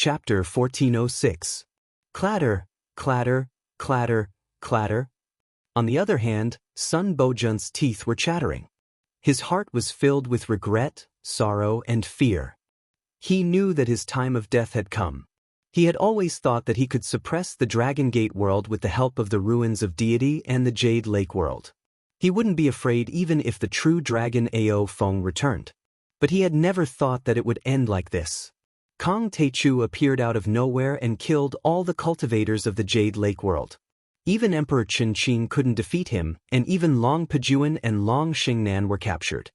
Chapter 1406. Clatter, clatter, clatter, clatter. On the other hand, Sun Bojun's teeth were chattering. His heart was filled with regret, sorrow, and fear. He knew that his time of death had come. He had always thought that he could suppress the Dragon Gate world with the help of the ruins of deity and the Jade Lake world. He wouldn't be afraid even if the true dragon Ao Feng returned. But he had never thought that it would end like this. Kong Teichu appeared out of nowhere and killed all the cultivators of the Jade Lake world. Even Emperor Qin couldn't defeat him, and even Long Pejuan and Long Xingnan were captured.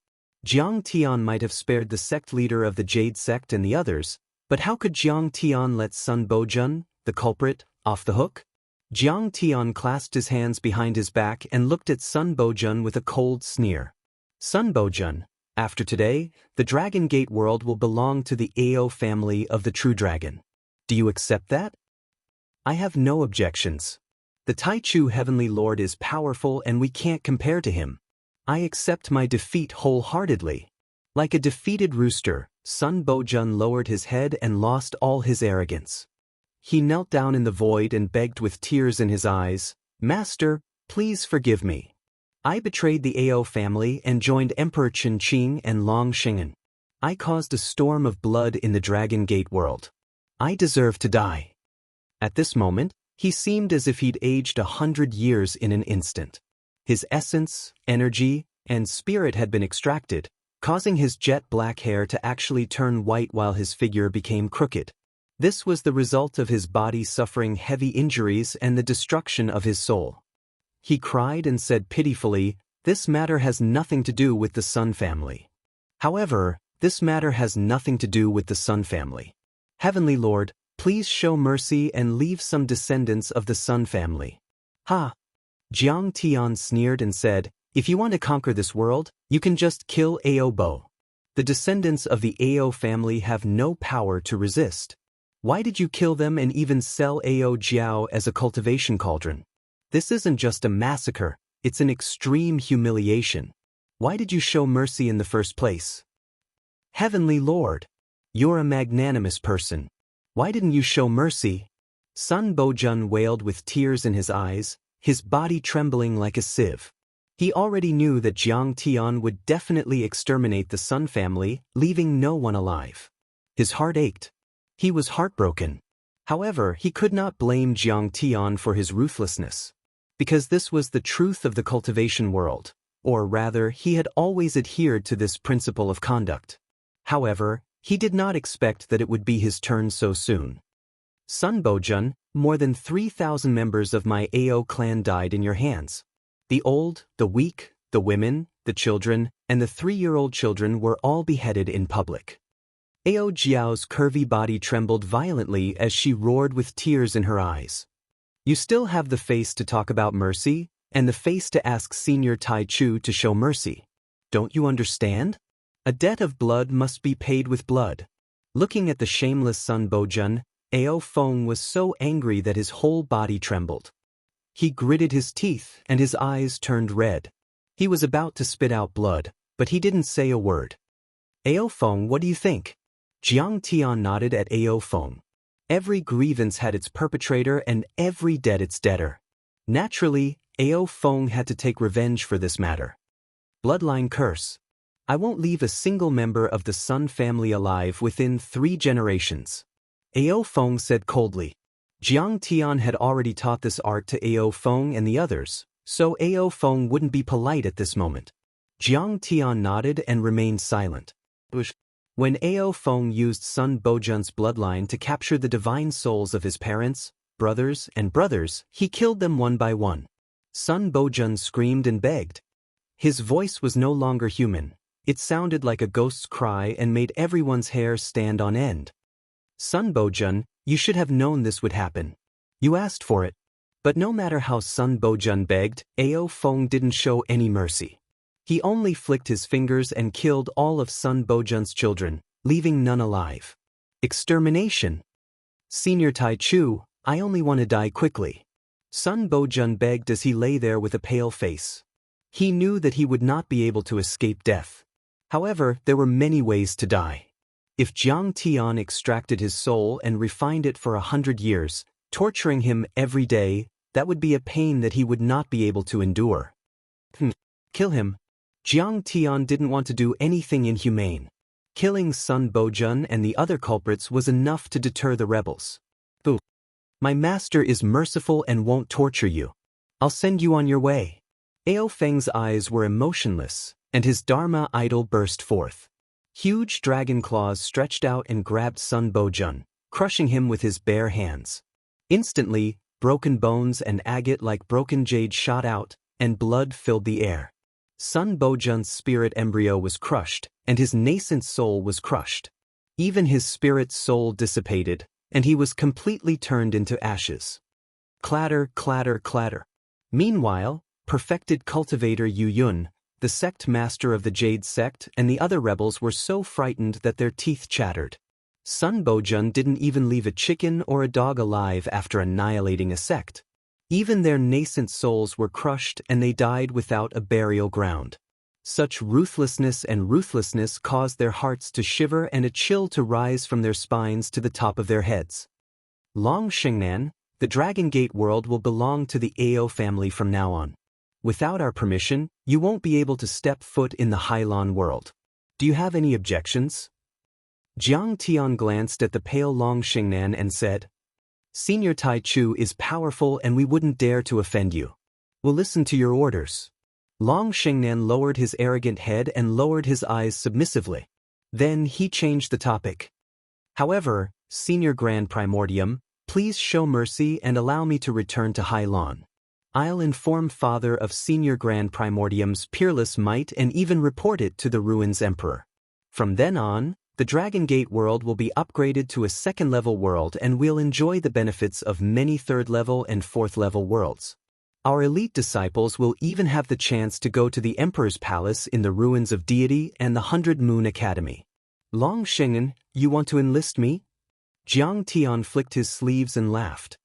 Jiang Tian might have spared the sect leader of the Jade sect and the others, but how could Jiang Tian let Sun Bojun, the culprit, off the hook? Jiang Tian clasped his hands behind his back and looked at Sun Bojun with a cold sneer. Sun Bojun, after today, the Dragon Gate world will belong to the Ao family of the True Dragon. Do you accept that? I have no objections. The Taichu Heavenly Lord is powerful and we can't compare to him. I accept my defeat wholeheartedly. Like a defeated rooster, Sun Bojun lowered his head and lost all his arrogance. He knelt down in the void and begged with tears in his eyes, "Master, please forgive me. I betrayed the Ao family and joined Emperor Qin and Long Xingnan. I caused a storm of blood in the Dragon Gate world. I deserve to die." At this moment, he seemed as if he'd aged 100 years in an instant. His essence, energy, and spirit had been extracted, causing his jet black hair to actually turn white while his figure became crooked. This was the result of his body suffering heavy injuries and the destruction of his soul. He cried and said pitifully, "This matter has nothing to do with the Sun family." However, this matter has nothing to do with the Sun family. Heavenly Lord, please show mercy and leave some descendants of the Sun family. Ha! Jiang Tian sneered and said, "If you want to conquer this world, you can just kill Ao Bo. The descendants of the Ao family have no power to resist. Why did you kill them and even sell Ao Jiao as a cultivation cauldron? This isn't just a massacre, it's an extreme humiliation. Why did you show mercy in the first place? Heavenly Lord, you're a magnanimous person. Why didn't you show mercy?" Sun Bojun wailed with tears in his eyes, his body trembling like a sieve. He already knew that Jiang Tian would definitely exterminate the Sun family, leaving no one alive. His heart ached. He was heartbroken. However, he could not blame Jiang Tian for his ruthlessness. Because this was the truth of the cultivation world, or rather, he had always adhered to this principle of conduct. However, he did not expect that it would be his turn so soon. Sun Bojun, more than 3,000 members of my Ao clan died in your hands. The old, the weak, the women, the children, and the 3-year-old children were all beheaded in public. Ao Jiao's curvy body trembled violently as she roared with tears in her eyes. You still have the face to talk about mercy, and the face to ask Senior Taichu to show mercy. Don't you understand? A debt of blood must be paid with blood. Looking at the shameless Sun Bojun, Ao Feng was so angry that his whole body trembled. He gritted his teeth and his eyes turned red. He was about to spit out blood, but he didn't say a word. Ao Feng, what do you think? Jiang Tian nodded at Ao Feng. Every grievance had its perpetrator and every debt its debtor. Naturally, Ao Feng had to take revenge for this matter. Bloodline curse. I won't leave a single member of the Sun family alive within 3 generations. Ao Feng said coldly. Jiang Tian had already taught this art to Ao Feng and the others, so Ao Feng wouldn't be polite at this moment. Jiang Tian nodded and remained silent. When Ao Feng used Sun Bojun's bloodline to capture the divine souls of his parents, brothers, he killed them one by one. Sun Bojun screamed and begged. His voice was no longer human. It sounded like a ghost's cry and made everyone's hair stand on end. Sun Bojun, you should have known this would happen. You asked for it. But no matter how Sun Bojun begged, Ao Feng didn't show any mercy. He only flicked his fingers and killed all of Sun Bojun's children, leaving none alive. Extermination. Senior Taichu, I only want to die quickly. Sun Bojun begged as he lay there with a pale face. He knew that he would not be able to escape death. However, there were many ways to die. If Jiang Tian extracted his soul and refined it for 100 years, torturing him every day, that would be a pain that he would not be able to endure. Kill him. Jiang Tian didn't want to do anything inhumane. Killing Sun Bojun and the other culprits was enough to deter the rebels. Boo. My master is merciful and won't torture you. I'll send you on your way. Ao Feng's eyes were emotionless, and his Dharma idol burst forth. Huge dragon claws stretched out and grabbed Sun Bojun, crushing him with his bare hands. Instantly, broken bones and agate like broken jade shot out, and blood filled the air. Sun Bojun's spirit embryo was crushed, and his nascent soul was crushed. Even his spirit soul dissipated, and he was completely turned into ashes. Clatter, clatter, clatter. Meanwhile, perfected cultivator Yu Yun, the sect master of the Jade sect, and the other rebels were so frightened that their teeth chattered. Sun Bojun didn't even leave a chicken or a dog alive after annihilating a sect. Even their nascent souls were crushed and they died without a burial ground. Such ruthlessness caused their hearts to shiver and a chill to rise from their spines to the top of their heads. Long Xingnan, the Dragon Gate world will belong to the Ao family from now on. Without our permission, you won't be able to step foot in the Hailan world. Do you have any objections? Jiang Tian glanced at the pale Long Xingnan and said, Senior Tai Chu is powerful and we wouldn't dare to offend you. We'll listen to your orders. Long Xingnan lowered his arrogant head and lowered his eyes submissively. Then he changed the topic. However, Senior Grand Primordium, please show mercy and allow me to return to Hailan. I'll inform Father of Senior Grand Primordium's peerless might and even report it to the Ruins Emperor. From then on, the Dragon Gate world will be upgraded to a second-level world and we'll enjoy the benefits of many third-level and fourth-level worlds. Our elite disciples will even have the chance to go to the Emperor's Palace in the Ruins of Deity and the 100 Moon Academy. Long Shingen, you want to enlist me? Jiang Tian flicked his sleeves and laughed.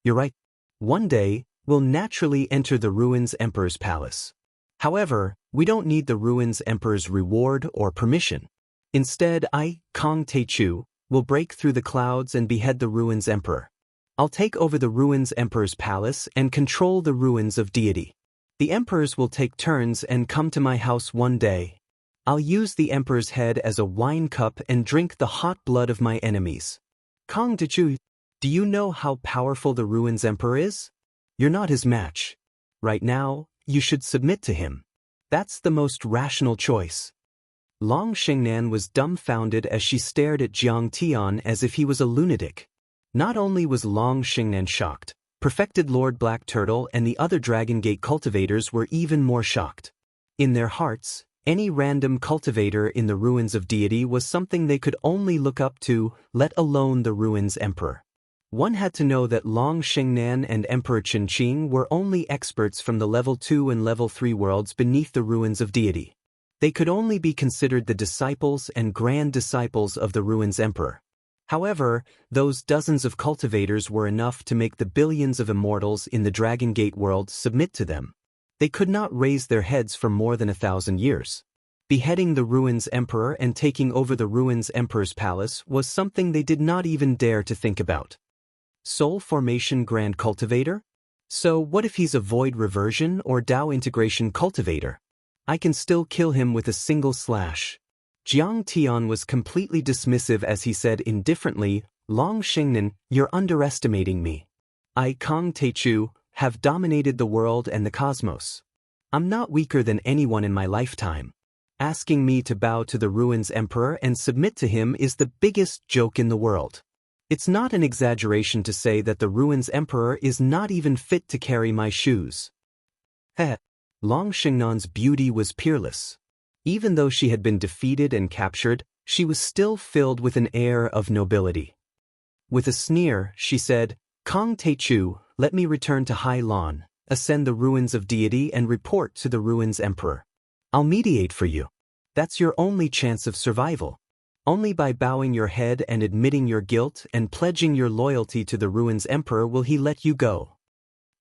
You're right. One day, we'll naturally enter the Ruins Emperor's Palace. However, we don't need the Ruins Emperor's reward or permission. Instead, I, Kong Teichu, will break through the clouds and behead the Ruins Emperor. I'll take over the Ruins Emperor's palace and control the Ruins of Deity. The Emperors will take turns and come to my house one day. I'll use the Emperor's head as a wine cup and drink the hot blood of my enemies. Kong Teichu, do you know how powerful the Ruins Emperor is? You're not his match. Right now, you should submit to him. That's the most rational choice. Long Xingnan was dumbfounded as she stared at Jiang Tian as if he was a lunatic. Not only was Long Xingnan shocked, Perfected Lord Black Turtle and the other Dragon Gate cultivators were even more shocked. In their hearts, any random cultivator in the Ruins of Deity was something they could only look up to, let alone the Ruins Emperor. One had to know that Long Xingnan and Emperor Qinqing were only experts from the Level 2 and Level 3 worlds beneath the Ruins of Deity. They could only be considered the disciples and grand disciples of the Ruins Emperor. However, those dozens of cultivators were enough to make the billions of immortals in the Dragon Gate world submit to them. They could not raise their heads for more than 1,000 years. Beheading the Ruins Emperor and taking over the Ruins Emperor's palace was something they did not even dare to think about. Soul Formation Grand Cultivator? So what if he's a Void Reversion or Tao Integration Cultivator? I can still kill him with a single slash. Jiang Tian was completely dismissive as he said indifferently, Long Xingnan, you're underestimating me. I, Kong Teichu, have dominated the world and the cosmos. I'm not weaker than anyone in my lifetime. Asking me to bow to the Ruins Emperor and submit to him is the biggest joke in the world. It's not an exaggeration to say that the Ruins Emperor is not even fit to carry my shoes. Heh. Long Xingnan's beauty was peerless. Even though she had been defeated and captured, she was still filled with an air of nobility. With a sneer, she said, Kong Teichu, let me return to Hailan, ascend the Ruins of Deity and report to the Ruins Emperor. I'll mediate for you. That's your only chance of survival. Only by bowing your head and admitting your guilt and pledging your loyalty to the Ruins Emperor will he let you go.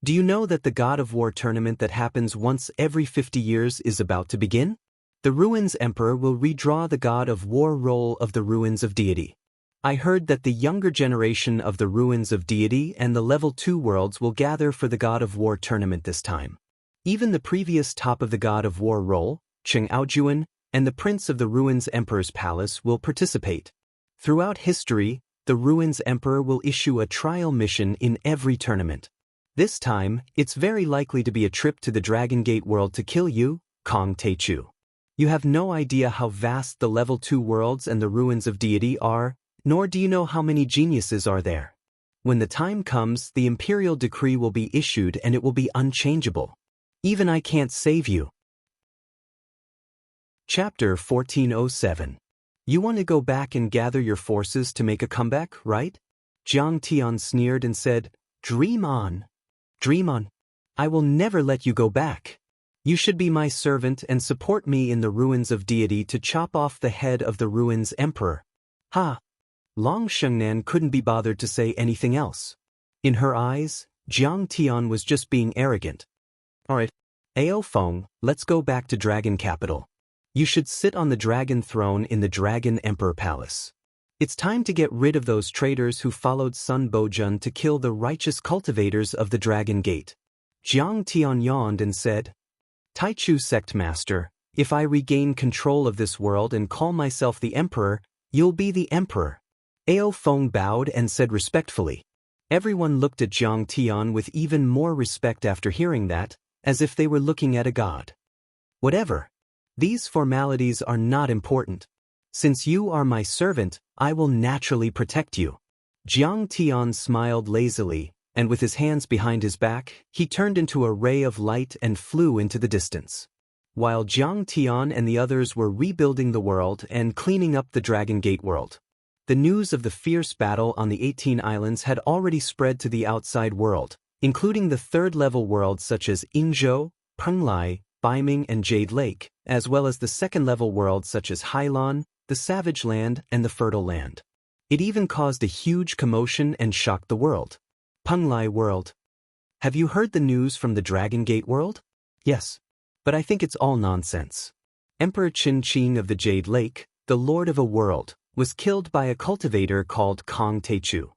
Do you know that the God of War tournament that happens once every 50 years is about to begin? The Ruins Emperor will redraw the God of War role of the Ruins of Deity. I heard that the younger generation of the Ruins of Deity and the Level 2 worlds will gather for the God of War tournament this time. Even the previous top of the God of War role, Cheng Aojuan, and the Prince of the Ruins Emperor's Palace will participate. Throughout history, the Ruins Emperor will issue a trial mission in every tournament. This time, it's very likely to be a trip to the Dragon Gate world to kill you, Kong Teichu. You have no idea how vast the Level 2 worlds and the Ruins of Deity are, nor do you know how many geniuses are there. When the time comes, the imperial decree will be issued and it will be unchangeable. Even I can't save you. Chapter 1407. You want to go back and gather your forces to make a comeback, right? Jiang Tian sneered and said, Dream on. Dream on. I will never let you go back. You should be my servant and support me in the Ruins of Deity to chop off the head of the Ruins Emperor. Ha! Long Shengnan couldn't be bothered to say anything else. In her eyes, Jiang Tian was just being arrogant. Alright, Ao Feng, let's go back to Dragon Capital. You should sit on the Dragon Throne in the Dragon Emperor Palace. It's time to get rid of those traitors who followed Sun Bojun to kill the righteous cultivators of the Dragon Gate. Jiang Tian yawned and said, Taichu Sect Master, if I regain control of this world and call myself the Emperor, you'll be the Emperor. Ao Feng bowed and said respectfully. Everyone looked at Jiang Tian with even more respect after hearing that, as if they were looking at a god. Whatever. These formalities are not important. Since you are my servant, I will naturally protect you. Jiang Tian smiled lazily, and with his hands behind his back, he turned into a ray of light and flew into the distance. While Jiang Tian and the others were rebuilding the world and cleaning up the Dragon Gate world, the news of the fierce battle on the 18 islands had already spread to the outside world, including the third-level worlds such as Yingzhou, Penglai, Baiming and Jade Lake, as well as the second-level worlds such as Hailan, the Savage Land and the Fertile Land. It even caused a huge commotion and shocked the world. Penglai world. Have you heard the news from the Dragon Gate world? Yes. But I think it's all nonsense. Emperor Qin Qing of the Jade Lake, the Lord of a World, was killed by a cultivator called Kong Teichu.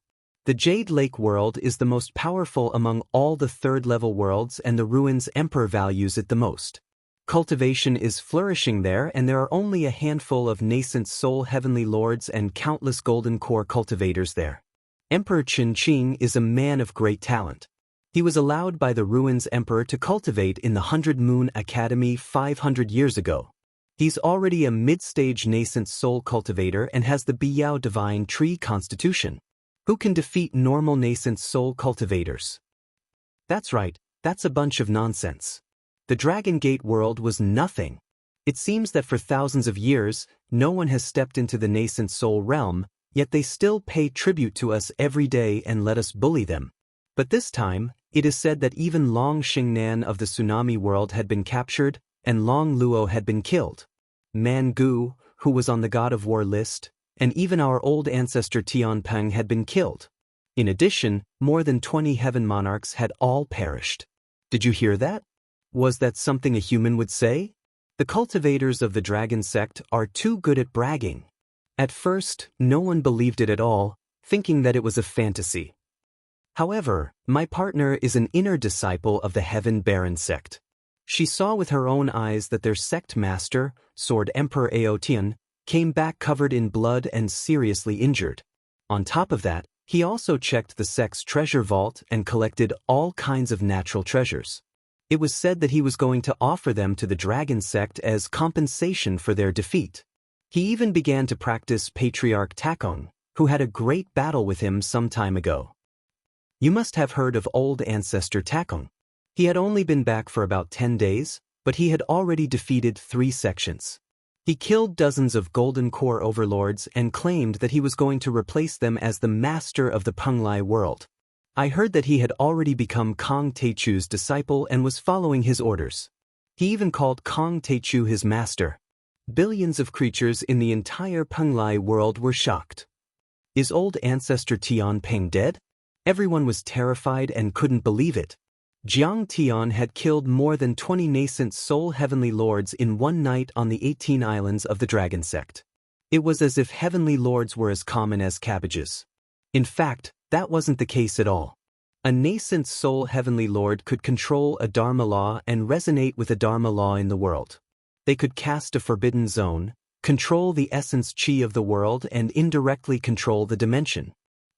The Jade Lake world is the most powerful among all the third-level worlds and the Ruins Emperor values it the most. Cultivation is flourishing there and there are only a handful of nascent soul heavenly lords and countless golden core cultivators there. Emperor Qin Qing is a man of great talent. He was allowed by the Ruins Emperor to cultivate in the 100 Moon Academy 500 years ago. He's already a mid-stage nascent soul cultivator and has the Biyao Divine Tree Constitution. Who can defeat normal nascent soul cultivators? That's right, that's a bunch of nonsense. The Dragon Gate world was nothing. It seems that for thousands of years, no one has stepped into the nascent soul realm, yet they still pay tribute to us every day and let us bully them. But this time, it is said that even Long Xingnan of the Tsunami world had been captured, and Long Luo had been killed. Man Gu, who was on the God of War list, and even our old ancestor Tian Peng had been killed. In addition, more than 20 heaven monarchs had all perished. Did you hear that? Was that something a human would say? The cultivators of the dragon sect are too good at bragging. At first, no one believed it at all, thinking that it was a fantasy. However, my partner is an inner disciple of the Heaven Baron sect. She saw with her own eyes that their sect master, Sword Emperor Aotian, came back covered in blood and seriously injured. On top of that, he also checked the sect's treasure vault and collected all kinds of natural treasures. It was said that he was going to offer them to the dragon sect as compensation for their defeat. He even began to practice Patriarch Takong, who had a great battle with him some time ago. You must have heard of old ancestor Takong. He had only been back for about 10 days, but he had already defeated 3 sections. He killed dozens of golden core overlords and claimed that he was going to replace them as the master of the Penglai world. I heard that he had already become Kong Teichu's disciple and was following his orders. He even called Kong Teichu his master. Billions of creatures in the entire Penglai world were shocked. Is old ancestor Tian Peng dead? Everyone was terrified and couldn't believe it. Jiang Tian had killed more than 20 nascent soul heavenly lords in one night on the 18 islands of the dragon sect. It was as if heavenly lords were as common as cabbages. In fact, that wasn't the case at all. A nascent soul heavenly lord could control a dharma law and resonate with a dharma law in the world. They could cast a forbidden zone, control the essence chi of the world, and indirectly control the dimension.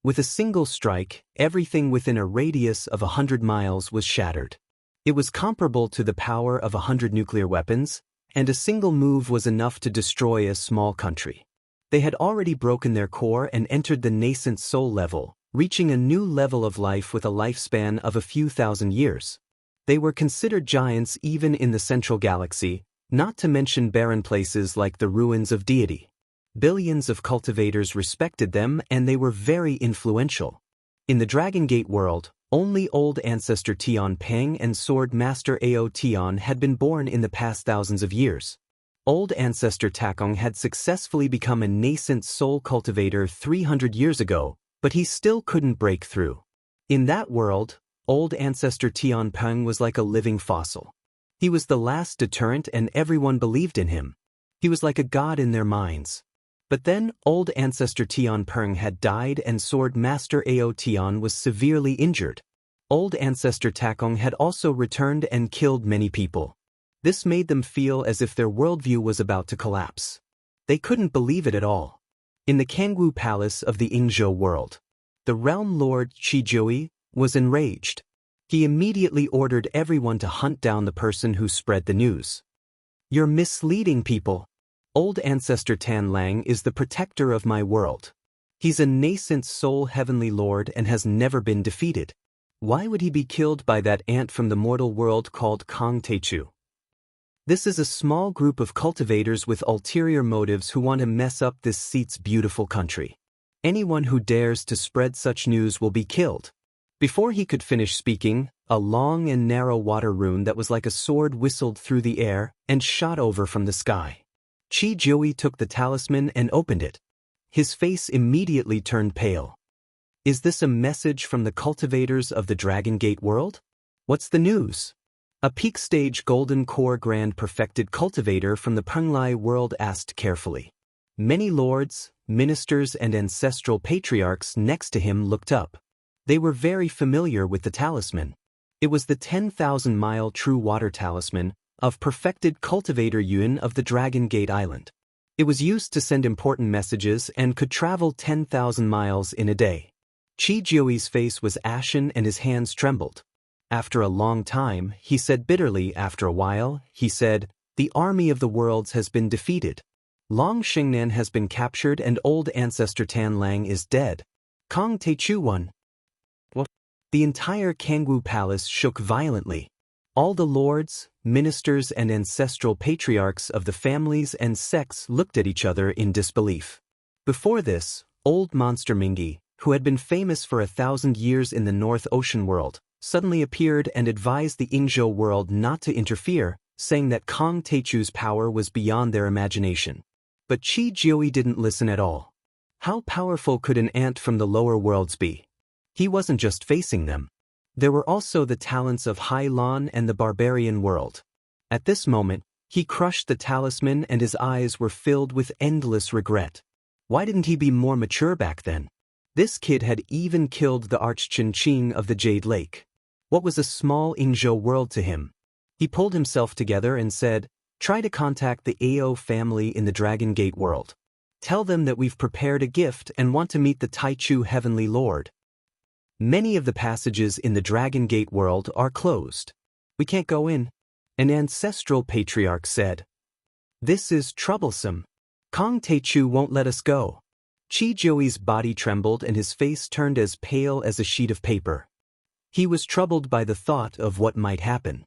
With a single strike, everything within a radius of 100 miles was shattered. It was comparable to the power of 100 nuclear weapons, and a single move was enough to destroy a small country. They had already broken their core and entered the nascent soul level, reaching a new level of life with a lifespan of a few thousand years. They were considered giants even in the central galaxy, not to mention barren places like the ruins of deity. Billions of cultivators respected them, and they were very influential. In the Dragon Gate world, only old ancestor Tian Peng and sword master Ao Tian had been born in the past thousands of years. Old ancestor Takong had successfully become a nascent soul cultivator 300 years ago, but he still couldn't break through. In that world, old ancestor Tian Peng was like a living fossil. He was the last deterrent and everyone believed in him. He was like a god in their minds. But then, old ancestor Tian Peng had died and sword master Ao Tian was severely injured. Old ancestor Takong had also returned and killed many people. This made them feel as if their worldview was about to collapse. They couldn't believe it at all. In the Kangwu Palace of the Yingzhou world, the realm lord Qi Jiui was enraged. He immediately ordered everyone to hunt down the person who spread the news. "You're misleading people. Old ancestor Tan Lang is the protector of my world. He's a nascent soul heavenly lord and has never been defeated. Why would he be killed by that ant from the mortal world called Kong Teichu? This is a small group of cultivators with ulterior motives who want to mess up this seat's beautiful country. Anyone who dares to spread such news will be killed." Before he could finish speaking, a long and narrow water rune that was like a sword whistled through the air and shot over from the sky. Qi Jiui took the talisman and opened it. His face immediately turned pale. "Is this a message from the cultivators of the Dragon Gate world? What's the news?" A peak stage golden core grand perfected cultivator from the Penglai world asked carefully. Many lords, ministers and ancestral patriarchs next to him looked up. They were very familiar with the talisman. It was the 10,000-mile true water talisman of perfected cultivator Yuan of the Dragon Gate Island. It was used to send important messages and could travel 10,000 miles in a day. Qi Jiui's face was ashen and his hands trembled. After a long time, he said bitterly, after a while, he said, "The army of the worlds has been defeated. Long Xingnan has been captured and old ancestor Tan Lang is dead. Kong Teichu won." The entire Kangwu Palace shook violently. All the lords, ministers and ancestral patriarchs of the families and sects looked at each other in disbelief. Before this, old monster Mingi, who had been famous for 1,000 years in the North Ocean world, suddenly appeared and advised the Yingzhou world not to interfere, saying that Kong Teichu's power was beyond their imagination. But Qi Jiui didn't listen at all. How powerful could an ant from the lower worlds be? He wasn't just facing them. There were also the talents of Hai Lan and the barbarian world. At this moment, he crushed the talisman and his eyes were filled with endless regret. Why didn't he be more mature back then? This kid had even killed the Archqing of the Jade Lake. What was a small Yingzhou world to him? He pulled himself together and said, "Try to contact the Ao family in the Dragon Gate world. Tell them that we've prepared a gift and want to meet the Taichu Heavenly Lord. Many of the passages in the Dragon Gate world are closed. We can't go in." An ancestral patriarch said. "This is troublesome. Kong Teichu won't let us go." Qi Jiui's body trembled and his face turned as pale as a sheet of paper. He was troubled by the thought of what might happen.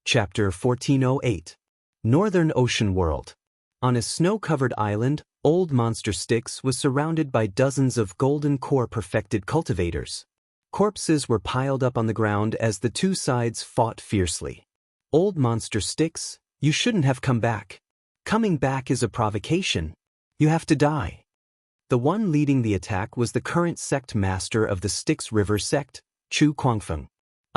Chapter 1408. Northern Ocean World. On a snow-covered island, Old Monster Styx was surrounded by dozens of golden core perfected cultivators. Corpses were piled up on the ground as the two sides fought fiercely. "Old Monster Styx, you shouldn't have come back. Coming back is a provocation. You have to die." The one leading the attack was the current sect master of the Styx River sect, Chu Kuangfeng.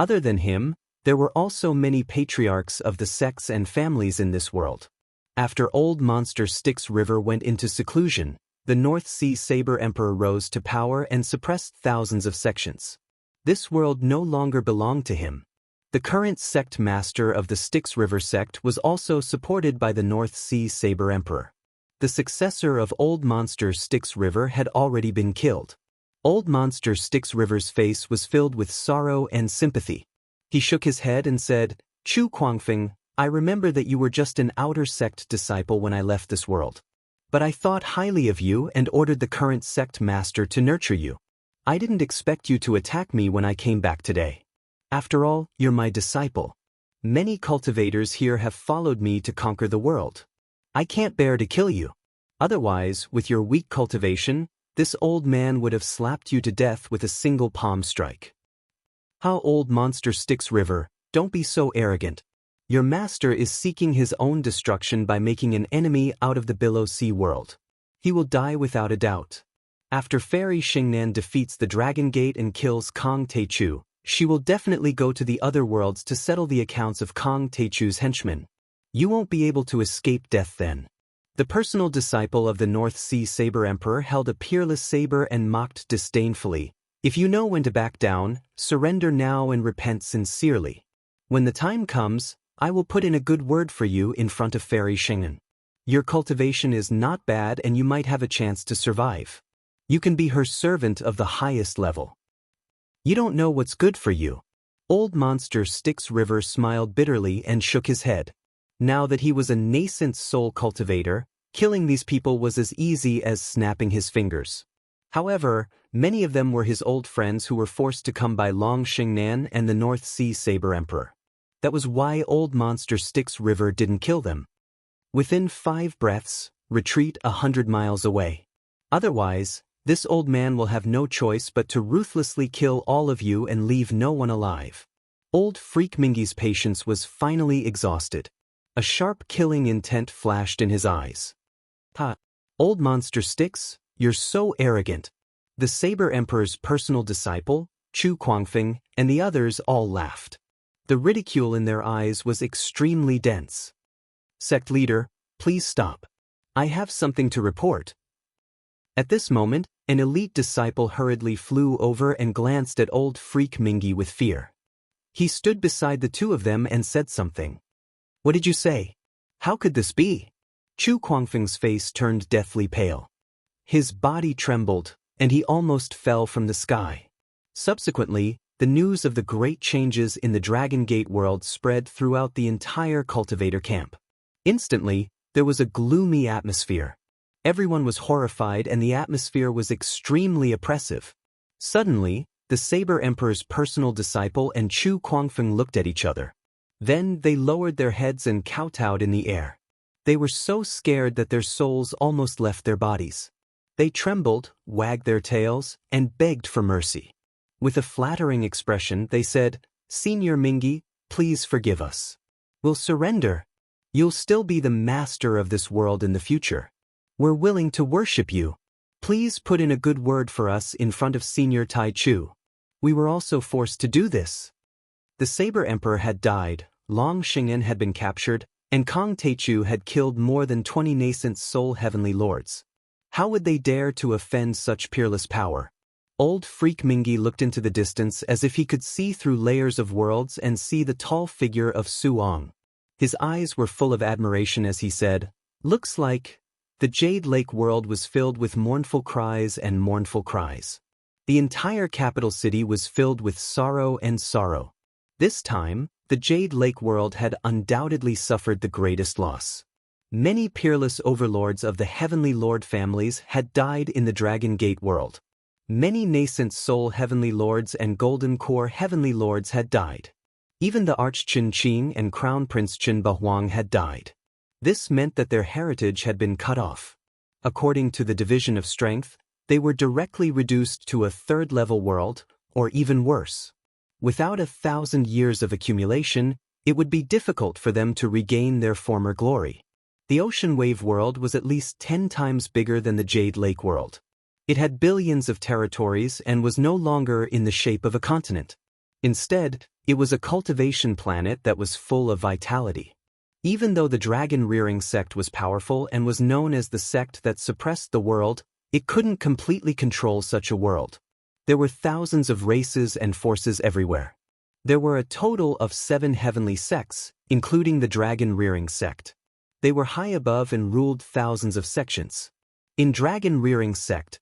Other than him, there were also many patriarchs of the sects and families in this world. After Old Monster Styx River went into seclusion, the North Sea Saber Emperor rose to power and suppressed thousands of sections. This world no longer belonged to him. The current sect master of the Styx River sect was also supported by the North Sea Saber Emperor. The successor of Old Monster Styx River had already been killed. Old Monster Styx River's face was filled with sorrow and sympathy. He shook his head and said, "Chu Kuangfeng, I remember that you were just an outer sect disciple when I left this world. But I thought highly of you and ordered the current sect master to nurture you. I didn't expect you to attack me when I came back today. After all, you're my disciple. Many cultivators here have followed me to conquer the world. I can't bear to kill you. Otherwise, with your weak cultivation, this old man would have slapped you to death with a single palm strike." "How Old Monster Styx River, don't be so arrogant. Your master is seeking his own destruction by making an enemy out of the Below Sea world. He will die without a doubt. After Fairy Xingnan defeats the Dragon Gate and kills Kong Teichu, she will definitely go to the other worlds to settle the accounts of Kong Teichu's henchmen. You won't be able to escape death then." The personal disciple of the North Sea Saber Emperor held a peerless saber and mocked disdainfully, "If you know when to back down, surrender now and repent sincerely. When the time comes, I will put in a good word for you in front of Fairy Xingnan. Your cultivation is not bad and you might have a chance to survive. You can be her servant of the highest level. You don't know what's good for you." Old Monster Styx River smiled bitterly and shook his head. Now that he was a nascent soul cultivator, killing these people was as easy as snapping his fingers. However, many of them were his old friends who were forced to come by Long Xingnan and the North Sea Saber Emperor. That was why Old Monster Styx River didn't kill them. Within 5 breaths, retreat 100 miles away. Otherwise, this old man will have no choice but to ruthlessly kill all of you and leave no one alive. Old Freak Mingy's patience was finally exhausted. A sharp killing intent flashed in his eyes. "Ha! Old Monster Styx, you're so arrogant." The Saber Emperor's personal disciple, Chu Kuangfeng, and the others all laughed. The ridicule in their eyes was extremely dense. "Sect leader, please stop. I have something to report." At this moment, an elite disciple hurriedly flew over and glanced at Old Freak Mingy with fear. He stood beside the two of them and said something. "What did you say? How could this be?" Chu Kuangfeng's face turned deathly pale. His body trembled, and he almost fell from the sky. Subsequently, the news of the great changes in the Dragon Gate world spread throughout the entire cultivator camp. Instantly, there was a gloomy atmosphere. Everyone was horrified and the atmosphere was extremely oppressive. Suddenly, the Saber Emperor's personal disciple and Chu Kuangfeng looked at each other. Then they lowered their heads and kowtowed in the air. They were so scared that their souls almost left their bodies. They trembled, wagged their tails, and begged for mercy. With a flattering expression, they said, "Senior Mingy, please forgive us. We'll surrender. You'll still be the master of this world in the future. We're willing to worship you. Please put in a good word for us in front of Senior Tai Chu. We were also forced to do this." The Saber Emperor had died, Long Xingnan had been captured, and Kong Teichu had killed more than 20 nascent soul heavenly lords. How would they dare to offend such peerless power? Old Freak Mingy looked into the distance as if he could see through layers of worlds and see the tall figure of Suong. His eyes were full of admiration as he said, "Looks like..." The Jade Lake world was filled with mournful cries and mournful cries. The entire capital city was filled with sorrow and sorrow. This time, the Jade Lake world had undoubtedly suffered the greatest loss. Many peerless overlords of the Heavenly Lord families had died in the Dragon Gate world. Many nascent soul Heavenly Lords and Golden Core Heavenly Lords had died. Even the Archqin Qing and Crown Prince Qin Bahuang had died. This meant that their heritage had been cut off. According to the division of strength, they were directly reduced to a third-level world, or even worse. Without 1,000 years of accumulation, it would be difficult for them to regain their former glory. The Ocean Wave world was at least 10 times bigger than the Jade Lake world. It had billions of territories and was no longer in the shape of a continent. Instead, it was a cultivation planet that was full of vitality. Even though the dragon-rearing sect was powerful and was known as the sect that suppressed the world, it couldn't completely control such a world. There were thousands of races and forces everywhere. There were a total of 7 heavenly sects, including the dragon-rearing sect. They were high above and ruled thousands of sections. In dragon-rearing sect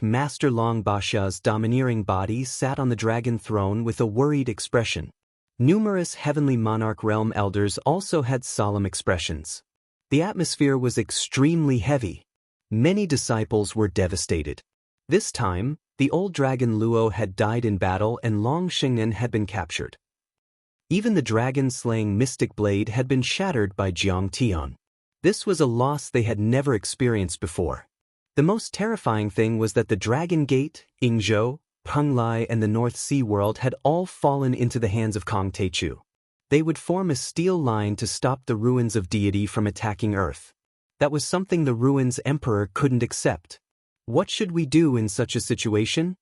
Master Long Basha's domineering body sat on the dragon throne with a worried expression. Numerous heavenly monarch realm elders also had solemn expressions. The atmosphere was extremely heavy. Many disciples were devastated. This time, the old dragon Luo had died in battle and Long Shengnen had been captured. Even the dragon-slaying mystic blade had been shattered by Jiang Tian. This was a loss they had never experienced before. The most terrifying thing was that the Dragon Gate, Yingzhou, Penglai and the North Sea world had all fallen into the hands of Kong Teichu. They would form a steel line to stop the ruins of deity from attacking Earth. That was something the ruins emperor couldn't accept. What should we do in such a situation?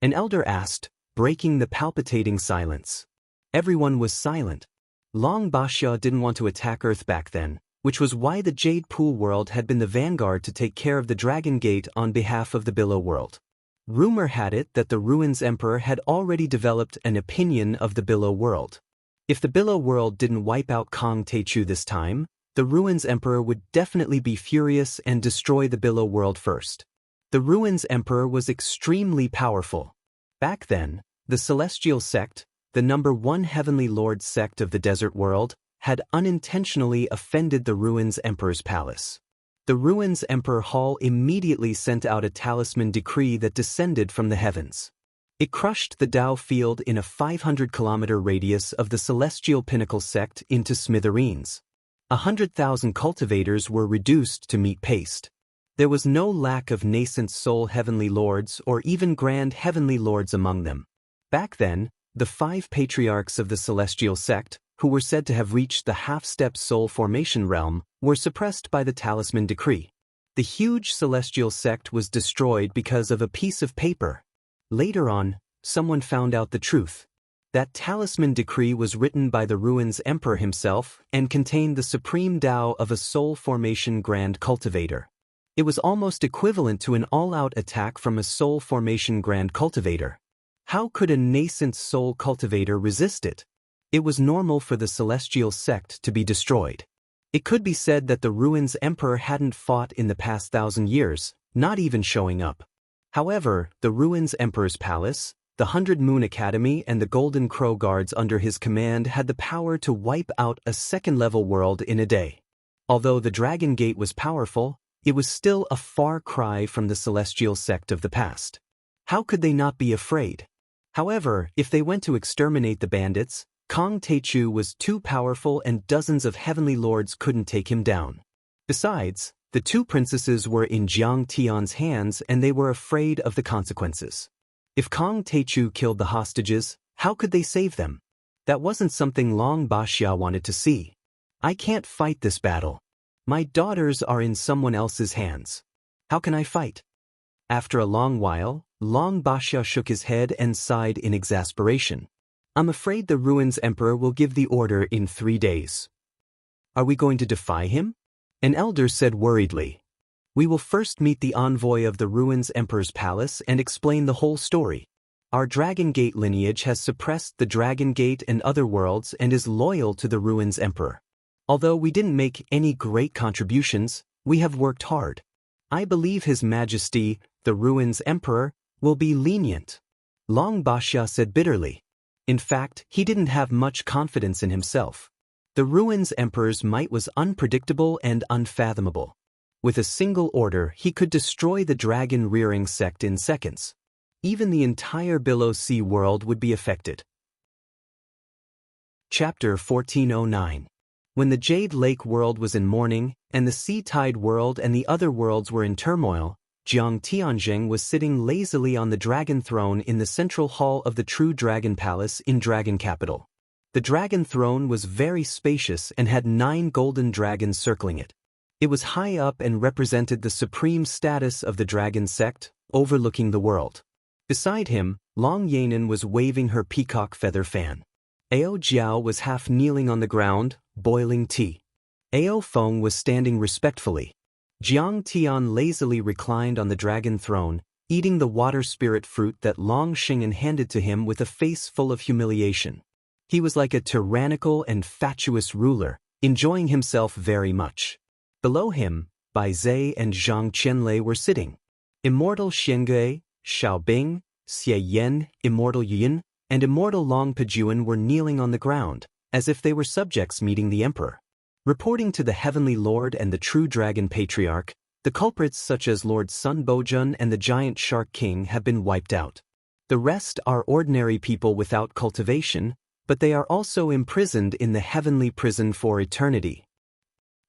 An elder asked, breaking the palpitating silence. Everyone was silent. Long Basha didn't want to attack Earth back then, which was why the Jade Pool world had been the vanguard to take care of the Dragon Gate on behalf of the Billow world. Rumor had it that the Ruins Emperor had already developed an opinion of the Billow world. If the Billow world didn't wipe out Kong Teichu this time, the Ruins Emperor would definitely be furious and destroy the Billow world first. The Ruins Emperor was extremely powerful. Back then, the Celestial Sect, the #1 Heavenly Lord sect of the Desert World, had unintentionally offended the Ruins Emperor's palace. The Ruins Emperor Hall immediately sent out a talisman decree that descended from the heavens. It crushed the Dao field in a 500-kilometer radius of the Celestial Pinnacle sect into smithereens. 100,000 cultivators were reduced to meat paste. There was no lack of nascent soul heavenly lords or even grand heavenly lords among them. Back then, the 5 patriarchs of the Celestial Sect, who were said to have reached the half-step soul formation realm, were suppressed by the talisman decree. The huge Celestial Sect was destroyed because of a piece of paper. Later on, someone found out the truth. That talisman decree was written by the Ruins Emperor himself and contained the supreme Tao of a soul formation grand cultivator. It was almost equivalent to an all-out attack from a soul formation grand cultivator. How could a nascent soul cultivator resist it? It was normal for the Celestial Sect to be destroyed. It could be said that the Ruins Emperor hadn't fought in the past 1,000 years, not even showing up. However, the Ruins Emperor's palace, the 100 Moon Academy and the Golden Crow Guards under his command had the power to wipe out a second-level world in a day. Although the Dragon Gate was powerful, it was still a far cry from the Celestial Sect of the past. How could they not be afraid? However, if they went to exterminate the bandits, Kong Teichu was too powerful and dozens of heavenly lords couldn't take him down. Besides, the 2 princesses were in Jiang Tian's hands and they were afraid of the consequences. If Kong Teichu killed the hostages, how could they save them? That wasn't something Long Baxia wanted to see. I can't fight this battle. My daughters are in someone else's hands. How can I fight? After a long while, Long Baxia shook his head and sighed in exasperation. I'm afraid the Ruins Emperor will give the order in 3 days. Are we going to defy him? An elder said worriedly. We will first meet the envoy of the Ruins Emperor's palace and explain the whole story. Our Dragon Gate lineage has suppressed the Dragon Gate and other worlds and is loyal to the Ruins Emperor. Although we didn't make any great contributions, we have worked hard. I believe His Majesty, the Ruins Emperor, will be lenient. Long Baxia said bitterly. In fact, he didn't have much confidence in himself. The Ruins Emperor's might was unpredictable and unfathomable. With a single order, he could destroy the dragon-rearing sect in seconds. Even the entire Billow Sea world would be affected. Chapter 1409. When the Jade Lake world was in mourning, and the Sea Tide world and the other worlds were in turmoil, Jiang Tianzheng was sitting lazily on the dragon throne in the central hall of the True Dragon Palace in Dragon Capital. The dragon throne was very spacious and had 9 golden dragons circling it. It was high up and represented the supreme status of the dragon sect, overlooking the world. Beside him, Long Yanan was waving her peacock feather fan. Ao Jiao was half kneeling on the ground, boiling tea. Ao Feng was standing respectfully. Jiang Tian lazily reclined on the dragon throne, eating the water spirit fruit that Long Xing'an handed to him with a face full of humiliation. He was like a tyrannical and fatuous ruler, enjoying himself very much. Below him, Bai Zhe and Zhang Qianlei were sitting. Immortal Xiangge, Xiaobing, Xie Yan, Immortal Yin, and Immortal Long Pejuan were kneeling on the ground, as if they were subjects meeting the emperor. Reporting to the Heavenly Lord and the True Dragon Patriarch, the culprits such as Lord Sun Bojun and the Giant Shark King have been wiped out. The rest are ordinary people without cultivation, but they are also imprisoned in the heavenly prison for eternity.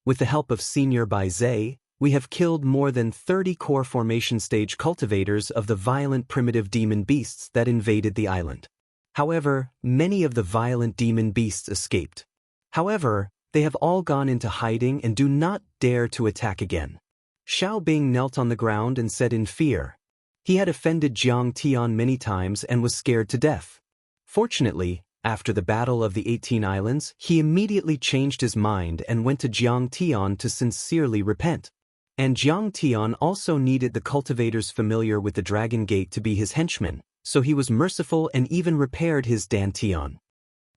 With the help of Senior Bai Zhe, we have killed more than 30 core formation stage cultivators of the violent primitive demon beasts that invaded the island. However, many of the violent demon beasts escaped. However, they have all gone into hiding and do not dare to attack again. Xiao Bing knelt on the ground and said in fear. He had offended Jiang Tian many times and was scared to death. Fortunately, after the Battle of the 18 Islands, he immediately changed his mind and went to Jiang Tian to sincerely repent. And Jiang Tian also needed the cultivators familiar with the Dragon Gate to be his henchmen, so he was merciful and even repaired his dantian.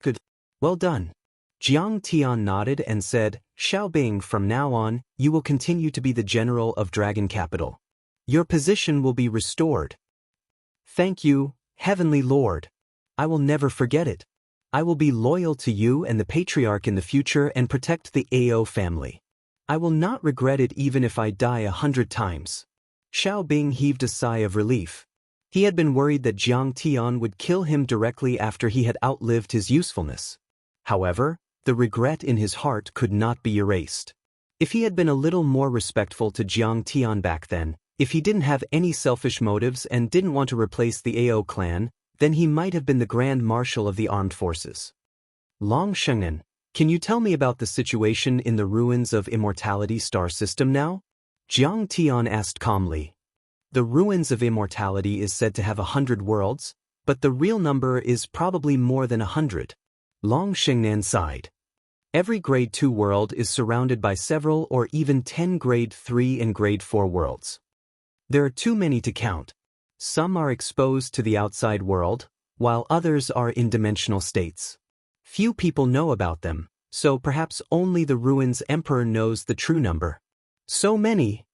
Good. Well done. Jiang Tian nodded and said, Xiao Bing, from now on, you will continue to be the general of Dragon Capital. Your position will be restored. Thank you, Heavenly Lord. I will never forget it. I will be loyal to you and the Patriarch in the future and protect the Ao family. I will not regret it even if I die 100 times. Xiao Bing heaved a sigh of relief. He had been worried that Jiang Tian would kill him directly after he had outlived his usefulness. However, the regret in his heart could not be erased. If he had been a little more respectful to Jiang Tian back then, if he didn't have any selfish motives and didn't want to replace the Ao clan, then he might have been the Grand Marshal of the Armed Forces. Long Shengnan, can you tell me about the situation in the ruins of Immortality star system now? Jiang Tian asked calmly. The ruins of Immortality is said to have 100 worlds, but the real number is probably more than 100. Long Shengnan sighed. Every Grade 2 world is surrounded by several or even 10 Grade 3 and Grade 4 worlds. There are too many to count. Some are exposed to the outside world, while others are in dimensional states. Few people know about them, so perhaps only the ruins emperor knows the true number. So many!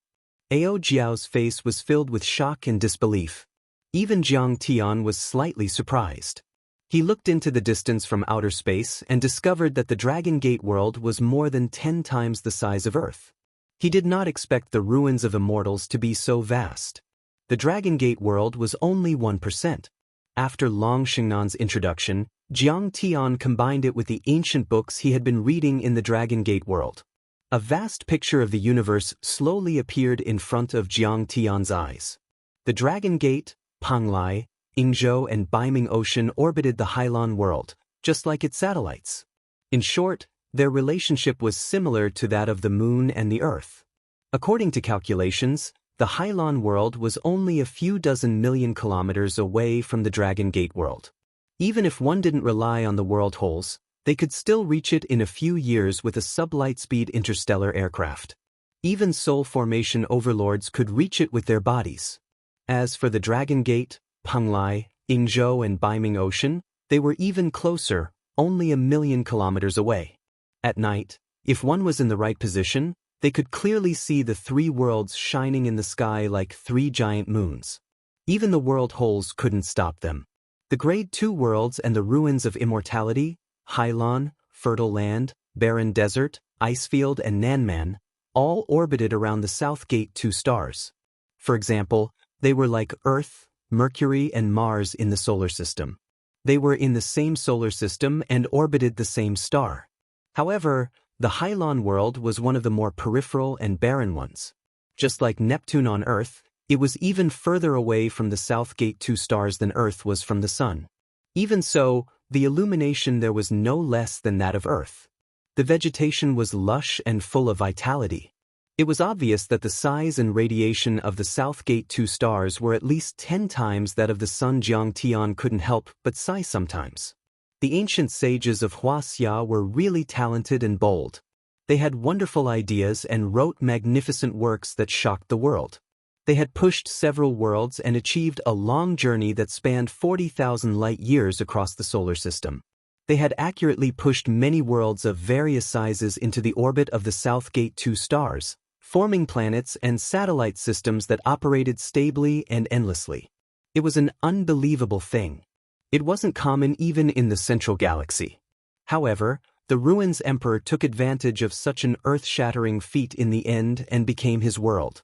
Ao Jiao's face was filled with shock and disbelief. Even Jiang Tian was slightly surprised. He looked into the distance from outer space and discovered that the Dragon Gate world was more than 10 times the size of Earth. He did not expect the ruins of immortals to be so vast. The Dragon Gate world was only 1%. After Long Xingnan's introduction, Jiang Tian combined it with the ancient books he had been reading in the Dragon Gate world. A vast picture of the universe slowly appeared in front of Jiang Tian's eyes. The Dragon Gate, Panglai, Yingzhou and Baiming Ocean orbited the Hailan world, just like its satellites. In short, their relationship was similar to that of the Moon and the Earth. According to calculations, the Hailan world was only a few dozen million kilometers away from the Dragon Gate world. Even if one didn't rely on the world holes, they could still reach it in a few years with a sublight-speed interstellar aircraft. Even soul formation overlords could reach it with their bodies. As for the Dragon Gate, Panglai, Yingzhou and Baiming Ocean, they were even closer, only 1,000,000 kilometers away. At night, if one was in the right position, they could clearly see the 3 worlds shining in the sky like 3 giant moons. Even the world holes couldn't stop them. The Grade 2 worlds and the ruins of Immortality, Hailan, Fertile Land, Barren Desert, Icefield and Nanman, all orbited around the South Gate 2 stars. For example, they were like Earth, Mercury and Mars in the solar system. They were in the same solar system and orbited the same star. However, the Hailan world was one of the more peripheral and barren ones. Just like Neptune on Earth, it was even further away from the South Gate 2 stars than Earth was from the Sun. Even so, the illumination there was no less than that of Earth. The vegetation was lush and full of vitality. It was obvious that the size and radiation of the South Gate 2 stars were at least 10 times that of the sun. Jiang Tian couldn't help but sigh sometimes. The ancient sages of Wuxia were really talented and bold. They had wonderful ideas and wrote magnificent works that shocked the world. They had pushed several worlds and achieved a long journey that spanned 40,000 light-years across the solar system. They had accurately pushed many worlds of various sizes into the orbit of the South Gate 2 stars, forming planets and satellite systems that operated stably and endlessly. It was an unbelievable thing. It wasn't common even in the central galaxy. However, the Ruins Emperor took advantage of such an earth-shattering feat in the end and became his world.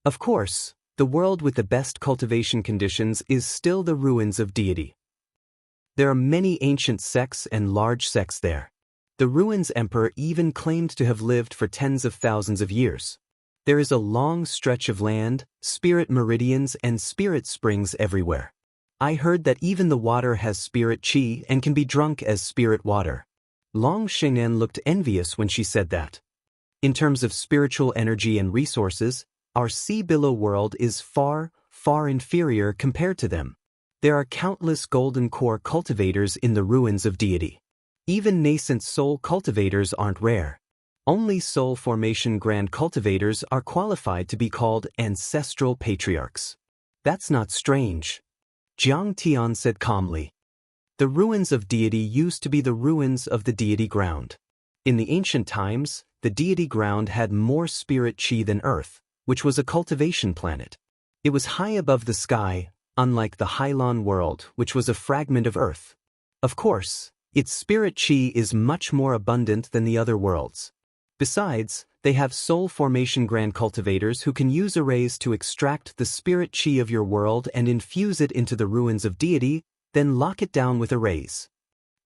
Of course, the world with the best cultivation conditions is still the Ruins of Deity. There are many ancient sects and large sects there. The Ruins Emperor even claimed to have lived for tens of thousands of years. There is a long stretch of land, spirit meridians and spirit springs everywhere. I heard that even the water has spirit chi and can be drunk as spirit water. Long Sheng'an looked envious when she said that. In terms of spiritual energy and resources, our sea below world is far, far inferior compared to them. There are countless golden core cultivators in the Ruins of Deity. Even nascent soul cultivators aren't rare. Only soul formation grand cultivators are qualified to be called ancestral patriarchs. That's not strange. Jiang Tian said calmly. The Ruins of Deity used to be the ruins of the deity ground. In the ancient times, the deity ground had more spirit chi than Earth, which was a cultivation planet. It was high above the sky, unlike the Hylon world, which was a fragment of Earth. Of course, its spirit chi is much more abundant than the other worlds. Besides, they have soul formation grand cultivators who can use arrays to extract the spirit chi of your world and infuse it into the Ruins of Deity, then lock it down with arrays.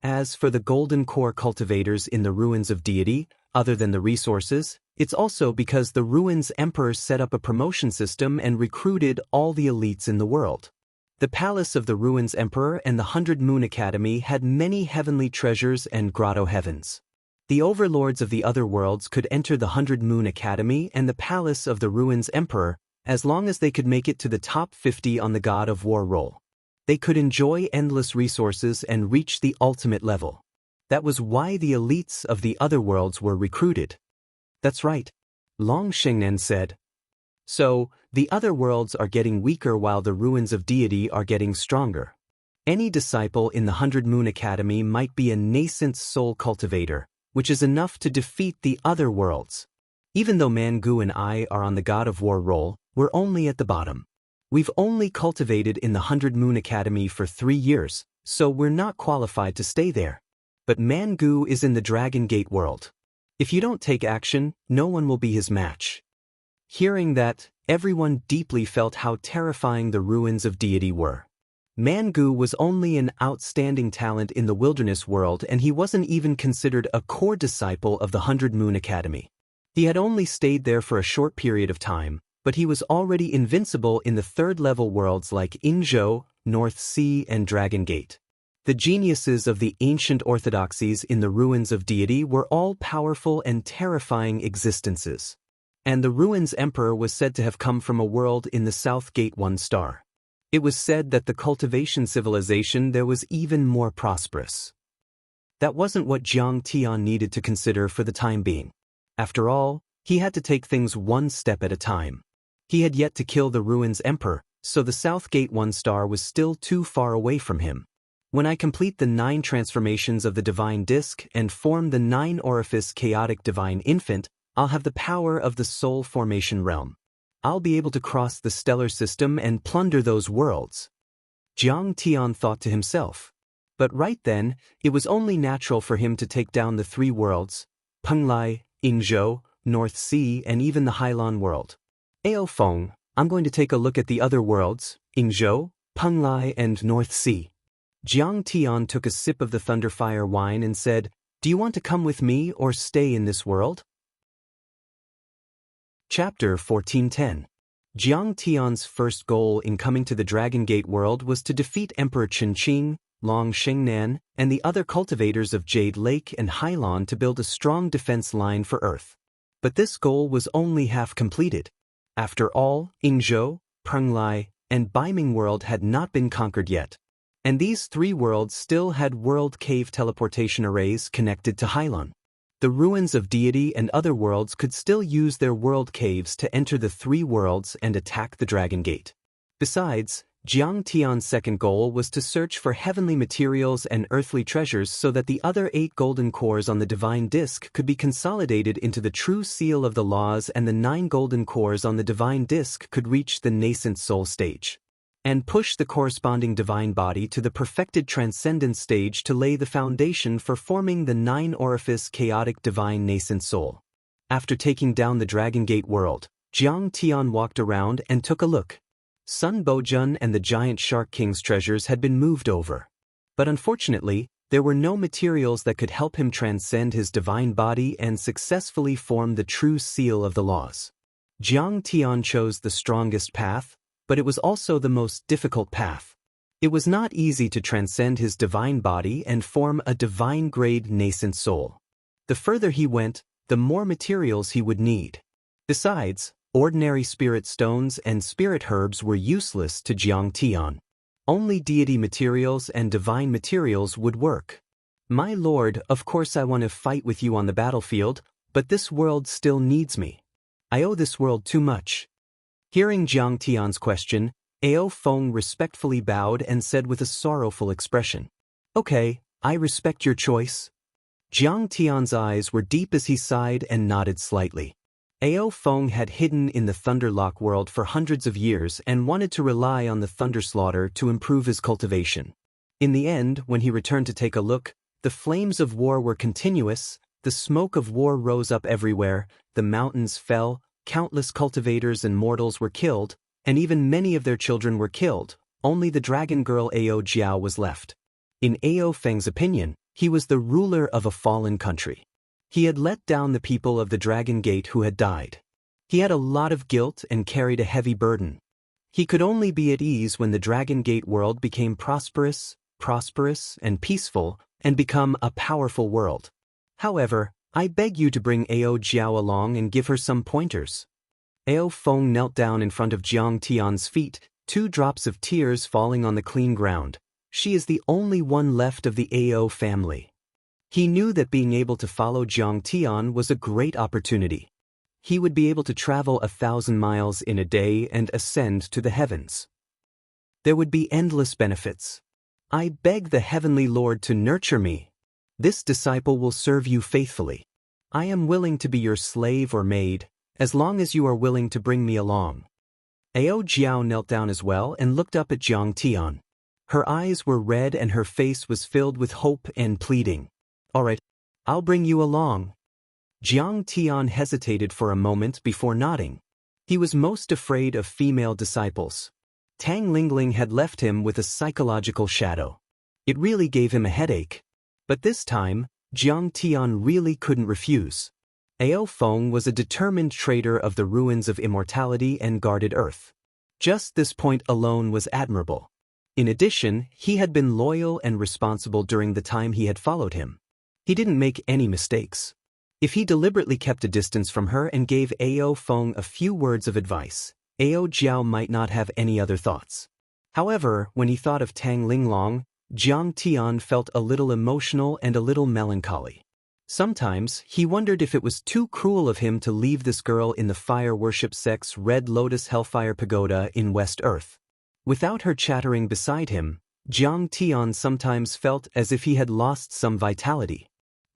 As for the golden core cultivators in the Ruins of Deity, other than the resources, it's also because the Ruins Emperor set up a promotion system and recruited all the elites in the world. The palace of the Ruins Emperor and the 100 Moon Academy had many heavenly treasures and grotto heavens. The overlords of the other worlds could enter the 100 Moon Academy and the palace of the Ruins Emperor as long as they could make it to the top 50 on the God of War roll. They could enjoy endless resources and reach the ultimate level. That was why the elites of the other worlds were recruited. That's right, Long Sheng'an said. So, the other worlds are getting weaker while the Ruins of Deity are getting stronger. Any disciple in the 100 Moon Academy might be a nascent soul cultivator, which is enough to defeat the other worlds. Even though Mangu and I are on the God of War roll, we're only at the bottom. We've only cultivated in the 100 Moon Academy for 3 years, so we're not qualified to stay there. But Mangu is in the Dragon Gate world. If you don't take action, no one will be his match. Hearing that, everyone deeply felt how terrifying the Ruins of Deity were. Mangu was only an outstanding talent in the wilderness world and he wasn't even considered a core disciple of the 100 Moon Academy. He had only stayed there for a short period of time, but he was already invincible in the third-level worlds like Inzhou, North Sea and Dragon Gate. The geniuses of the ancient orthodoxies in the Ruins of Deity were all powerful and terrifying existences. And the Ruins Emperor was said to have come from a world in the South Gate 1 star. It was said that the cultivation civilization there was even more prosperous. That wasn't what Jiang Tian needed to consider for the time being. After all, he had to take things one step at a time. He had yet to kill the Ruins Emperor, so the South Gate 1 star was still too far away from him. When I complete the 9 transformations of the Divine Disk and form the 9-orifice chaotic Divine Infant, I'll have the power of the Soul Formation Realm. I'll be able to cross the stellar system and plunder those worlds. Jiang Tian thought to himself. But right then, it was only natural for him to take down the 3 worlds, Penglai, Inzhou, North Sea and even the Hylon world. Ao Feng, I'm going to take a look at the other worlds, Inzhou, Penglai and North Sea. Jiang Tian took a sip of the Thunderfire wine and said, "Do you want to come with me or stay in this world?" Chapter 1410. Jiang Tian's first goal in coming to the Dragon Gate world was to defeat Emperor Qingqing, Long Sheng'an, and the other cultivators of Jade Lake and Hylon to build a strong defense line for Earth. But this goal was only half completed. After all, Yingzhou, Penglai, and Baiming World had not been conquered yet. And these three worlds still had world cave teleportation arrays connected to Hylon. The ruins of deity and other worlds could still use their world caves to enter the three worlds and attack the Dragon Gate. Besides, Jiang Tian's second goal was to search for heavenly materials and earthly treasures so that the other 8 golden cores on the divine disk could be consolidated into the true seal of the laws, and the 9 golden cores on the divine disk could reach the nascent soul stage and push the corresponding divine body to the perfected transcendence stage to lay the foundation for forming the 9-orifice chaotic divine nascent soul. After taking down the Dragon Gate world, Jiang Tian walked around and took a look. Sun Bojun and the giant Shark King's treasures had been moved over. But unfortunately, there were no materials that could help him transcend his divine body and successfully form the true seal of the laws. Jiang Tian chose the strongest path, but it was also the most difficult path. It was not easy to transcend his divine body and form a divine-grade nascent soul. The further he went, the more materials he would need. Besides, ordinary spirit stones and spirit herbs were useless to Jiang Tian. Only deity materials and divine materials would work. My lord, of course I want to fight with you on the battlefield, but this world still needs me. I owe this world too much. Hearing Jiang Tian's question, Ao Feng respectfully bowed and said with a sorrowful expression, "Okay, I respect your choice." Jiang Tian's eyes were deep as he sighed and nodded slightly. Ao Feng had hidden in the Thunderlock world for hundreds of years and wanted to rely on the Thunder Slaughter to improve his cultivation. In the end, when he returned to take a look, the flames of war were continuous, the smoke of war rose up everywhere, the mountains fell, countless cultivators and mortals were killed, and even many of their children were killed. Only the dragon girl Ao Jiao was left. In Ao Feng's opinion, he was the ruler of a fallen country. He had let down the people of the Dragon Gate who had died. He had a lot of guilt and carried a heavy burden. He could only be at ease when the Dragon Gate world became prosperous, and peaceful, and become a powerful world. However, I beg you to bring Ao Jiao along and give her some pointers. Ao Feng knelt down in front of Jiang Tian's feet, 2 drops of tears falling on the clean ground. She is the only one left of the Ao family. He knew that being able to follow Jiang Tian was a great opportunity. He would be able to travel 1,000 miles in a day and ascend to the heavens. There would be endless benefits. I beg the Heavenly Lord to nurture me. This disciple will serve you faithfully. I am willing to be your slave or maid, as long as you are willing to bring me along. Ao Jiao knelt down as well and looked up at Jiang Tian. Her eyes were red and her face was filled with hope and pleading. All right, I'll bring you along. Jiang Tian hesitated for a moment before nodding. He was most afraid of female disciples. Tang Lingling had left him with a psychological shadow. It really gave him a headache. But this time, Jiang Tian really couldn't refuse. Ao Feng was a determined trader of the ruins of immortality and guarded Earth. Just this point alone was admirable. In addition, he had been loyal and responsible during the time he had followed him. He didn't make any mistakes. If he deliberately kept a distance from her and gave Ao Feng a few words of advice, Ao Jiao might not have any other thoughts. However, when he thought of Tang Linglong, Jiang Tian felt a little emotional and a little melancholy. Sometimes, he wondered if it was too cruel of him to leave this girl in the fire worship sect's Red Lotus Hellfire Pagoda in West Earth. Without her chattering beside him, Jiang Tian sometimes felt as if he had lost some vitality.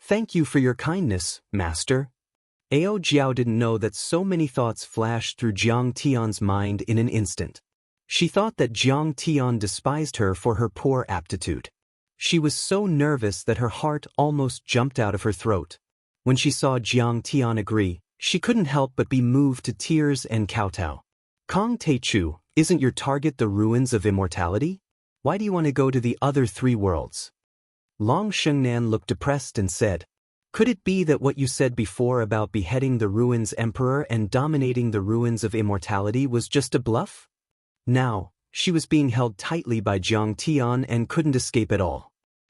Thank you for your kindness, master. Ao Jiao didn't know that so many thoughts flashed through Jiang Tian's mind in an instant. She thought that Jiang Tian despised her for her poor aptitude. She was so nervous that her heart almost jumped out of her throat. When she saw Jiang Tian agree, she couldn't help but be moved to tears and kowtow. Kong Teichu, isn't your target the ruins of immortality? Why do you want to go to the other 3 worlds? Long Shengnan looked depressed and said, "Could it be that what you said before about beheading the ruins emperor and dominating the ruins of immortality was just a bluff?" Now, she was being held tightly by Jiang Tian and couldn't escape at all.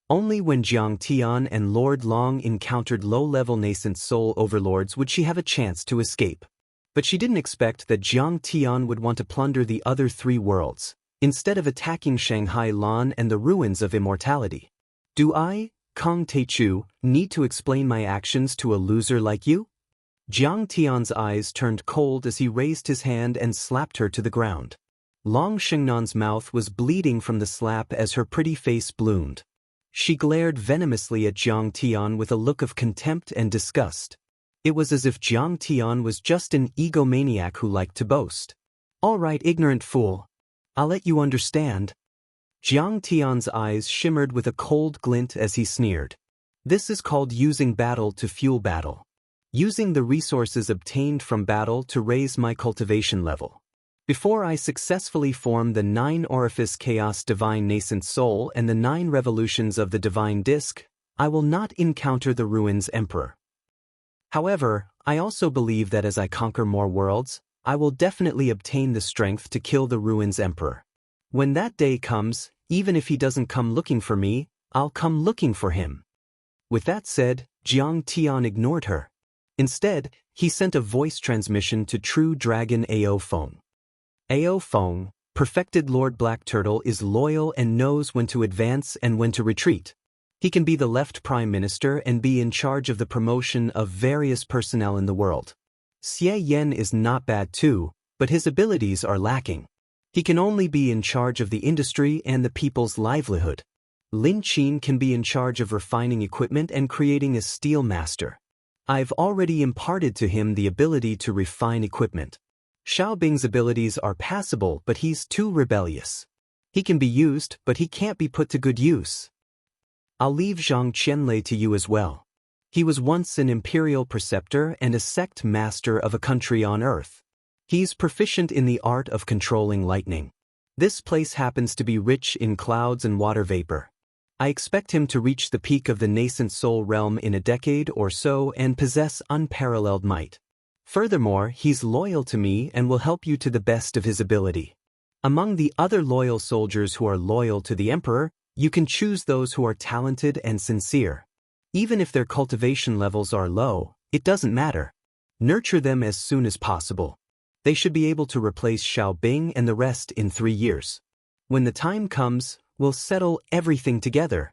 Only when Jiang Tian and Lord Long encountered low-level nascent soul overlords would she have a chance to escape. But she didn't expect that Jiang Tian would want to plunder the other 3 worlds, instead of attacking Shanghai Lan and the ruins of immortality. Do I, Kong Teichu, need to explain my actions to a loser like you? Jiang Tian's eyes turned cold as he raised his hand and slapped her to the ground. Long Shengnan's mouth was bleeding from the slap as her pretty face bloomed. She glared venomously at Jiang Tian with a look of contempt and disgust. It was as if Jiang Tian was just an egomaniac who liked to boast. "All right, ignorant fool. I'll let you understand." Jiang Tian's eyes shimmered with a cold glint as he sneered. "This is called using battle to fuel battle. Using the resources obtained from battle to raise my cultivation level. Before I successfully form the 9 Orifice Chaos Divine Nascent Soul and the 9 Revolutions of the Divine Disc, I will not encounter the Ruins Emperor. However, I also believe that as I conquer more worlds, I will definitely obtain the strength to kill the Ruins Emperor. When that day comes, even if he doesn't come looking for me, I'll come looking for him." With that said, Jiang Tian ignored her. Instead, he sent a voice transmission to True Dragon Ao Feng. Ao Feng, perfected Lord Black Turtle, is loyal and knows when to advance and when to retreat. He can be the left prime minister and be in charge of the promotion of various personnel in the world. Xie Yan is not bad too, but his abilities are lacking. He can only be in charge of the industry and the people's livelihood. Lin Qin can be in charge of refining equipment and creating a steel master. I've already imparted to him the ability to refine equipment. Xiaobing's abilities are passable, but he's too rebellious. He can be used, but he can't be put to good use. I'll leave Zhang Qianlei to you as well. He was once an imperial preceptor and a sect master of a country on Earth. He's proficient in the art of controlling lightning. This place happens to be rich in clouds and water vapor. I expect him to reach the peak of the nascent soul realm in a decade or so and possess unparalleled might. Furthermore, he's loyal to me and will help you to the best of his ability. Among the other loyal soldiers who are loyal to the Emperor, you can choose those who are talented and sincere. Even if their cultivation levels are low, it doesn't matter. Nurture them as soon as possible. They should be able to replace Xiaobing and the rest in 3 years. When the time comes, we'll settle everything together."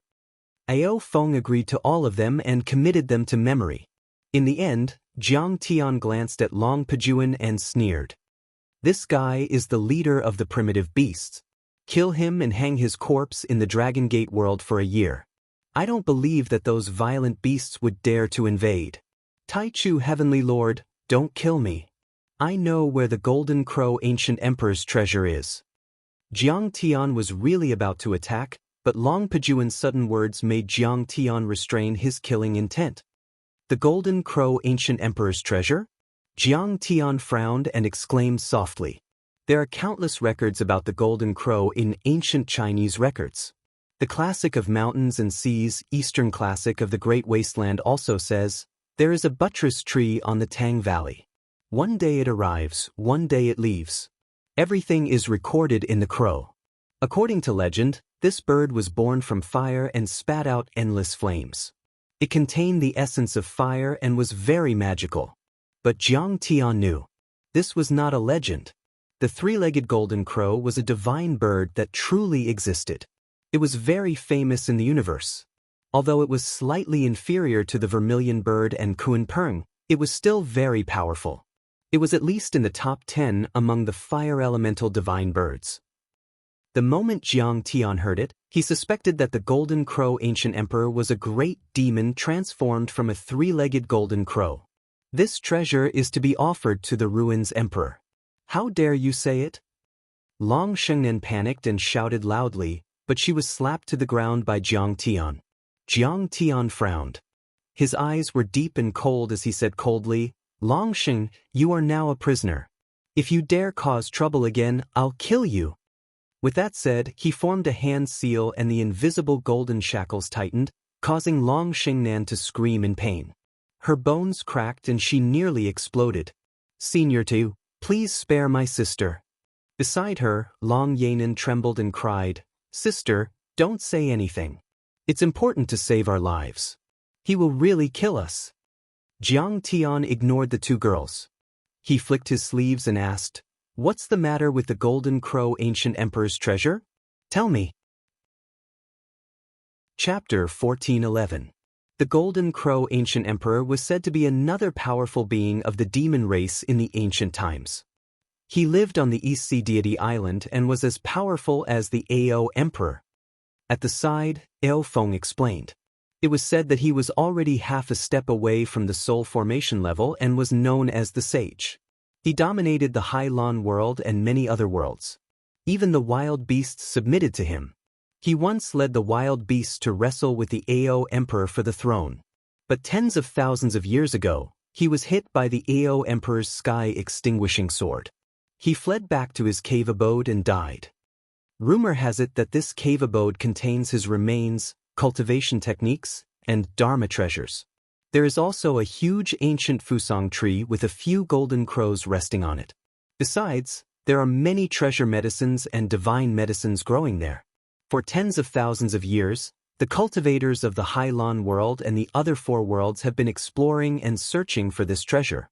Ao Feng agreed to all of them and committed them to memory. In the end, Jiang Tian glanced at Long Pejuan and sneered. "This guy is the leader of the primitive beasts. Kill him and hang his corpse in the Dragon Gate world for a year. I don't believe that those violent beasts would dare to invade. Taichu Heavenly Lord, don't kill me. I know where the Golden Crow Ancient Emperor's treasure is." Jiang Tian was really about to attack, but Long Pejuan's sudden words made Jiang Tian restrain his killing intent. "The Golden Crow Ancient Emperor's treasure?" Jiang Tian frowned and exclaimed softly. "There are countless records about the Golden Crow in ancient Chinese records. The Classic of Mountains and Seas, Eastern Classic of the Great Wasteland also says, there is a buttress tree on the Tang Valley. One day it arrives, one day it leaves. Everything is recorded in the crow. According to legend, this bird was born from fire and spat out endless flames. It contained the essence of fire and was very magical. But Jiang Tian knew. This was not a legend. The 3-legged golden crow was a divine bird that truly existed. It was very famous in the universe. Although it was slightly inferior to the vermilion bird and Kunpeng, it was still very powerful. It was at least in the top 10 among the fire elemental divine birds. The moment Jiang Tian heard it, he suspected that the Golden Crow Ancient Emperor was a great demon transformed from a 3-legged golden crow. This treasure is to be offered to the Ruins Emperor. How dare you say it? Long Shengnan panicked and shouted loudly, but she was slapped to the ground by Jiang Tian. Jiang Tian frowned. His eyes were deep and cold as he said coldly, "Long Sheng, you are now a prisoner. If you dare cause trouble again, I'll kill you." With that said, he formed a hand seal and the invisible golden shackles tightened, causing Long Shengnan to scream in pain. Her bones cracked and she nearly exploded. "Senior Tu, please spare my sister." Beside her, Long Yanan trembled and cried, "Sister, don't say anything. It's important to save our lives. He will really kill us. Jiang Tian ignored the two girls. He flicked his sleeves and asked, "What's the matter with the Golden Crow Ancient Emperor's treasure? Tell me." Chapter 1411. The Golden Crow Ancient Emperor was said to be another powerful being of the demon race in the ancient times. He lived on the East Sea Deity Island and was as powerful as the Ao Emperor. At the side, Ao Feng explained. It was said that he was already half a step away from the soul formation level and was known as the Sage. He dominated the Hai Lan world and many other worlds. Even the wild beasts submitted to him. He once led the wild beasts to wrestle with the Ao Emperor for the throne. But tens of thousands of years ago, he was hit by the Ao Emperor's sky-extinguishing sword. He fled back to his cave abode and died. Rumor has it that this cave abode contains his remains, cultivation techniques, and Dharma treasures. There is also a huge ancient Fusang tree with a few golden crows resting on it. Besides, there are many treasure medicines and divine medicines growing there. For tens of thousands of years, the cultivators of the Hai Lan world and the other four worlds have been exploring and searching for this treasure.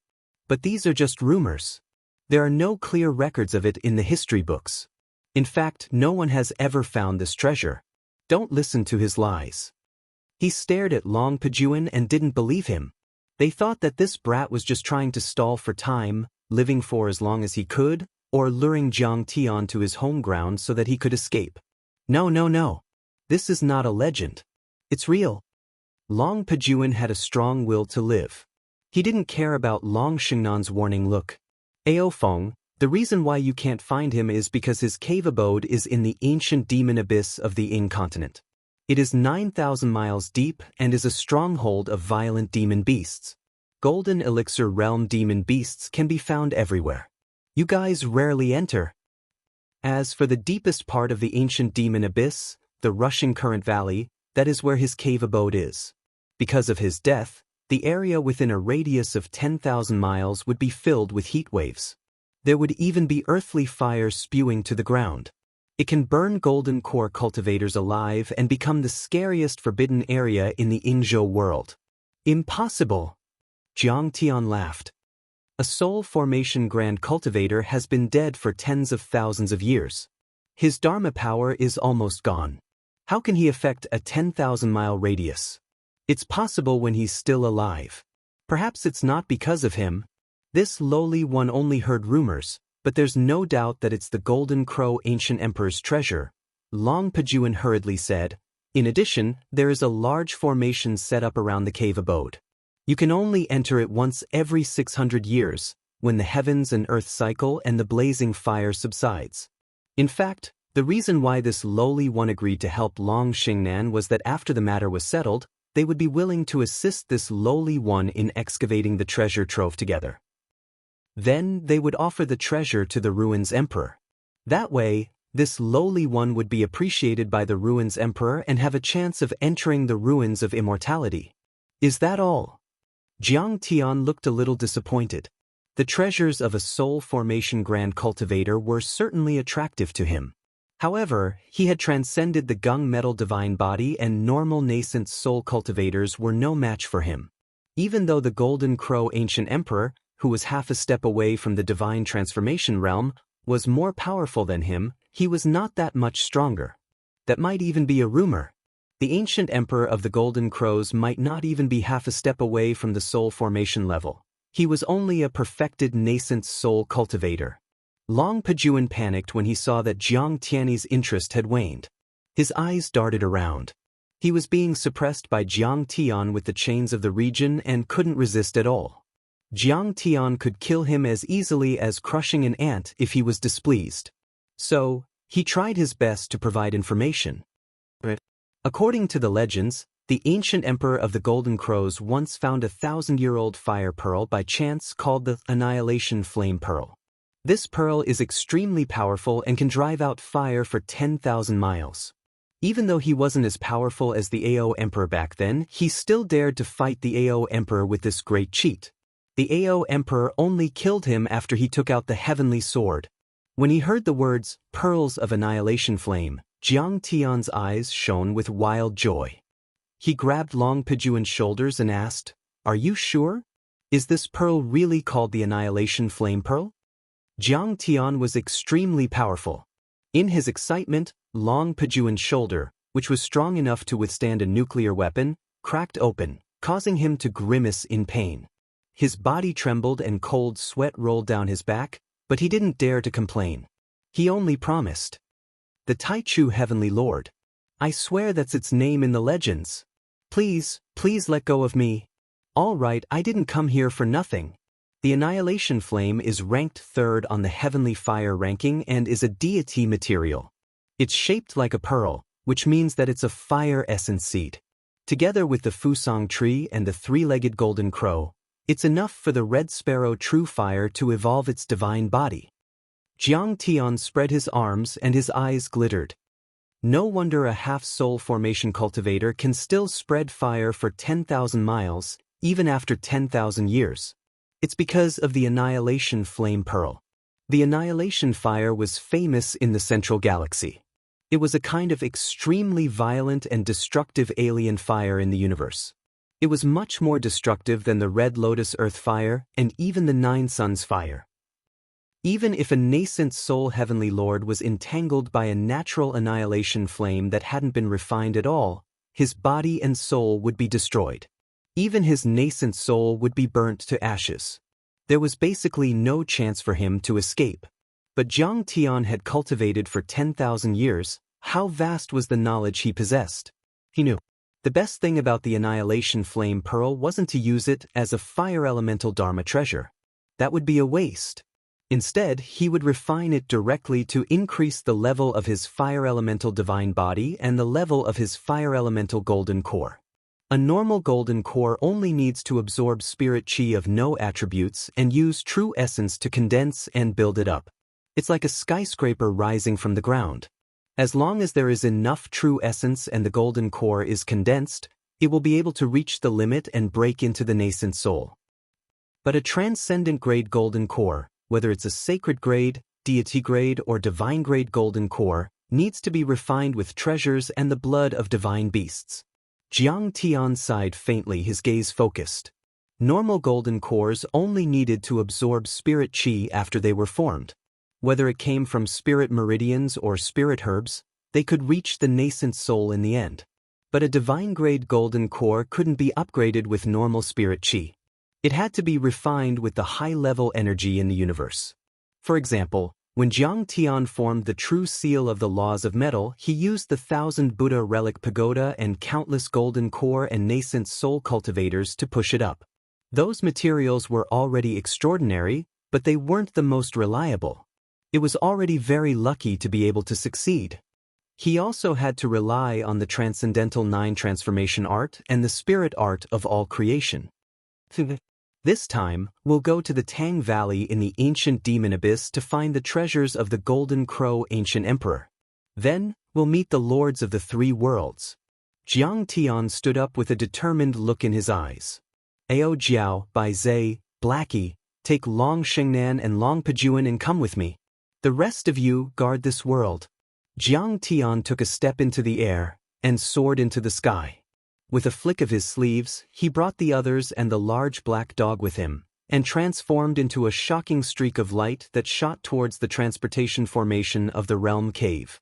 But these are just rumors. There are no clear records of it in the history books. In fact, no one has ever found this treasure. Don't listen to his lies. He stared at Long Pajuan and didn't believe him. They thought that this brat was just trying to stall for time, living for as long as he could, or luring Jiang Tian to his home ground so that he could escape. No. This is not a legend. It's real. Long Pajuan had a strong will to live. He didn't care about Long Xingnan's warning look. Ao Feng, the reason why you can't find him is because his cave abode is in the ancient demon abyss of the Ying continent. It is 9,000 miles deep and is a stronghold of violent demon beasts. Golden elixir realm demon beasts can be found everywhere. You guys rarely enter. As for the deepest part of the ancient demon abyss, the rushing current valley, that is where his cave abode is. Because of his death, the area within a radius of 10,000 miles would be filled with heat waves. There would even be earthly fire spewing to the ground. It can burn golden core cultivators alive and become the scariest forbidden area in the Yingzhou world. Impossible! Jiang Tian laughed. A soul formation grand cultivator has been dead for tens of thousands of years. His Dharma power is almost gone. How can he affect a 10,000-mile radius? It's possible when he's still alive. Perhaps it's not because of him. This lowly one only heard rumors, but there's no doubt that it's the Golden Crow Ancient Emperor's treasure, Long Pajuan hurriedly said. In addition, there is a large formation set up around the cave abode. You can only enter it once every 600 years, when the heavens and earth cycle and the blazing fire subsides. In fact, the reason why this lowly one agreed to help Long Xingnan was that after the matter was settled, they would be willing to assist this lowly one in excavating the treasure trove together. Then they would offer the treasure to the Ruins Emperor. That way, this lowly one would be appreciated by the Ruins Emperor and have a chance of entering the ruins of immortality. Is that all? Jiang Tian looked a little disappointed. The treasures of a soul formation grand cultivator were certainly attractive to him. However, he had transcended the gung metal divine body and normal nascent soul cultivators were no match for him. Even though the Golden Crow Ancient Emperor, who was half a step away from the divine transformation realm, was more powerful than him, he was not that much stronger. That might even be a rumor. The ancient emperor of the Golden Crows might not even be half a step away from the soul formation level. He was only a perfected nascent soul cultivator. Long Pajuan panicked when he saw that Jiang Tian's interest had waned. His eyes darted around. He was being suppressed by Jiang Tian with the chains of the region and couldn't resist at all. Jiang Tian could kill him as easily as crushing an ant if he was displeased. So, he tried his best to provide information. According to the legends, the ancient emperor of the Golden Crows once found a 1,000-year-old fire pearl by chance called the Annihilation Flame Pearl. This pearl is extremely powerful and can drive out fire for 10,000 miles. Even though he wasn't as powerful as the Ao Emperor back then, he still dared to fight the Ao Emperor with this great cheat. The Ao Emperor only killed him after he took out the heavenly sword. When he heard the words, Pearls of Annihilation Flame, Jiang Tian's eyes shone with wild joy. He grabbed Long Pijuan's shoulders and asked, "Are you sure? Is this pearl really called the Annihilation Flame Pearl?" Jiang Tian was extremely powerful. In his excitement, Long Pijuan's shoulder, which was strong enough to withstand a nuclear weapon, cracked open, causing him to grimace in pain. His body trembled and cold sweat rolled down his back, but he didn't dare to complain. He only promised. "The Taichu Heavenly Lord. I swear that's its name in the legends. Please, please let go of me. All right, I didn't come here for nothing." The Annihilation Flame is ranked 3rd on the Heavenly Fire ranking and is a deity material. It's shaped like a pearl, which means that it's a fire essence seed. Together with the Fusang tree and the 3-legged golden crow, it's enough for the red sparrow true fire to evolve its divine body. Jiang Tian spread his arms and his eyes glittered. No wonder a half-soul formation cultivator can still spread fire for 10,000 miles, even after 10,000 years. It's because of the Annihilation Flame Pearl. The Annihilation Fire was famous in the Central Galaxy. It was a kind of extremely violent and destructive alien fire in the universe. It was much more destructive than the Red Lotus Earth Fire and even the Nine Suns Fire. Even if a nascent soul Heavenly Lord was entangled by a natural annihilation flame that hadn't been refined at all, his body and soul would be destroyed. Even his nascent soul would be burnt to ashes. There was basically no chance for him to escape. But Jiang Tian had cultivated for 10,000 years. How vast was the knowledge he possessed? He knew. The best thing about the Annihilation Flame Pearl wasn't to use it as a fire elemental Dharma treasure. That would be a waste. Instead, he would refine it directly to increase the level of his fire elemental divine body and the level of his fire elemental golden core. A normal golden core only needs to absorb spirit chi of no attributes and use true essence to condense and build it up. It's like a skyscraper rising from the ground. As long as there is enough true essence and the golden core is condensed, it will be able to reach the limit and break into the nascent soul. But a transcendent grade golden core, whether it's a sacred grade, deity grade, or divine grade golden core, needs to be refined with treasures and the blood of divine beasts. Jiang Tian sighed faintly, his gaze focused. Normal golden cores only needed to absorb spirit chi after they were formed. Whether it came from spirit meridians or spirit herbs, they could reach the nascent soul in the end. But a divine-grade golden core couldn't be upgraded with normal spirit chi. It had to be refined with the high-level energy in the universe. For example, when Jiang Tian formed the true seal of the laws of metal, he used the 1,000 Buddha relic pagoda and countless golden core and nascent soul cultivators to push it up. Those materials were already extraordinary, but they weren't the most reliable. It was already very lucky to be able to succeed. He also had to rely on the Transcendental 9 transformation art and the spirit art of all creation. This time, we'll go to the Tang Valley in the ancient demon abyss to find the treasures of the Golden Crow ancient emperor. Then, we'll meet the lords of the 3 worlds. Jiang Tian stood up with a determined look in his eyes. Ao Jiao, Bai Zhe, Blackie, take Long Shengnan and Long Pijuan and come with me. The rest of you guard this world. Jiang Tian took a step into the air and soared into the sky. With a flick of his sleeves, he brought the others and the large black dog with him, and transformed into a shocking streak of light that shot towards the transportation formation of the realm cave.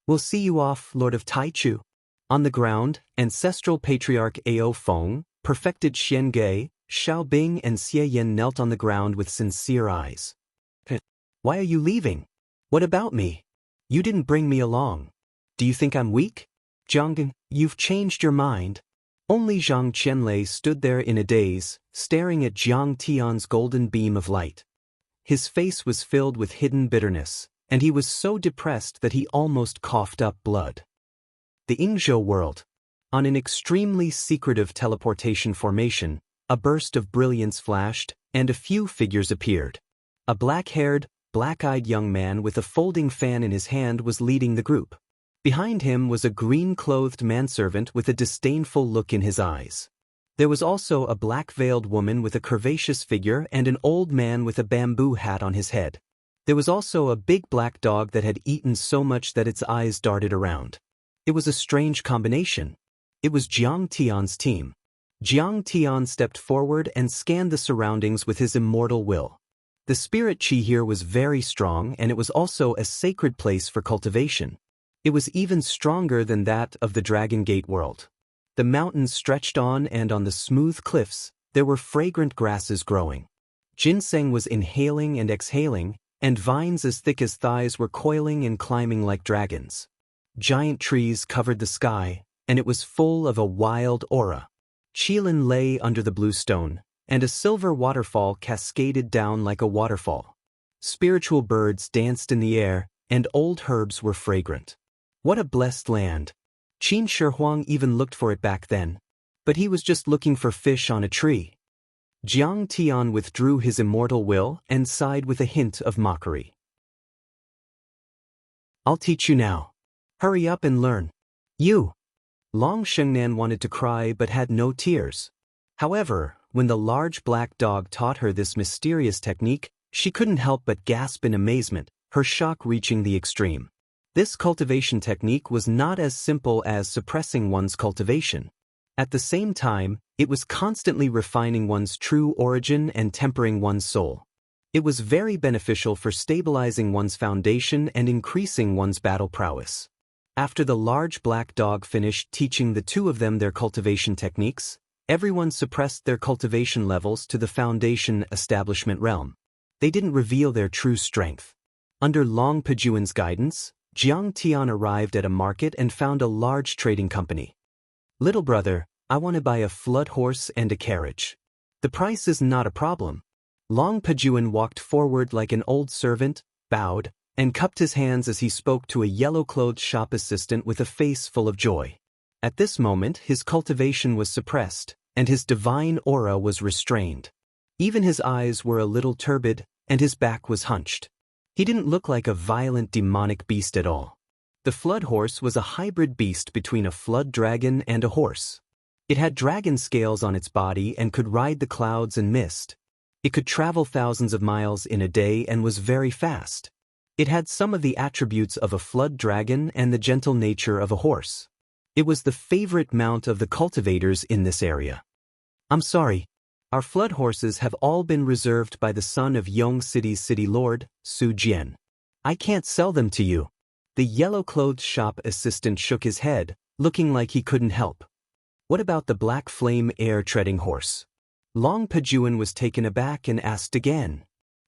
We'll see you off, Lord of Taichu. On the ground, ancestral patriarch Ao Feng, perfected Xian Ge, Xiao Bing and Xie Yan knelt on the ground with sincere eyes. Why are you leaving? What about me? You didn't bring me along. Do you think I'm weak? Zhang, you've changed your mind. Only Zhang Qianlei stood there in a daze, staring at Jiang Tian's golden beam of light. His face was filled with hidden bitterness, and he was so depressed that he almost coughed up blood. The Yingzhou world. On an extremely secretive teleportation formation, a burst of brilliance flashed, and a few figures appeared. A black-haired, black-eyed young man with a folding fan in his hand was leading the group. Behind him was a green-clothed manservant with a disdainful look in his eyes. There was also a black-veiled woman with a curvaceous figure and an old man with a bamboo hat on his head. There was also a big black dog that had eaten so much that its eyes darted around. It was a strange combination. It was Jiang Tian's team. Jiang Tian stepped forward and scanned the surroundings with his immortal will. The spirit chi here was very strong, and it was also a sacred place for cultivation. It was even stronger than that of the Dragon Gate world. The mountains stretched on, and on the smooth cliffs, there were fragrant grasses growing. Ginseng was inhaling and exhaling, and vines as thick as thighs were coiling and climbing like dragons. Giant trees covered the sky, and it was full of a wild aura. Qilin lay under the blue stone, and a silver waterfall cascaded down like a waterfall. Spiritual birds danced in the air, and old herbs were fragrant. What a blessed land! Qin Shi Huang even looked for it back then. But he was just looking for fish on a tree. Jiang Tian withdrew his immortal will and sighed with a hint of mockery. I'll teach you now. Hurry up and learn. You! Long Shengnan wanted to cry but had no tears. However, when the large black dog taught her this mysterious technique, she couldn't help but gasp in amazement, her shock reaching the extreme. This cultivation technique was not as simple as suppressing one's cultivation. At the same time, it was constantly refining one's true origin and tempering one's soul. It was very beneficial for stabilizing one's foundation and increasing one's battle prowess. After the large black dog finished teaching the two of them their cultivation techniques, everyone suppressed their cultivation levels to the foundation establishment realm. They didn't reveal their true strength. Under Long Pejuan's guidance, Jiang Tian arrived at a market and found a large trading company. Little brother, I want to buy a flood horse and a carriage. The price is not a problem. Long Pejuan walked forward like an old servant, bowed, and cupped his hands as he spoke to a yellow-clothed shop assistant with a face full of joy. At this moment, his cultivation was suppressed, and his divine aura was restrained. Even his eyes were a little turbid, and his back was hunched. He didn't look like a violent demonic beast at all. The flood horse was a hybrid beast between a flood dragon and a horse. It had dragon scales on its body and could ride the clouds and mist. It could travel thousands of miles in a day and was very fast. It had some of the attributes of a flood dragon and the gentle nature of a horse. It was the favorite mount of the cultivators in this area. I'm sorry. Our flood horses have all been reserved by the son of Yong City's city lord, Su Jian. I can't sell them to you. The yellow-clothed shop assistant shook his head, looking like he couldn't help. What about the black flame air-treading horse? Long Pejuan was taken aback and asked again.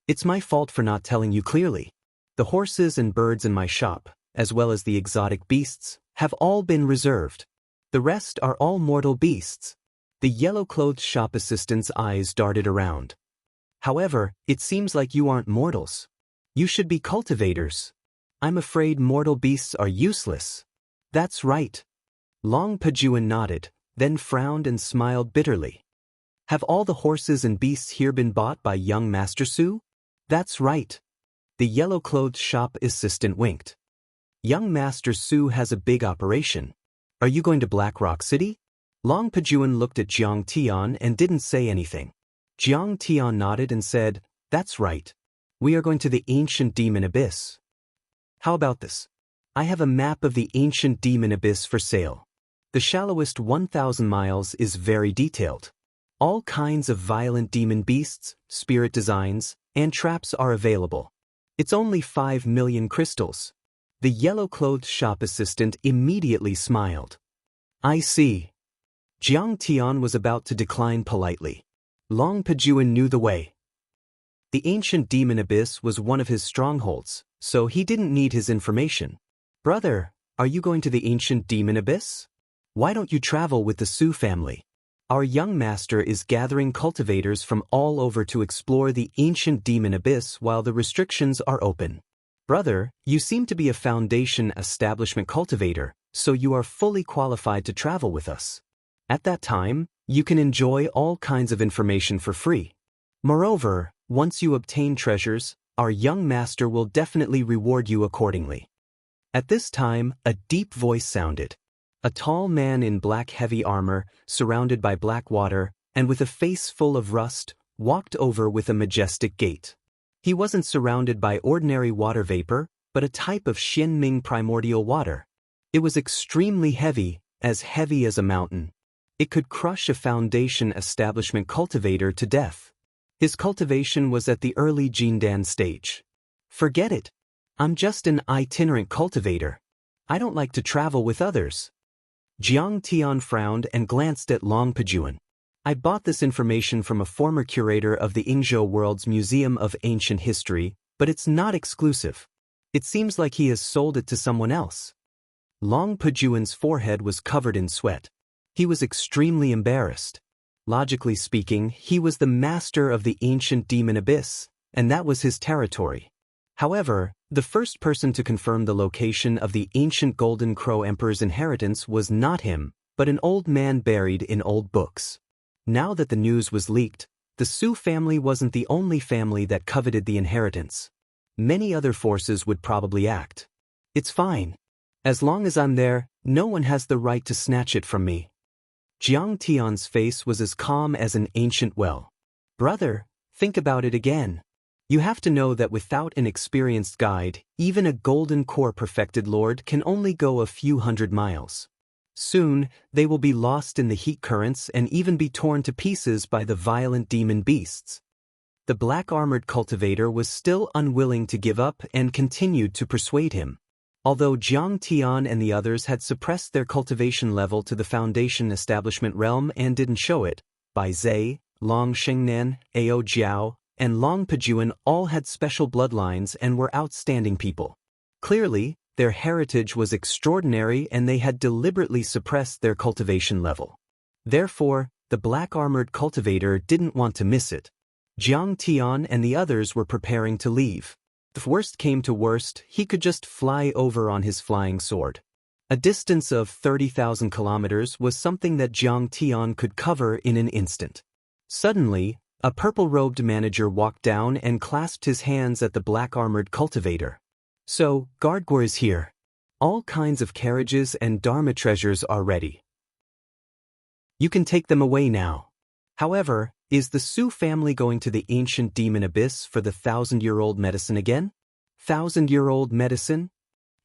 It's my fault for not telling you clearly. The horses and birds in my shop, as well as the exotic beasts, have all been reserved. The rest are all mortal beasts. The yellow-clothed shop assistant's eyes darted around. However, it seems like you aren't mortals. You should be cultivators. I'm afraid mortal beasts are useless. That's right. Long Pejuan nodded, then frowned and smiled bitterly. Have all the horses and beasts here been bought by young Master Su? That's right. The yellow-clothed shop assistant winked. Young Master Su has a big operation. Are you going to Black Rock City? Long Pejuan looked at Jiang Tian and didn't say anything. Jiang Tian nodded and said, That's right. We are going to the ancient demon abyss. How about this? I have a map of the ancient demon abyss for sale. The shallowest 1,000 miles is very detailed. All kinds of violent demon beasts, spirit designs, and traps are available. It's only 5 million crystals. The yellow-clothed shop assistant immediately smiled. I see. Jiang Tian was about to decline politely. Long Pejuan knew the way. The ancient demon abyss was one of his strongholds, so he didn't need his information. Brother, are you going to the ancient demon abyss? Why don't you travel with the Su family? Our young master is gathering cultivators from all over to explore the ancient demon abyss while the restrictions are open. Brother, you seem to be a foundation establishment cultivator, so you are fully qualified to travel with us. At that time, you can enjoy all kinds of information for free. Moreover, once you obtain treasures, our young master will definitely reward you accordingly. At this time, a deep voice sounded. A tall man in black heavy armor, surrounded by black water, and with a face full of rust, walked over with a majestic gait. He wasn't surrounded by ordinary water vapor, but a type of Xianming primordial water. It was extremely heavy, as heavy as a mountain. It could crush a foundation establishment cultivator to death. His cultivation was at the early Jindan stage. Forget it. I'm just an itinerant cultivator. I don't like to travel with others. Jiang Tian frowned and glanced at Long Pejuan. I bought this information from a former curator of the Yingzhou World's Museum of Ancient History, but it's not exclusive. It seems like he has sold it to someone else. Long Pejuan's forehead was covered in sweat. He was extremely embarrassed. Logically speaking, he was the master of the ancient demon abyss, and that was his territory. However, the first person to confirm the location of the ancient Golden Crow Emperor's inheritance was not him, but an old man buried in old books. Now that the news was leaked, the Su family wasn't the only family that coveted the inheritance. Many other forces would probably act. It's fine. As long as I'm there, no one has the right to snatch it from me. Jiang Tian's face was as calm as an ancient well. Brother, think about it again. You have to know that without an experienced guide, even a golden core perfected lord can only go a few hundred miles. Soon, they will be lost in the heat currents and even be torn to pieces by the violent demon beasts. The black-armored cultivator was still unwilling to give up and continued to persuade him. Although Jiang Tian and the others had suppressed their cultivation level to the foundation establishment realm and didn't show it, Bai Zhe, Long Shengnan, Ao Jiao, and Long Pejuan all had special bloodlines and were outstanding people. Clearly, their heritage was extraordinary and they had deliberately suppressed their cultivation level. Therefore, the black-armored cultivator didn't want to miss it. Jiang Tian and the others were preparing to leave. If worst came to worst, he could just fly over on his flying sword. A distance of 30,000 kilometers was something that Jiang Tian could cover in an instant. Suddenly, a purple-robed manager walked down and clasped his hands at the black-armored cultivator. So, Gardgor is here. All kinds of carriages and Dharma treasures are ready. You can take them away now. However, is the Su family going to the ancient demon abyss for the 1,000-year-old medicine again? 1,000-year-old medicine?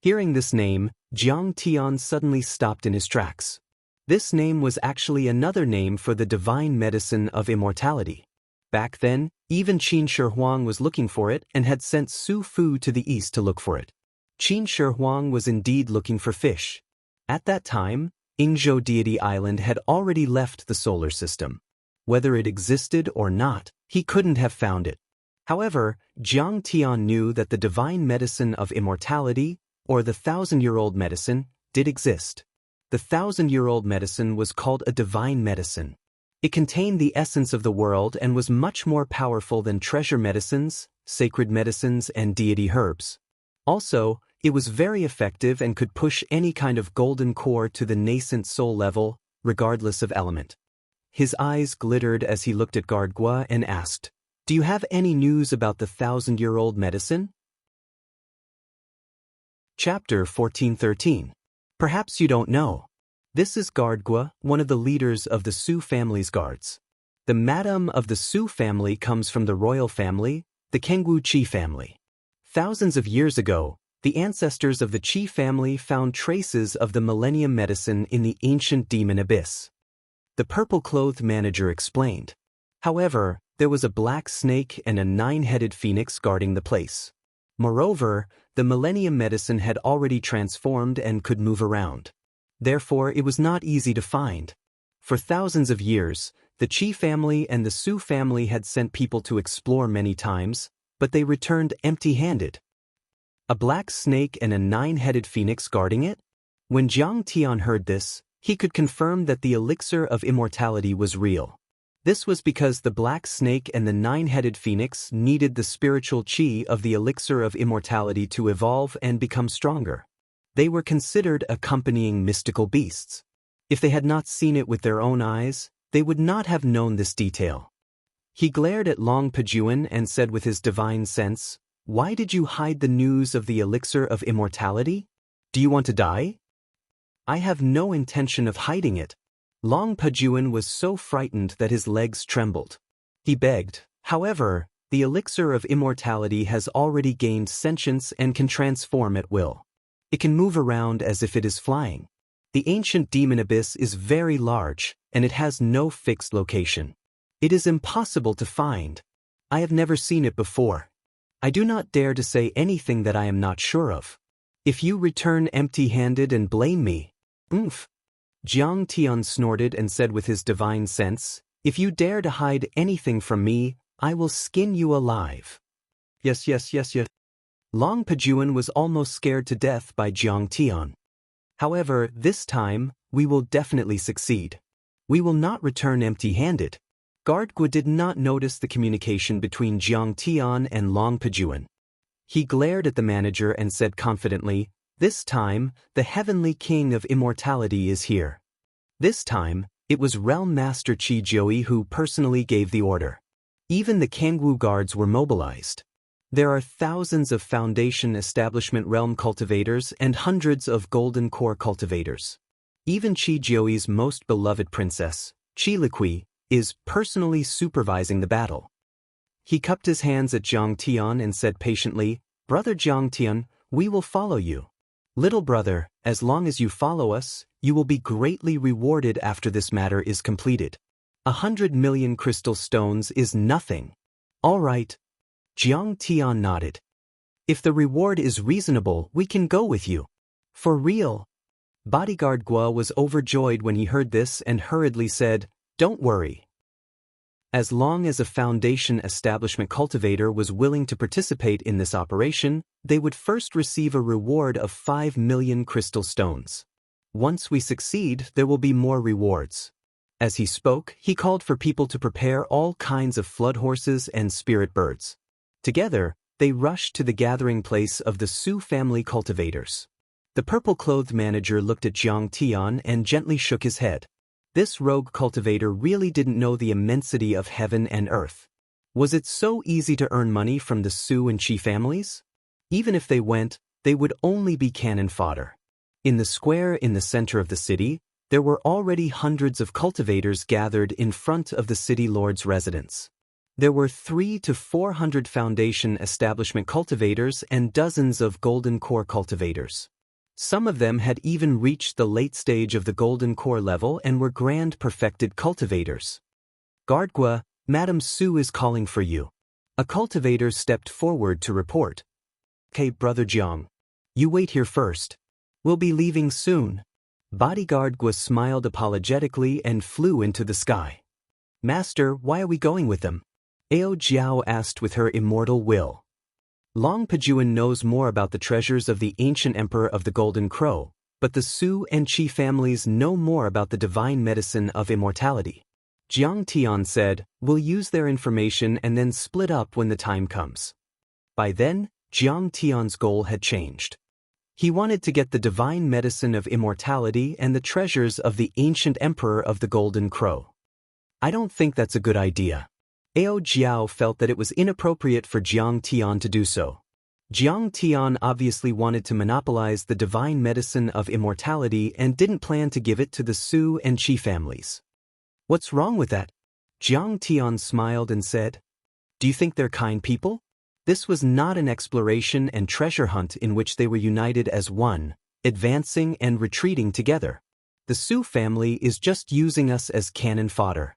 Hearing this name, Jiang Tian suddenly stopped in his tracks. This name was actually another name for the divine medicine of immortality. Back then, even Qin Shi Huang was looking for it and had sent Su Fu to the east to look for it. Qin Shi Huang was indeed looking for fish. At that time, Yingzhou Deity Island had already left the solar system. Whether it existed or not, he couldn't have found it. However, Jiang Tian knew that the divine medicine of immortality, or the 1,000-year-old medicine, did exist. The 1,000-year-old medicine was called a divine medicine. It contained the essence of the world and was much more powerful than treasure medicines, sacred medicines, and deity herbs. Also, it was very effective and could push any kind of golden core to the nascent soul level, regardless of element. His eyes glittered as he looked at Gardgua and asked, "Do you have any news about the 1,000-year-old medicine?" Chapter 1413. Perhaps you don't know. This is Gardgua, one of the leaders of the Su family's guards. The madam of the Su family comes from the royal family, the Kengwu Qi family. Thousands of years ago, the ancestors of the Qi family found traces of the millennium medicine in the ancient demon abyss. The purple-clothed manager explained. However, there was a black snake and a 9-headed phoenix guarding the place. Moreover, the millennium medicine had already transformed and could move around. Therefore, it was not easy to find. For thousands of years, the Qi family and the Su family had sent people to explore many times, but they returned empty-handed. A black snake and a 9-headed phoenix guarding it? When Jiang Tian heard this, he could confirm that the elixir of immortality was real. This was because the black snake and the 9-headed phoenix needed the spiritual qi of the elixir of immortality to evolve and become stronger. They were considered accompanying mystical beasts. If they had not seen it with their own eyes, they would not have known this detail. He glared at Long Pejuan and said with his divine sense, "Why did you hide the news of the elixir of immortality? Do you want to die?" "I have no intention of hiding it." Long Pejuan was so frightened that his legs trembled. He begged, "However, the elixir of immortality has already gained sentience and can transform at will. It can move around as if it is flying. The ancient demon abyss is very large, and it has no fixed location. It is impossible to find. I have never seen it before. I do not dare to say anything that I am not sure of. If you return empty-handed and blame me, oomph. Jiang Tian snorted and said with his divine sense, if you dare to hide anything from me, I will skin you alive. Yes. Long Pajuan was almost scared to death by Jiang Tian. However, this time, we will definitely succeed. We will not return empty-handed. Gardgua did not notice the communication between Jiang Tian and Long Pajuan. He glared at the manager and said confidently, this time, the heavenly king of immortality is here. This time, it was Realm Master Qi Jiui who personally gave the order. Even the Kangwu guards were mobilized. There are thousands of Foundation Establishment Realm cultivators and hundreds of Golden Core cultivators. Even Qi Jiui's most beloved princess, Qi Liqui, is personally supervising the battle. He cupped his hands at Jiang Tian and said patiently, Brother Jiang Tian, we will follow you. Little brother, as long as you follow us, you will be greatly rewarded after this matter is completed. 100 million crystal stones is nothing. All right. Jiang Tian nodded. If the reward is reasonable, we can go with you. For real. Bodyguard Gua was overjoyed when he heard this and hurriedly said, don't worry. As long as a Foundation Establishment cultivator was willing to participate in this operation, they would first receive a reward of 5 million crystal stones. Once we succeed, there will be more rewards. As he spoke, he called for people to prepare all kinds of flood horses and spirit birds. Together, they rushed to the gathering place of the Su family cultivators. The purple-clothed manager looked at Jiang Tian and gently shook his head. This rogue cultivator really didn't know the immensity of heaven and earth. Was it so easy to earn money from the Su and Qi families? Even if they went, they would only be cannon fodder. In the square in the center of the city, there were already hundreds of cultivators gathered in front of the city lord's residence. There were 300 to 400 Foundation Establishment cultivators and dozens of Golden Core cultivators. Some of them had even reached the late stage of the Golden Core level and were grand perfected cultivators. Gardgua, Madame Su is calling for you. A cultivator stepped forward to report. Okay, Brother Jiang. You wait here first. We'll be leaving soon. Bodyguard Gua smiled apologetically and flew into the sky. Master, why are we going with them? Ao Jiao asked with her immortal will. Long Pajuan knows more about the treasures of the ancient emperor of the Golden Crow, but the Su and Qi families know more about the divine medicine of immortality. Jiang Tian said, we'll use their information and then split up when the time comes. By then, Jiang Tian's goal had changed. He wanted to get the divine medicine of immortality and the treasures of the ancient emperor of the Golden Crow. I don't think that's a good idea. Ao Jiao felt that it was inappropriate for Jiang Tian to do so. Jiang Tian obviously wanted to monopolize the divine medicine of immortality and didn't plan to give it to the Su and Qi families. What's wrong with that? Jiang Tian smiled and said, do you think they're kind people? This was not an exploration and treasure hunt in which they were united as one, advancing and retreating together. The Su family is just using us as cannon fodder.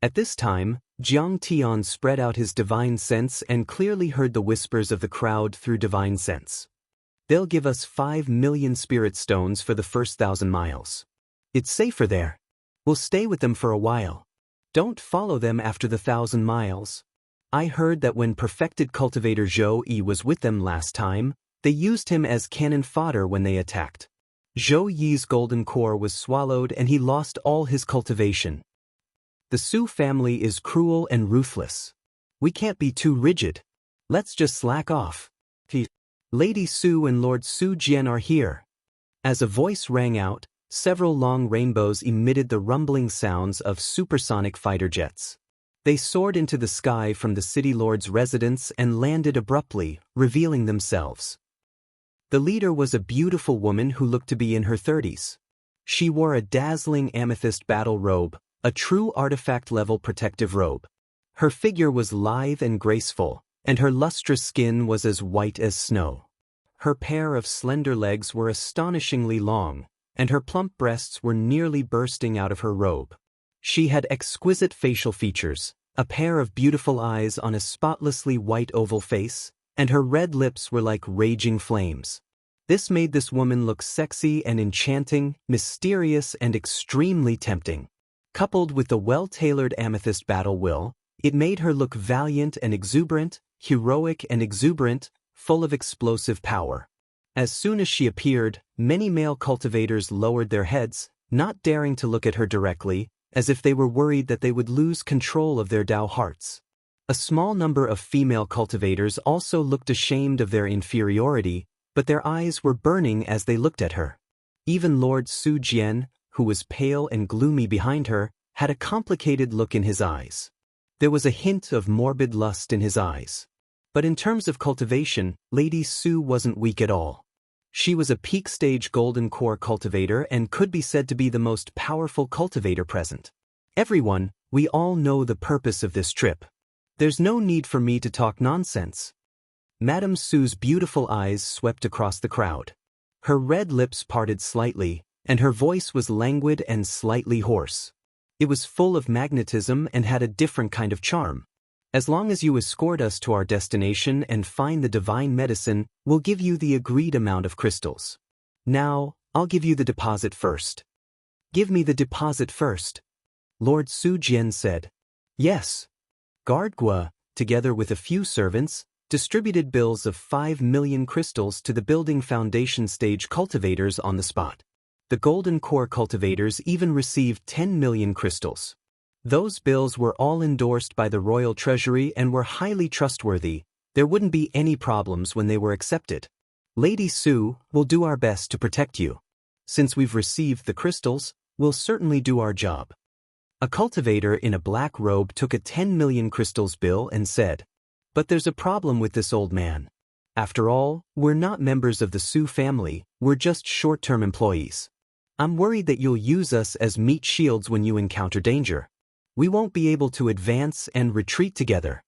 At this time, Jiang Tian spread out his divine sense and clearly heard the whispers of the crowd through divine sense. They'll give us 5 million spirit stones for the first 1,000 miles. It's safer there. We'll stay with them for a while. Don't follow them after the 1,000 miles. I heard that when perfected cultivator Zhou Yi was with them last time, they used him as cannon fodder when they attacked. Zhou Yi's golden core was swallowed and he lost all his cultivation. The Su family is cruel and ruthless. We can't be too rigid. Let's just slack off. Lady Su and Lord Su Jian are here. As a voice rang out, several long rainbows emitted the rumbling sounds of supersonic fighter jets. They soared into the sky from the city lord's residence and landed abruptly, revealing themselves. The leader was a beautiful woman who looked to be in her 30s. She wore a dazzling amethyst battle robe, a true artifact-level protective robe. Her figure was lithe and graceful, and her lustrous skin was as white as snow. Her pair of slender legs were astonishingly long, and her plump breasts were nearly bursting out of her robe. She had exquisite facial features, a pair of beautiful eyes on a spotlessly white oval face, and her red lips were like raging flames. This made this woman look sexy and enchanting, mysterious and extremely tempting. Coupled with the well-tailored amethyst battle will, it made her look valiant and exuberant, heroic and exuberant, full of explosive power. As soon as she appeared, many male cultivators lowered their heads, not daring to look at her directly, as if they were worried that they would lose control of their Dao hearts. A small number of female cultivators also looked ashamed of their inferiority, but their eyes were burning as they looked at her. Even Lord Su Jian, who was pale and gloomy behind her, had a complicated look in his eyes. There was a hint of morbid lust in his eyes. But in terms of cultivation, Lady Su wasn't weak at all. She was a peak-stage golden core cultivator and could be said to be the most powerful cultivator present. Everyone, we all know the purpose of this trip. There's no need for me to talk nonsense. Madame Su's beautiful eyes swept across the crowd. Her red lips parted slightly, and her voice was languid and slightly hoarse. It was full of magnetism and had a different kind of charm. As long as you escort us to our destination and find the divine medicine, we'll give you the agreed amount of crystals. Now, I'll give you the deposit first. Give me the deposit first. Lord Su Jian said. Yes. Guard Gua, together with a few servants, distributed bills of 5 million crystals to the building foundation stage cultivators on the spot. The golden core cultivators even received 10 million crystals. Those bills were all endorsed by the royal treasury and were highly trustworthy. There wouldn't be any problems when they were accepted. Lady Su, we'll do our best to protect you. Since we've received the crystals, we'll certainly do our job. A cultivator in a black robe took a 10 million crystals bill and said, "But there's a problem with this old man. After all, we're not members of the Su family, we're just short-term employees. I'm worried that you'll use us as meat shields when you encounter danger. We won't be able to advance and retreat together."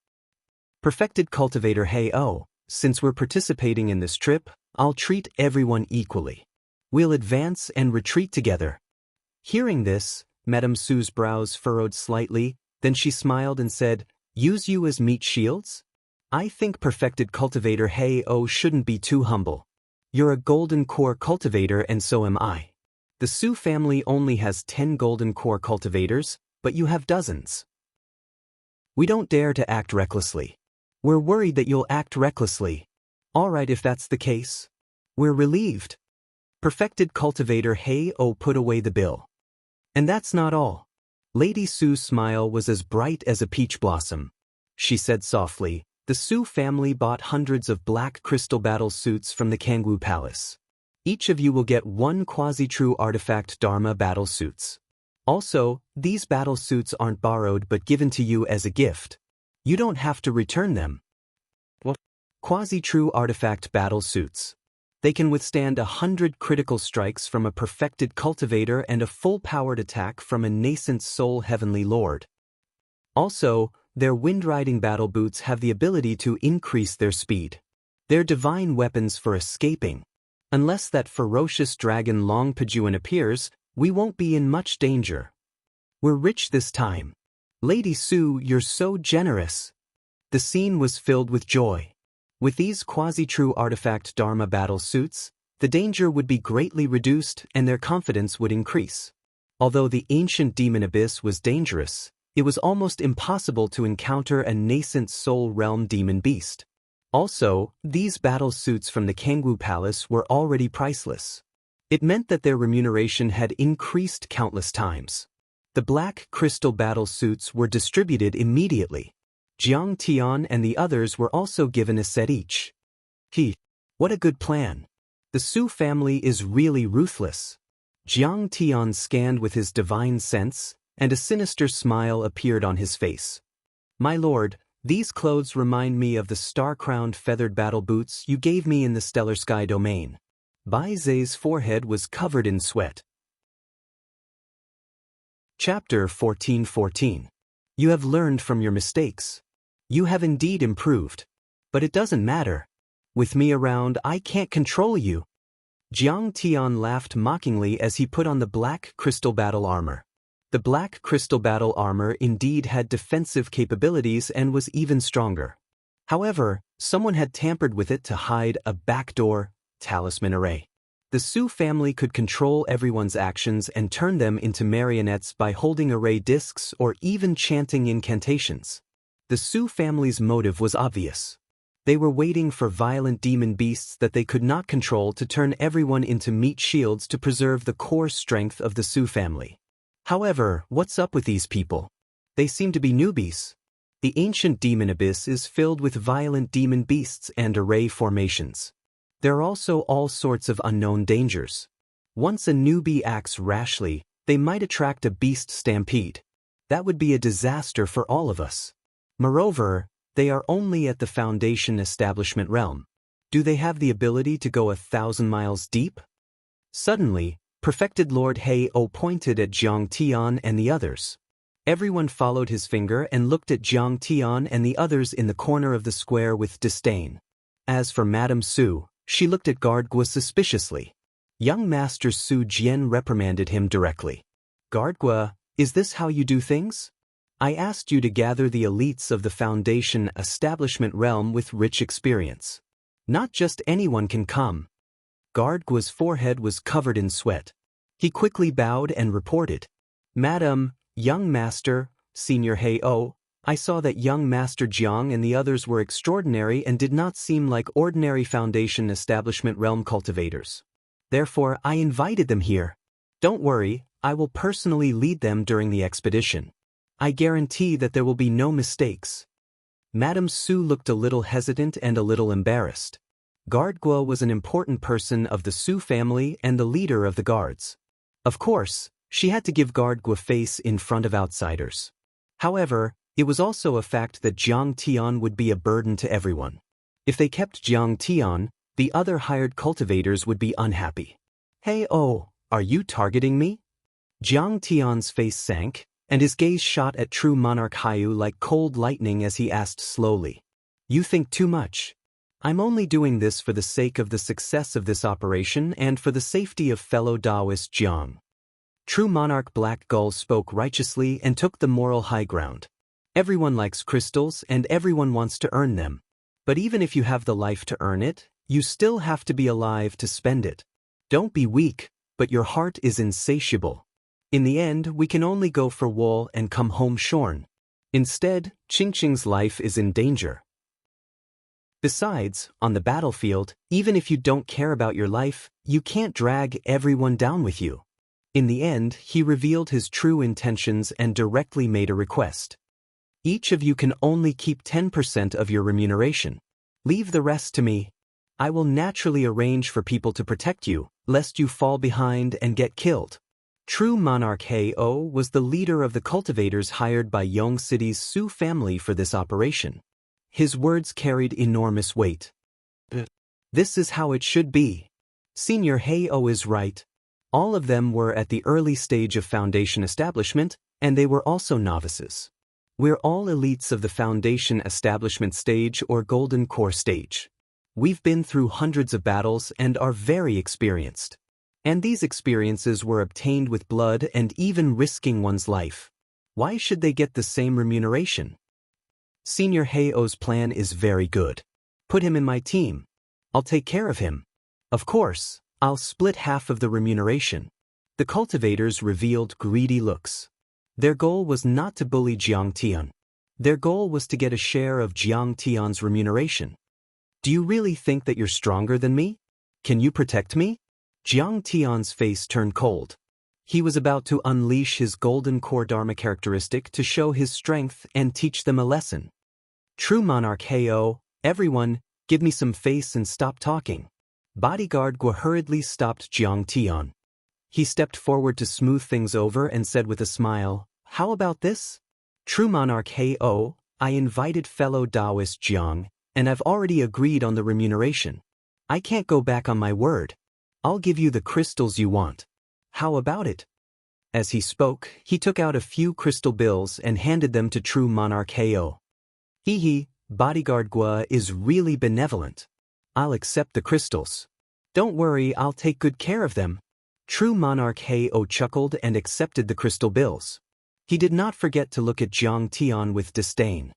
Perfected cultivator Hey Oh, since we're participating in this trip, I'll treat everyone equally. We'll advance and retreat together. Hearing this, Madame Su's brows furrowed slightly, then she smiled and said, "Use you as meat shields? I think perfected cultivator Hey Oh shouldn't be too humble. You're a golden core cultivator and so am I. The Su family only has 10 golden core cultivators, but you have dozens. We don't dare to act recklessly. We're worried that you'll act recklessly. All right, if that's the case. We're relieved." Perfected cultivator Hey Oh put away the bill. And that's not all. Lady Su's smile was as bright as a peach blossom. She said softly, "The Su family bought hundreds of black crystal battle suits from the Kangwu Palace. Each of you will get 1 quasi-true artifact Dharma battle suits. Also, these battle suits aren't borrowed but given to you as a gift. You don't have to return them." What? Quasi-true artifact battle suits. They can withstand 100 critical strikes from a perfected cultivator and a full-powered attack from a nascent soul heavenly lord. Also, their wind-riding battle boots have the ability to increase their speed. They're divine weapons for escaping. Unless that ferocious dragon Long Pajuan appears, we won't be in much danger. We're rich this time. Lady Su, you're so generous. The scene was filled with joy. With these quasi-true artifact Dharma battle suits, the danger would be greatly reduced and their confidence would increase. Although the ancient demon abyss was dangerous, it was almost impossible to encounter a nascent soul realm demon beast. Also, these battle suits from the Kangwu Palace were already priceless. It meant that their remuneration had increased countless times. The black crystal battle suits were distributed immediately. Jiang Tian and the others were also given a set each. What a good plan. The Su family is really ruthless. Jiang Tian scanned with his divine sense, and a sinister smile appeared on his face. "My lord, these clothes remind me of the star-crowned feathered battle boots you gave me in the Stellar Sky domain." Bai Zhe's forehead was covered in sweat. Chapter 14:14. You have learned from your mistakes. You have indeed improved. But it doesn't matter. With me around, I can't control you. Jiang Tian laughed mockingly as he put on the black crystal battle armor. The black crystal battle armor indeed had defensive capabilities and was even stronger. However, someone had tampered with it to hide a backdoor talisman array. The Su family could control everyone's actions and turn them into marionettes by holding array discs or even chanting incantations. The Su family's motive was obvious. They were waiting for violent demon beasts that they could not control to turn everyone into meat shields to preserve the core strength of the Su family. However, what's up with these people? They seem to be newbies. The ancient demon abyss is filled with violent demon beasts and array formations. There are also all sorts of unknown dangers. Once a newbie acts rashly, they might attract a beast stampede. That would be a disaster for all of us. Moreover, they are only at the Foundation establishment realm. Do they have the ability to go 1,000 miles deep? Suddenly, Perfected Lord Hei-O pointed at Jiang Tian and the others. Everyone followed his finger and looked at Jiang Tian and the others in the corner of the square with disdain. As for Madame Su, she looked at Guardgua suspiciously. Young Master Su Jian reprimanded him directly. Guardgua, is this how you do things? I asked you to gather the elites of the Foundation establishment realm with rich experience. Not just anyone can come. Guardgua's forehead was covered in sweat. He quickly bowed and reported. Madam, young master, Senior Hei-O, I saw that young Master Jiang and the others were extraordinary and did not seem like ordinary Foundation establishment realm cultivators. Therefore, I invited them here. Don't worry, I will personally lead them during the expedition. I guarantee that there will be no mistakes. Madame Su looked a little hesitant and a little embarrassed. Guardgua was an important person of the Su family and the leader of the guards. Of course, she had to give Guardgua face in front of outsiders. However, it was also a fact that Jiang Tian would be a burden to everyone. If they kept Jiang Tian, the other hired cultivators would be unhappy. Hey-O, are you targeting me? Jiang Tian's face sank, and his gaze shot at true monarch Haiyu like cold lightning as he asked slowly. You think too much. I'm only doing this for the sake of the success of this operation and for the safety of fellow Taoist Jiang. True monarch Black Gull spoke righteously and took the moral high ground. Everyone likes crystals and everyone wants to earn them. But even if you have the life to earn it, you still have to be alive to spend it. Don't be weak, but your heart is insatiable. In the end, we can only go for wool and come home shorn. Instead, Qingqing's life is in danger. Besides, on the battlefield, even if you don't care about your life, you can't drag everyone down with you. In the end, he revealed his true intentions and directly made a request. Each of you can only keep 10% of your remuneration. Leave the rest to me. I will naturally arrange for people to protect you, lest you fall behind and get killed. True monarch Hei-O was the leader of the cultivators hired by Yong City's Su family for this operation. His words carried enormous weight. This is how it should be. Senior Hei-O is right. All of them were at the early stage of Foundation establishment, and they were also novices. We're all elites of the Foundation establishment stage or Golden Core stage. We've been through hundreds of battles and are very experienced. And these experiences were obtained with blood and even risking one's life. Why should they get the same remuneration? Senior Hei-O's plan is very good. Put him in my team. I'll take care of him. Of course, I'll split half of the remuneration. The cultivators revealed greedy looks. Their goal was not to bully Jiang Tian. Their goal was to get a share of Jiang Tian's remuneration. Do you really think that you're stronger than me? Can you protect me? Jiang Tian's face turned cold. He was about to unleash his golden core dharma characteristic to show his strength and teach them a lesson. True monarch Hei-O, everyone, give me some face and stop talking. Bodyguard Guo hurriedly stopped Jiang Tian. He stepped forward to smooth things over and said with a smile, how about this? True monarch Hei-O, I invited fellow Taoist Jiang, and I've already agreed on the remuneration. I can't go back on my word. I'll give you the crystals you want. How about it? As he spoke, he took out a few crystal bills and handed them to true monarch Hei-O. Bodyguard Guo is really benevolent. I'll accept the crystals. Don't worry, I'll take good care of them. True monarch Heo chuckled and accepted the crystal bills. He did not forget to look at Jiang Tian with disdain.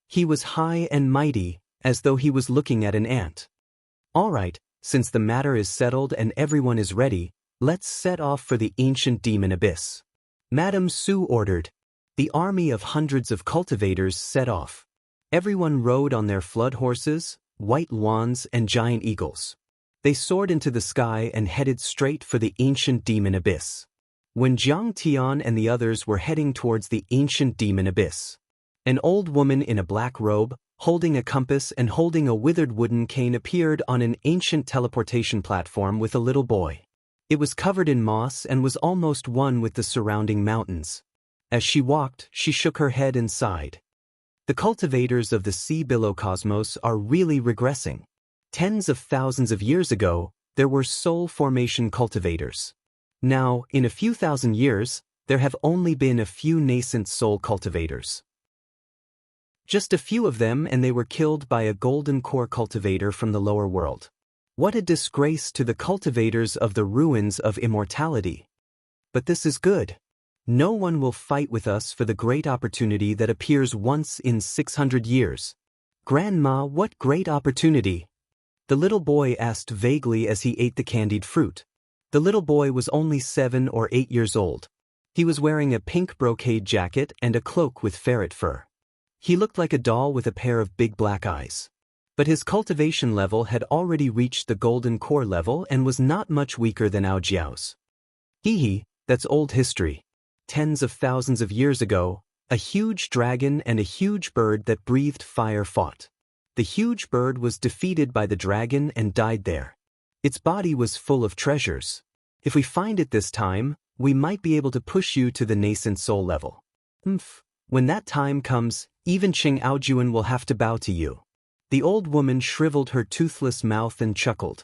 He was high and mighty, as though he was looking at an ant. All right, since the matter is settled and everyone is ready, let's set off for the ancient demon abyss. Madame Su ordered. The army of hundreds of cultivators set off. Everyone rode on their flood horses, white wands and giant eagles. They soared into the sky and headed straight for the ancient demon abyss. When Jiang Tian and the others were heading towards the ancient demon abyss, an old woman in a black robe, holding a compass and holding a withered wooden cane appeared on an ancient teleportation platform with a little boy. It was covered in moss and was almost one with the surrounding mountains. As she walked, she shook her head and sighed. The cultivators of the sea below cosmos are really regressing. Tens of thousands of years ago, there were soul formation cultivators. Now, in a few thousand years, there have only been a few nascent soul cultivators. Just a few of them, and they were killed by a golden core cultivator from the lower world. What a disgrace to the cultivators of the ruins of immortality. But this is good. No one will fight with us for the great opportunity that appears once in 600 years. Grandma, what great opportunity? The little boy asked vaguely as he ate the candied fruit. The little boy was only 7 or 8 years old. He was wearing a pink brocade jacket and a cloak with ferret fur. He looked like a doll with a pair of big black eyes. But his cultivation level had already reached the golden core level and was not much weaker than Ao Jiao's. Hee, that's old history. Tens of thousands of years ago, a huge dragon and a huge bird that breathed fire fought. The huge bird was defeated by the dragon and died there. Its body was full of treasures. If we find it this time, we might be able to push you to the nascent soul level. When that time comes, even Cheng Aojuan will have to bow to you. The old woman shriveled her toothless mouth and chuckled.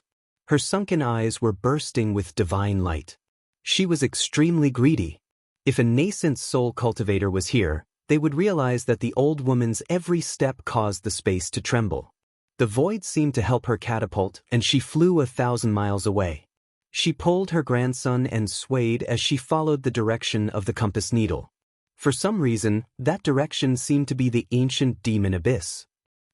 Her sunken eyes were bursting with divine light. She was extremely greedy. If a nascent soul cultivator was here, they would realize that the old woman's every step caused the space to tremble. The void seemed to help her catapult, and she flew 1,000 miles away. She pulled her grandson and swayed as she followed the direction of the compass needle. For some reason, that direction seemed to be the ancient demon abyss.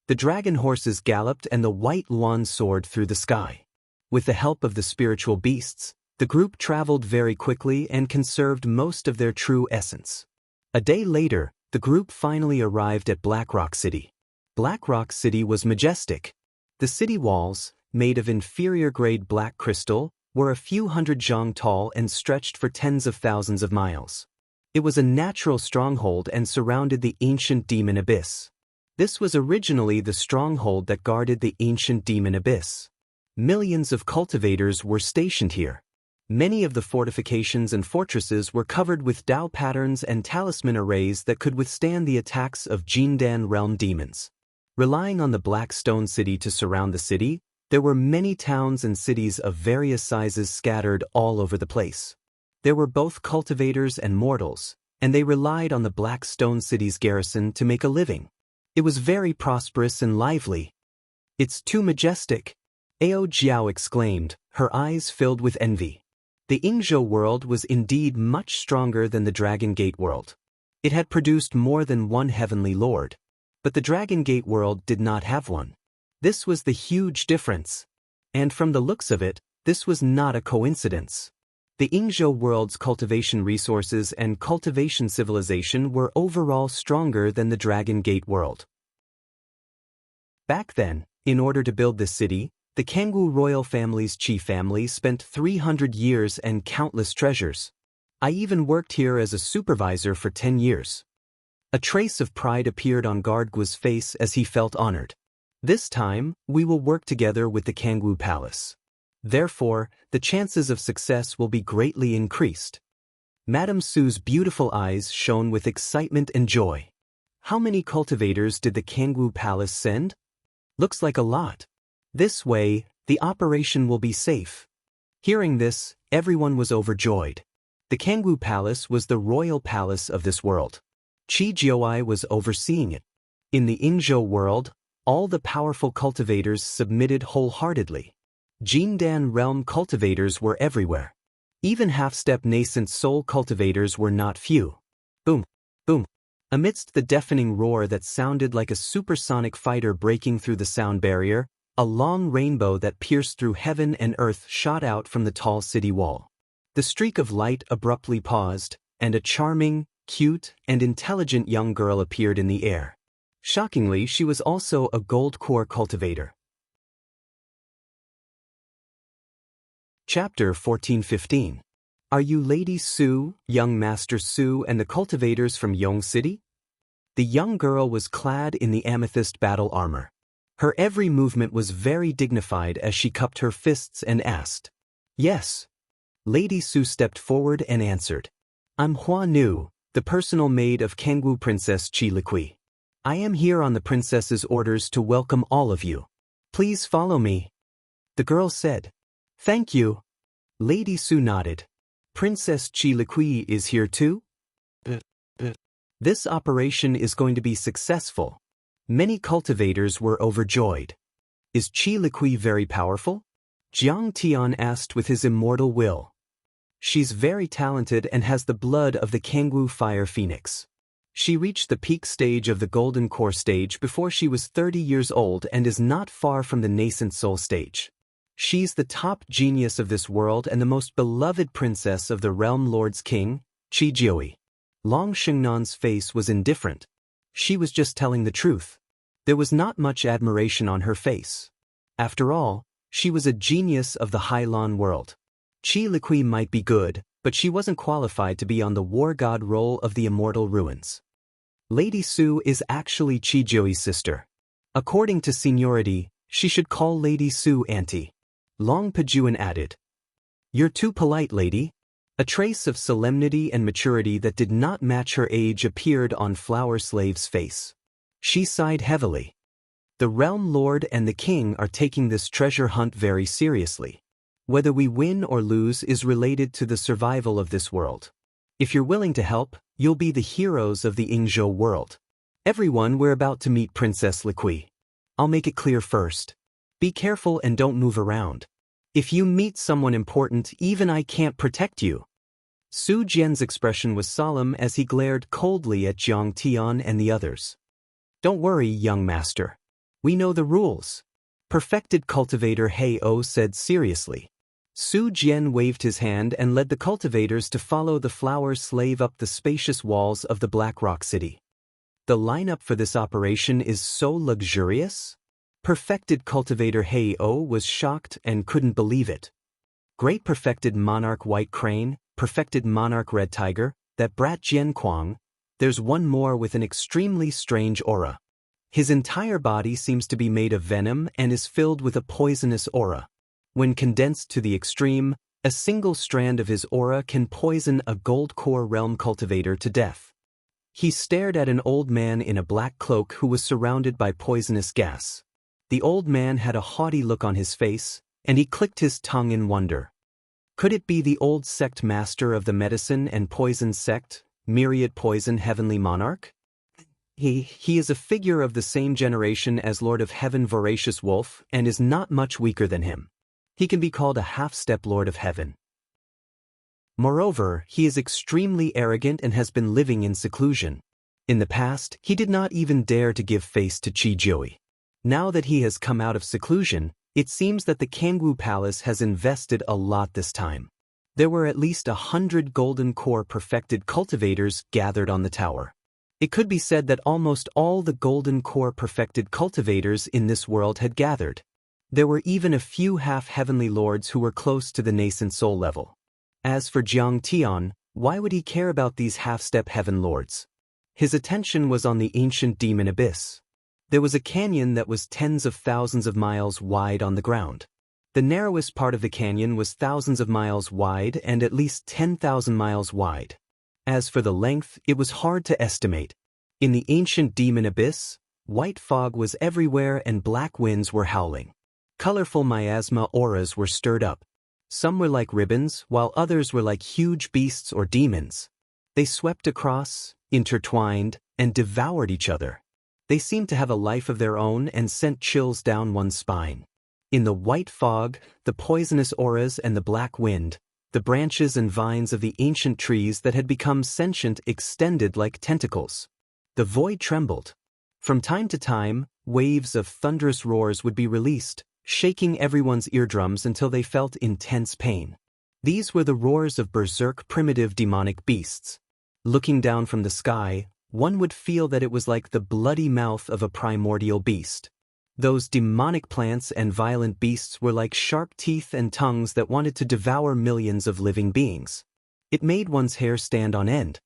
The dragon horses galloped and the white wand soared through the sky. With the help of the spiritual beasts, the group traveled very quickly and conserved most of their true essence. A day later, the group finally arrived at Black Rock City. Black Rock City was majestic. The city walls, made of inferior-grade black crystal, were a few hundred zhang tall and stretched for tens of thousands of miles. It was a natural stronghold and surrounded the ancient demon abyss. This was originally the stronghold that guarded the ancient demon abyss. Millions of cultivators were stationed here. Many of the fortifications and fortresses were covered with Dao patterns and talisman arrays that could withstand the attacks of Jindan realm demons. Relying on the Black Stone City to surround the city, there were many towns and cities of various sizes scattered all over the place. There were both cultivators and mortals, and they relied on the Black Stone City's garrison to make a living. It was very prosperous and lively. It's too majestic, Ao Jiao exclaimed, her eyes filled with envy. The Yingzhou world was indeed much stronger than the Dragon Gate world. It had produced more than one heavenly lord. But the Dragon Gate world did not have one. This was the huge difference. And from the looks of it, this was not a coincidence. The Yingzhou world's cultivation resources and cultivation civilization were overall stronger than the Dragon Gate world. Back then, in order to build this city, the Kangwu royal family's chief family spent 300 years and countless treasures. I even worked here as a supervisor for 10 years. A trace of pride appeared on Gardgu's face as he felt honored. This time, we will work together with the Kangwu Palace. Therefore, the chances of success will be greatly increased. Madame Su's beautiful eyes shone with excitement and joy. How many cultivators did the Kangwu Palace send? Looks like a lot. This way, the operation will be safe. Hearing this, everyone was overjoyed. The Kangwu Palace was the royal palace of this world. Qi Jiuai was overseeing it. In the Yingzhou world, all the powerful cultivators submitted wholeheartedly. Jindan realm cultivators were everywhere. Even half-step nascent soul cultivators were not few. Boom, boom. Amidst the deafening roar that sounded like a supersonic fighter breaking through the sound barrier, a long rainbow that pierced through heaven and earth shot out from the tall city wall. The streak of light abruptly paused, and a charming, cute, and intelligent young girl appeared in the air. Shockingly, she was also a gold core cultivator. Chapter 14-15. Are you Lady Su, young Master Su, and the cultivators from Yong City? The young girl was clad in the amethyst battle armor. Her every movement was very dignified as she cupped her fists and asked. Yes. Lady Su stepped forward and answered. I'm Hua Nu, the personal maid of Kangwu Princess Chi Liqui. I am here on the princess's orders to welcome all of you. Please follow me. The girl said. Thank you. Lady Su nodded. Princess Chi Liqui is here too? This operation is going to be successful. Many cultivators were overjoyed. Is Chi Liqui very powerful? Jiang Tian asked with his immortal will. She's very talented and has the blood of the Kangwu Fire Phoenix. She reached the peak stage of the Golden Core stage before she was 30 years old and is not far from the nascent soul stage. She's the top genius of this world and the most beloved princess of the realm lord's king, Chi Jiui. Long Xingnan's face was indifferent. She was just telling the truth. There was not much admiration on her face. After all, she was a genius of the Hailan world. Chi Liqui might be good, but she wasn't qualified to be on the war god role of the immortal ruins. Lady Su is actually Chi Jiui's sister. According to seniority, she should call Lady Su Auntie. Long Pejuan added. You're too polite, lady. A trace of solemnity and maturity that did not match her age appeared on Flower Slave's face. She sighed heavily. The realm lord and the king are taking this treasure hunt very seriously. Whether we win or lose is related to the survival of this world. If you're willing to help, you'll be the heroes of the Yingzhou world. Everyone, we're about to meet Princess Liqui. I'll make it clear first. Be careful and don't move around. If you meet someone important, even I can't protect you. Su Jian's expression was solemn as he glared coldly at Jiang Tian and the others. Don't worry, young master. We know the rules. Perfected cultivator He O said seriously. Su Jian waved his hand and led the cultivators to follow the flower slave up the spacious walls of the Black Rock City. The lineup for this operation is so luxurious. Perfected cultivator He O was shocked and couldn't believe it. Great perfected monarch white crane, perfected monarch red tiger, that brat Jian Kuang, there's one more with an extremely strange aura. His entire body seems to be made of venom and is filled with a poisonous aura. When condensed to the extreme, a single strand of his aura can poison a gold core realm cultivator to death. He stared at an old man in a black cloak who was surrounded by poisonous gas. The old man had a haughty look on his face, and he clicked his tongue in wonder. Could it be the old sect master of the medicine and poison sect, Myriad Poison Heavenly Monarch? He is a figure of the same generation as Lord of Heaven Voracious Wolf and is not much weaker than him. He can be called a half-step Lord of Heaven. Moreover, he is extremely arrogant and has been living in seclusion. In the past, he did not even dare to give face to Chi Jiui. Now that he has come out of seclusion, it seems that the Kangwu Palace has invested a lot this time. There were at least 100 golden core perfected cultivators gathered on the tower. It could be said that almost all the golden core perfected cultivators in this world had gathered. There were even a few half-heavenly lords who were close to the nascent soul level. As for Jiang Tian, why would he care about these half-step heaven lords? His attention was on the ancient demon abyss. There was a canyon that was tens of thousands of miles wide on the ground. The narrowest part of the canyon was thousands of miles wide and at least 10,000 miles wide. As for the length, it was hard to estimate. In the ancient demon abyss, white fog was everywhere and black winds were howling. Colorful miasma auras were stirred up. Some were like ribbons, while others were like huge beasts or demons. They swept across, intertwined, and devoured each other. They seemed to have a life of their own and sent chills down one's spine. In the white fog, the poisonous auras and the black wind, the branches and vines of the ancient trees that had become sentient extended like tentacles. The void trembled. From time to time, waves of thunderous roars would be released, shaking everyone's eardrums until they felt intense pain. These were the roars of berserk primitive demonic beasts. Looking down from the sky, one would feel that it was like the bloody mouth of a primordial beast. Those demonic plants and violent beasts were like sharp teeth and tongues that wanted to devour millions of living beings. It made one's hair stand on end.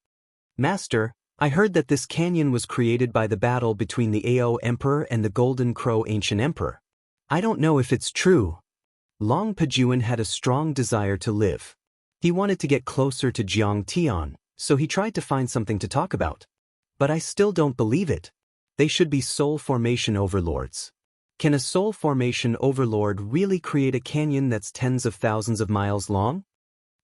"Master, I heard that this canyon was created by the battle between the Ao Emperor and the Golden Crow Ancient Emperor. I don't know if it's true." Long Pajuan had a strong desire to live. He wanted to get closer to Jiang Tian, so he tried to find something to talk about. "But I still don't believe it. They should be soul formation overlords. Can a soul formation overlord really create a canyon that's tens of thousands of miles long?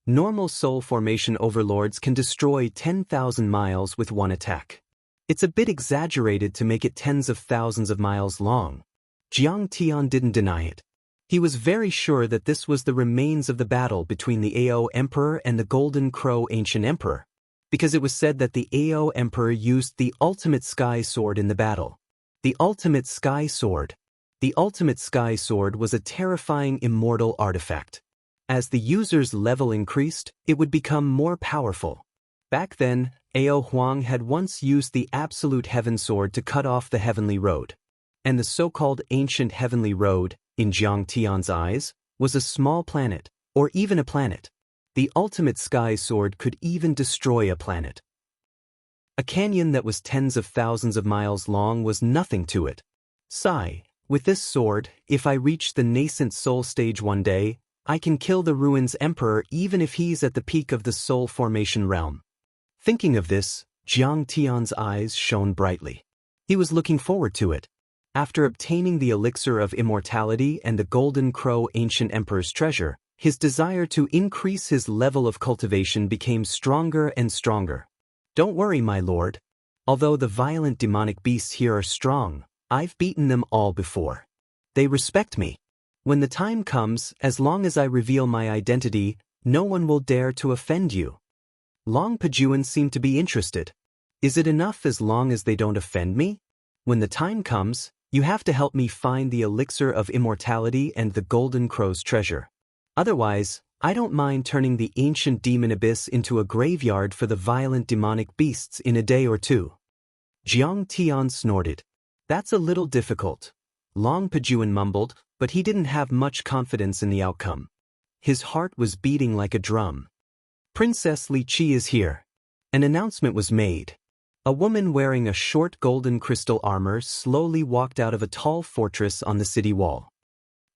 Normal soul formation overlords can destroy 10,000 miles with one attack. It's a bit exaggerated to make it tens of thousands of miles long." Jiang Tian didn't deny it. He was very sure that this was the remains of the battle between the Ao Emperor and the Golden Crow Ancient Emperor, because it was said that the Ao Emperor used the ultimate sky sword in the battle. The ultimate sky sword. The ultimate sky sword was a terrifying immortal artifact. As the user's level increased, it would become more powerful. Back then, Ao Huang had once used the absolute heaven sword to cut off the heavenly road. And the so-called ancient heavenly road, in Jiang Tian's eyes, was a small planet, or even a planet. The ultimate sky sword could even destroy a planet. A canyon that was tens of thousands of miles long was nothing to it. Sigh, with this sword, if I reach the nascent soul stage one day, I can kill the ruins emperor even if he's at the peak of the soul formation realm. Thinking of this, Jiang Tian's eyes shone brightly. He was looking forward to it. After obtaining the elixir of immortality and the Golden Crow Ancient Emperor's treasure, his desire to increase his level of cultivation became stronger and stronger. "Don't worry, my lord. Although the violent demonic beasts here are strong, I've beaten them all before. They respect me. When the time comes, as long as I reveal my identity, no one will dare to offend you." Long Pajuan seemed to be interested. "Is it enough as long as they don't offend me? When the time comes, you have to help me find the elixir of immortality and the Golden Crow's treasure. Otherwise, I don't mind turning the ancient demon abyss into a graveyard for the violent demonic beasts in a day or two." Jiang Tian snorted. "That's a little difficult," Long Pajuan mumbled, but he didn't have much confidence in the outcome. His heart was beating like a drum. "Princess Li Qi is here." An announcement was made. A woman wearing a short golden crystal armor slowly walked out of a tall fortress on the city wall.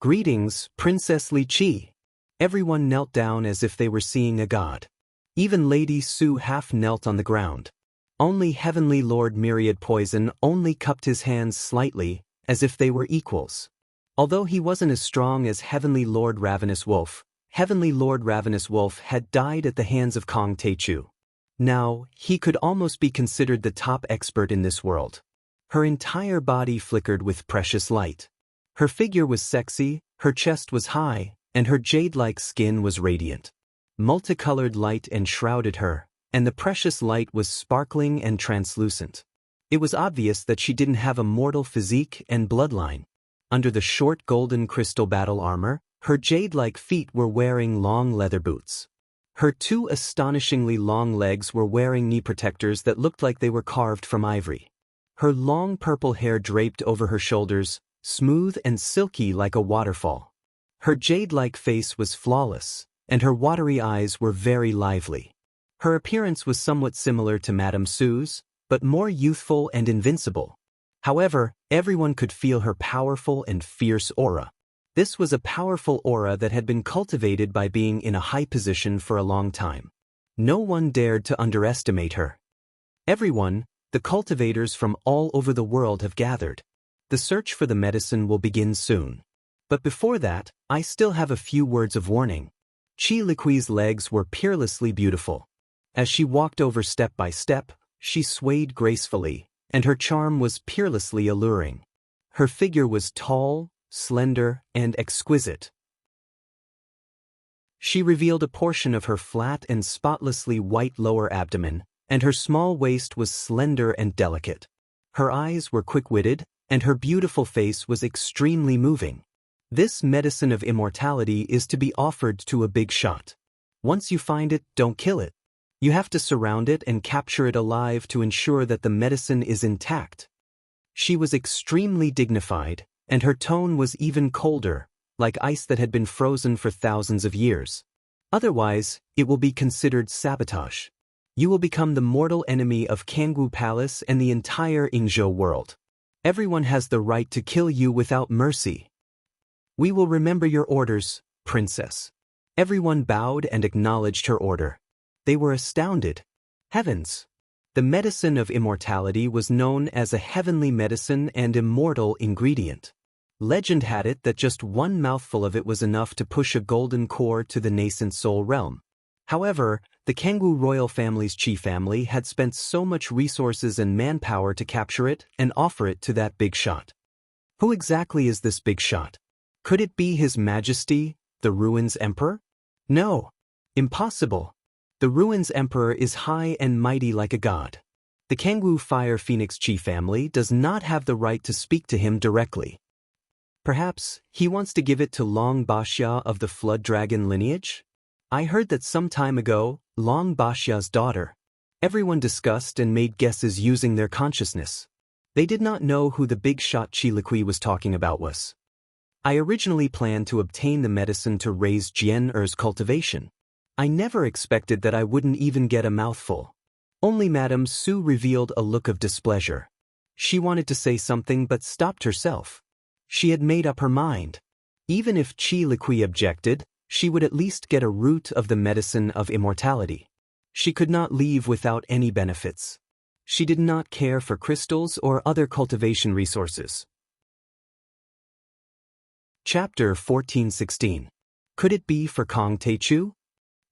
"Greetings, Princess Li Qi." Everyone knelt down as if they were seeing a god. Even Lady Su half knelt on the ground. Only Heavenly Lord Myriad Poison only cupped his hands slightly, as if they were equals. Although he wasn't as strong as Heavenly Lord Ravenous Wolf, Heavenly Lord Ravenous Wolf had died at the hands of Kong Teichu. Now, he could almost be considered the top expert in this world. Her entire body flickered with precious light. Her figure was sexy, her chest was high, and her jade-like skin was radiant. Multicolored light enshrouded her, and the precious light was sparkling and translucent. It was obvious that she didn't have a mortal physique and bloodline. Under the short golden crystal battle armor, her jade-like feet were wearing long leather boots. Her two astonishingly long legs were wearing knee protectors that looked like they were carved from ivory. Her long purple hair draped over her shoulders, smooth and silky like a waterfall. Her jade-like face was flawless, and her watery eyes were very lively. Her appearance was somewhat similar to Madame Sue's, but more youthful and invincible. However, everyone could feel her powerful and fierce aura. This was a powerful aura that had been cultivated by being in a high position for a long time. No one dared to underestimate her. Everyone, the cultivators from all over the world have gathered. The search for the medicine will begin soon. But before that, I still have a few words of warning. Qi Liqui's legs were peerlessly beautiful. As she walked over step by step, she swayed gracefully, and her charm was peerlessly alluring. Her figure was tall, slender, and exquisite. She revealed a portion of her flat and spotlessly white lower abdomen, and her small waist was slender and delicate. Her eyes were quick-witted, and her beautiful face was extremely moving. This medicine of immortality is to be offered to a big shot. Once you find it, don't kill it. You have to surround it and capture it alive to ensure that the medicine is intact. She was extremely dignified, and her tone was even colder, like ice that had been frozen for thousands of years. Otherwise, it will be considered sabotage. You will become the mortal enemy of Kangwu Palace and the entire Yingzhou world. Everyone has the right to kill you without mercy. We will remember your orders, princess. Everyone bowed and acknowledged her order. They were astounded. Heavens! The medicine of immortality was known as a heavenly medicine and immortal ingredient. Legend had it that just one mouthful of it was enough to push a golden core to the nascent soul realm. However, the Kangwu royal family's Qi family had spent so much resources and manpower to capture it and offer it to that big shot. Who exactly is this big shot? Could it be His Majesty, the Ruins Emperor? No. Impossible. The Ruins Emperor is high and mighty like a god. The Kangwu Fire Phoenix Qi family does not have the right to speak to him directly. Perhaps he wants to give it to Long Baxia of the Flood Dragon lineage? I heard that some time ago, Long Baxia's daughter. Everyone discussed and made guesses using their consciousness. They did not know who the big shot Qi Liqui was talking about was. I originally planned to obtain the medicine to raise Jian Er's cultivation. I never expected that I wouldn't even get a mouthful. Only Madame Su revealed a look of displeasure. She wanted to say something but stopped herself. She had made up her mind. Even if Qi Liqui objected, she would at least get a root of the medicine of immortality. She could not leave without any benefits. She did not care for crystals or other cultivation resources. Chapter 14:16. Could it be for Kong Teichu?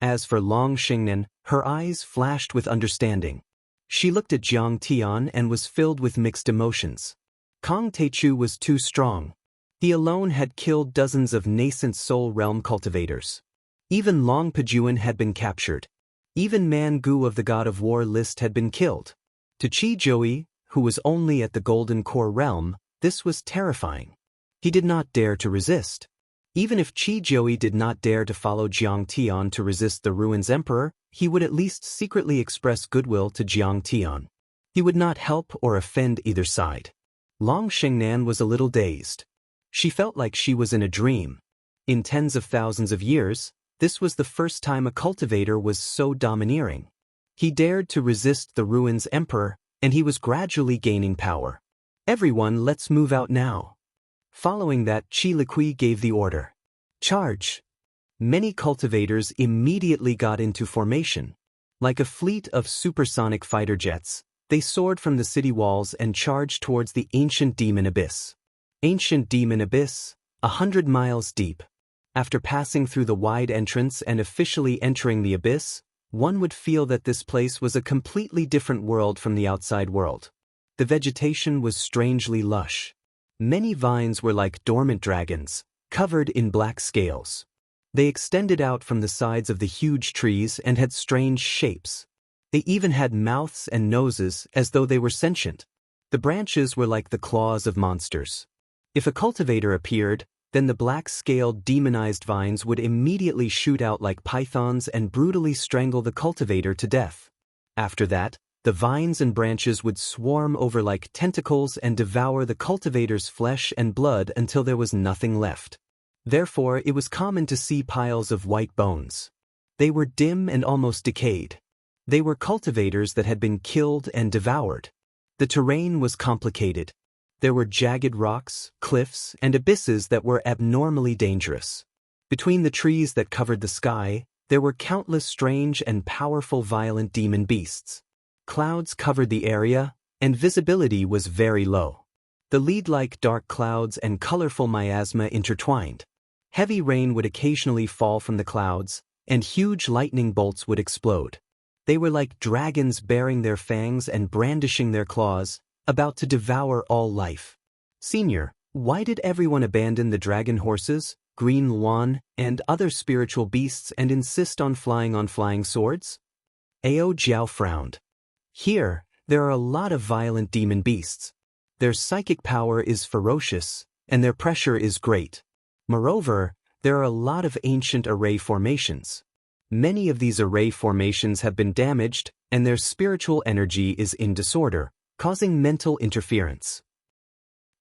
As for Long Xingnan, her eyes flashed with understanding. She looked at Jiang Tian and was filled with mixed emotions. Kong Teichu was too strong. He alone had killed dozens of nascent soul realm cultivators. Even Long Pejuan had been captured. Even Man Gu of the God of War list had been killed. To Qi Zhouyi, who was only at the Golden Core realm, this was terrifying. He did not dare to resist. Even if Qi Zhouyi did not dare to follow Jiang Tian to resist the Ruins Emperor, he would at least secretly express goodwill to Jiang Tian. He would not help or offend either side. Long Xingnan was a little dazed. She felt like she was in a dream. In tens of thousands of years, this was the first time a cultivator was so domineering. He dared to resist the Ruins Emperor, and he was gradually gaining power. Everyone, let's move out now. Following that, Qi Liqui gave the order. Charge! Many cultivators immediately got into formation. Like a fleet of supersonic fighter jets, they soared from the city walls and charged towards the ancient demon abyss. Ancient demon abyss, 100 miles deep. After passing through the wide entrance and officially entering the abyss, one would feel that this place was a completely different world from the outside world. The vegetation was strangely lush. Many vines were like dormant dragons, covered in black scales. They extended out from the sides of the huge trees and had strange shapes. They even had mouths and noses as though they were sentient. The branches were like the claws of monsters. If a cultivator appeared, then the black-scaled demonized vines would immediately shoot out like pythons and brutally strangle the cultivator to death. After that, the vines and branches would swarm over like tentacles and devour the cultivator's flesh and blood until there was nothing left. Therefore, it was common to see piles of white bones. They were dim and almost decayed. They were cultivators that had been killed and devoured. The terrain was complicated. There were jagged rocks, cliffs, and abysses that were abnormally dangerous. Between the trees that covered the sky, there were countless strange and powerful violent demon beasts. Clouds covered the area, and visibility was very low. The lead-like dark clouds and colorful miasma intertwined. Heavy rain would occasionally fall from the clouds, and huge lightning bolts would explode. They were like dragons baring their fangs and brandishing their claws, about to devour all life. Senior, Why did everyone abandon the dragon horses, green luan, and other spiritual beasts and insist on flying swords? Ao Jiao frowned. Here, there are a lot of violent demon beasts. Their psychic power is ferocious, and their pressure is great. Moreover, there are a lot of ancient array formations. Many of these array formations have been damaged, and their spiritual energy is in disorder, causing mental interference.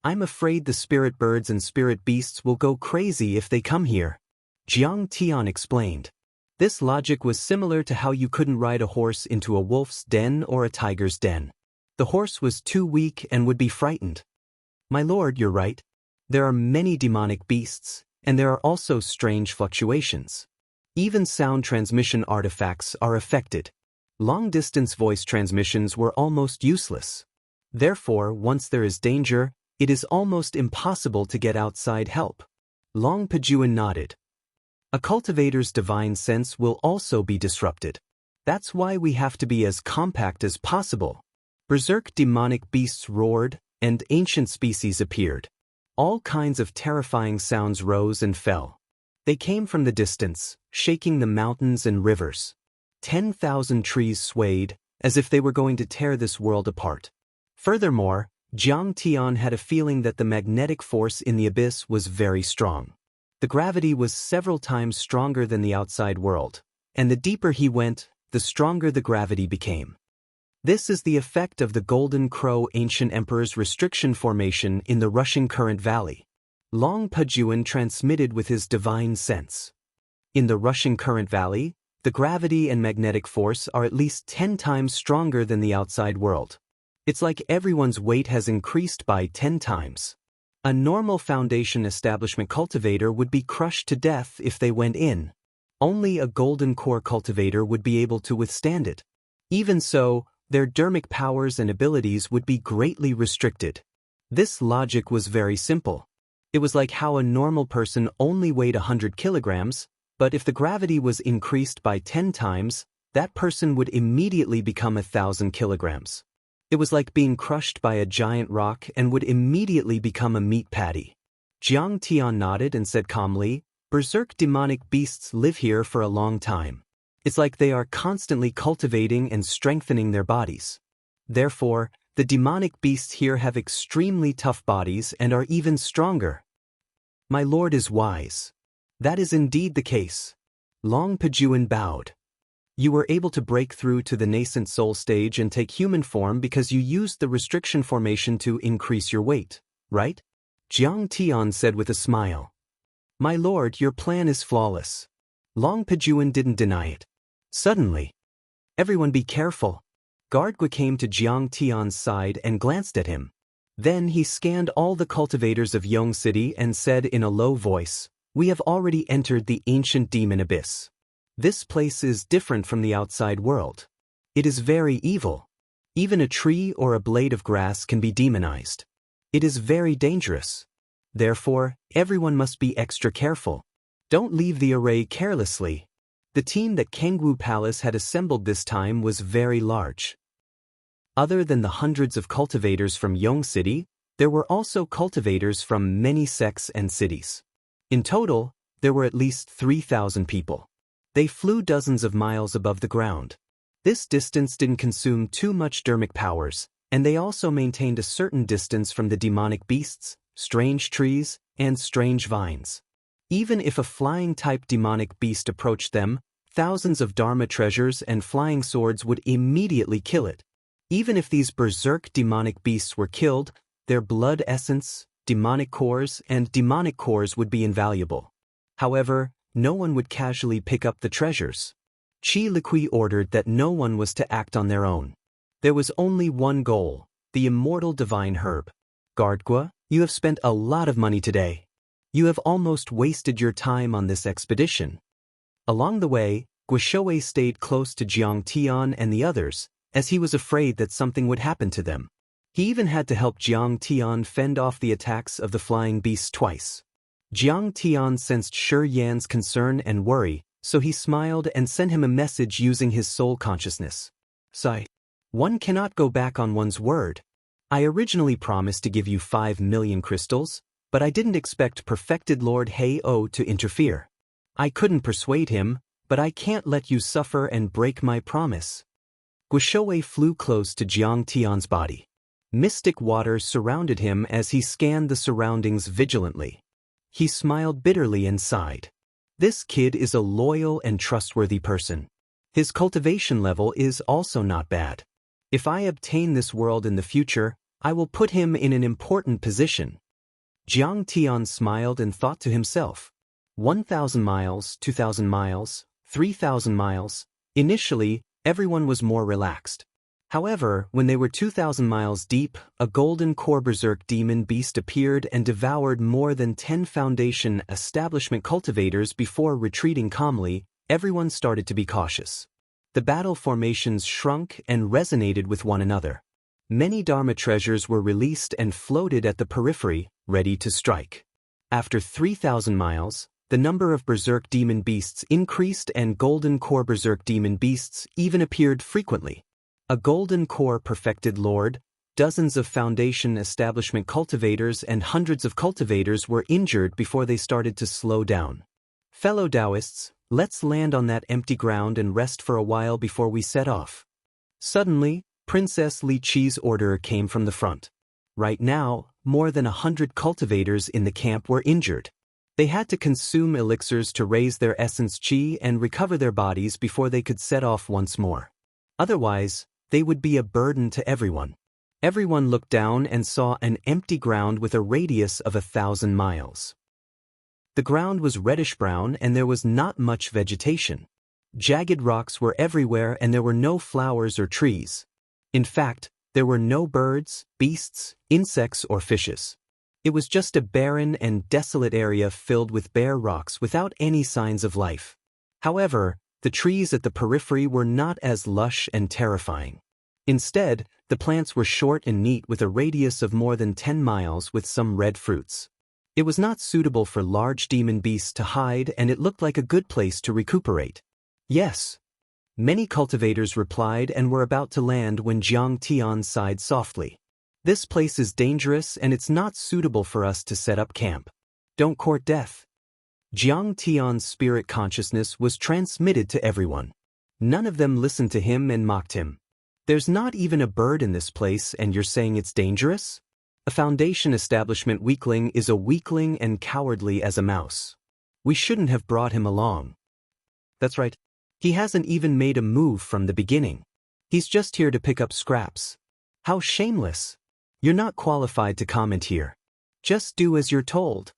I'm afraid the spirit birds and spirit beasts will go crazy if they come here, Jiang Tian explained. This logic was similar to how you couldn't ride a horse into a wolf's den or a tiger's den. The horse was too weak and would be frightened. My lord, you're right. There are many demonic beasts, and there are also strange fluctuations. Even sound transmission artifacts are affected. Long-distance voice transmissions were almost useless. Therefore, once there is danger, it is almost impossible to get outside help. Long Pejuan nodded. A cultivator's divine sense will also be disrupted. That's why we have to be as compact as possible. Berserk demonic beasts roared, and ancient species appeared. All kinds of terrifying sounds rose and fell. They came from the distance, shaking the mountains and rivers. 10,000 trees swayed, as if they were going to tear this world apart. Furthermore, Jiang Tian had a feeling that the magnetic force in the abyss was very strong. The gravity was several times stronger than the outside world, and the deeper he went, the stronger the gravity became. This is the effect of the Golden Crow Ancient Emperor's restriction formation in the rushing current valley. Long Pejuan transmitted with his divine sense. In the rushing current valley, the gravity and magnetic force are at least 10 times stronger than the outside world. It's like everyone's weight has increased by 10 times. A normal Foundation establishment cultivator would be crushed to death if they went in. Only a golden core cultivator would be able to withstand it. Even so, their dermic powers and abilities would be greatly restricted. This logic was very simple. It was like how a normal person only weighed 100 kilograms, but if the gravity was increased by 10 times, that person would immediately become 1,000 kilograms. It was like being crushed by a giant rock and would immediately become a meat patty. Jiang Tian nodded and said calmly, "Berserk demonic beasts live here for a long time. It's like they are constantly cultivating and strengthening their bodies. Therefore, the demonic beasts here have extremely tough bodies and are even stronger." My lord is wise. That is indeed the case. Long Pejuan bowed. You were able to break through to the nascent soul stage and take human form because you used the restriction formation to increase your weight, right? Jiang Tian said with a smile. My lord, your plan is flawless. Long Pejuan didn't deny it. Suddenly, everyone be careful. Guardgua came to Jiang Tian's side and glanced at him. Then he scanned all the cultivators of Yong City and said in a low voice, "We have already entered the ancient demon abyss. This place is different from the outside world. It is very evil. Even a tree or a blade of grass can be demonized. It is very dangerous. Therefore, everyone must be extra careful. Don't leave the array carelessly." The team that Kangwu Palace had assembled this time was very large. Other than the hundreds of cultivators from Yong City, there were also cultivators from many sects and cities. In total, there were at least 3,000 people. They flew dozens of miles above the ground. This distance didn't consume too much dermic powers, and they also maintained a certain distance from the demonic beasts, strange trees, and strange vines. Even if a flying-type demonic beast approached them, thousands of Dharma treasures and flying swords would immediately kill it. Even if these berserk demonic beasts were killed, their blood essence, demonic cores would be invaluable. However, no one would casually pick up the treasures. Qi Liqui ordered that no one was to act on their own. There was only one goal, the immortal divine herb. Guardgua, you have spent a lot of money today. You have almost wasted your time on this expedition. Along the way, Guishoe stayed close to Jiang Tian and the others, as he was afraid that something would happen to them. He even had to help Jiang Tian fend off the attacks of the flying beasts twice. Jiang Tian sensed Shi Yan's concern and worry, so he smiled and sent him a message using his soul consciousness. Sigh. One cannot go back on one's word. I originally promised to give you 5 million crystals, But I didn't expect perfected Lord Hei-O to interfere. I couldn't persuade him, but I can't let you suffer and break my promise. Guoshuwei flew close to Jiang Tian's body. Mystic water surrounded him as he scanned the surroundings vigilantly. He smiled bitterly and sighed. This kid is a loyal and trustworthy person. His cultivation level is also not bad. If I obtain this world in the future, I will put him in an important position. Jiang Tian smiled and thought to himself. 1,000 miles, 2,000 miles, 3,000 miles. Initially, everyone was more relaxed. However, when they were 2,000 miles deep, a golden core berserk demon beast appeared and devoured more than 10 foundation establishment cultivators before retreating calmly. Everyone started to be cautious. The battle formations shrunk and resonated with one another. Many Dharma treasures were released and floated at the periphery, ready to strike. After 3,000 miles, the number of berserk demon beasts increased and golden core berserk demon beasts even appeared frequently. A golden core perfected lord, dozens of foundation establishment cultivators and hundreds of cultivators were injured before they started to slow down. Fellow Taoists, let's land on that empty ground and rest for a while before we set off. Suddenly, Princess Li Qi's order came from the front. Right now, more than 100 cultivators in the camp were injured. They had to consume elixirs to raise their essence qi and recover their bodies before they could set off once more. Otherwise, they would be a burden to everyone. Everyone looked down and saw an empty ground with a radius of 1,000 miles. The ground was reddish-brown and there was not much vegetation. Jagged rocks were everywhere and there were no flowers or trees. In fact, there were no birds, beasts, insects, or fishes. It was just a barren and desolate area filled with bare rocks without any signs of life. However, the trees at the periphery were not as lush and terrifying. Instead, the plants were short and neat with a radius of more than 10 miles with some red fruits. It was not suitable for large demon beasts to hide and it looked like a good place to recuperate. Yes. Many cultivators replied and were about to land when Jiang Tian sighed softly. This place is dangerous and it's not suitable for us to set up camp. Don't court death. Jiang Tian's spirit consciousness was transmitted to everyone. None of them listened to him and mocked him. There's not even a bird in this place and you're saying it's dangerous? A foundation establishment weakling is a weakling and cowardly as a mouse. We shouldn't have brought him along. That's right. He hasn't even made a move from the beginning. He's just here to pick up scraps. How shameless. You're not qualified to comment here. Just do as you're told.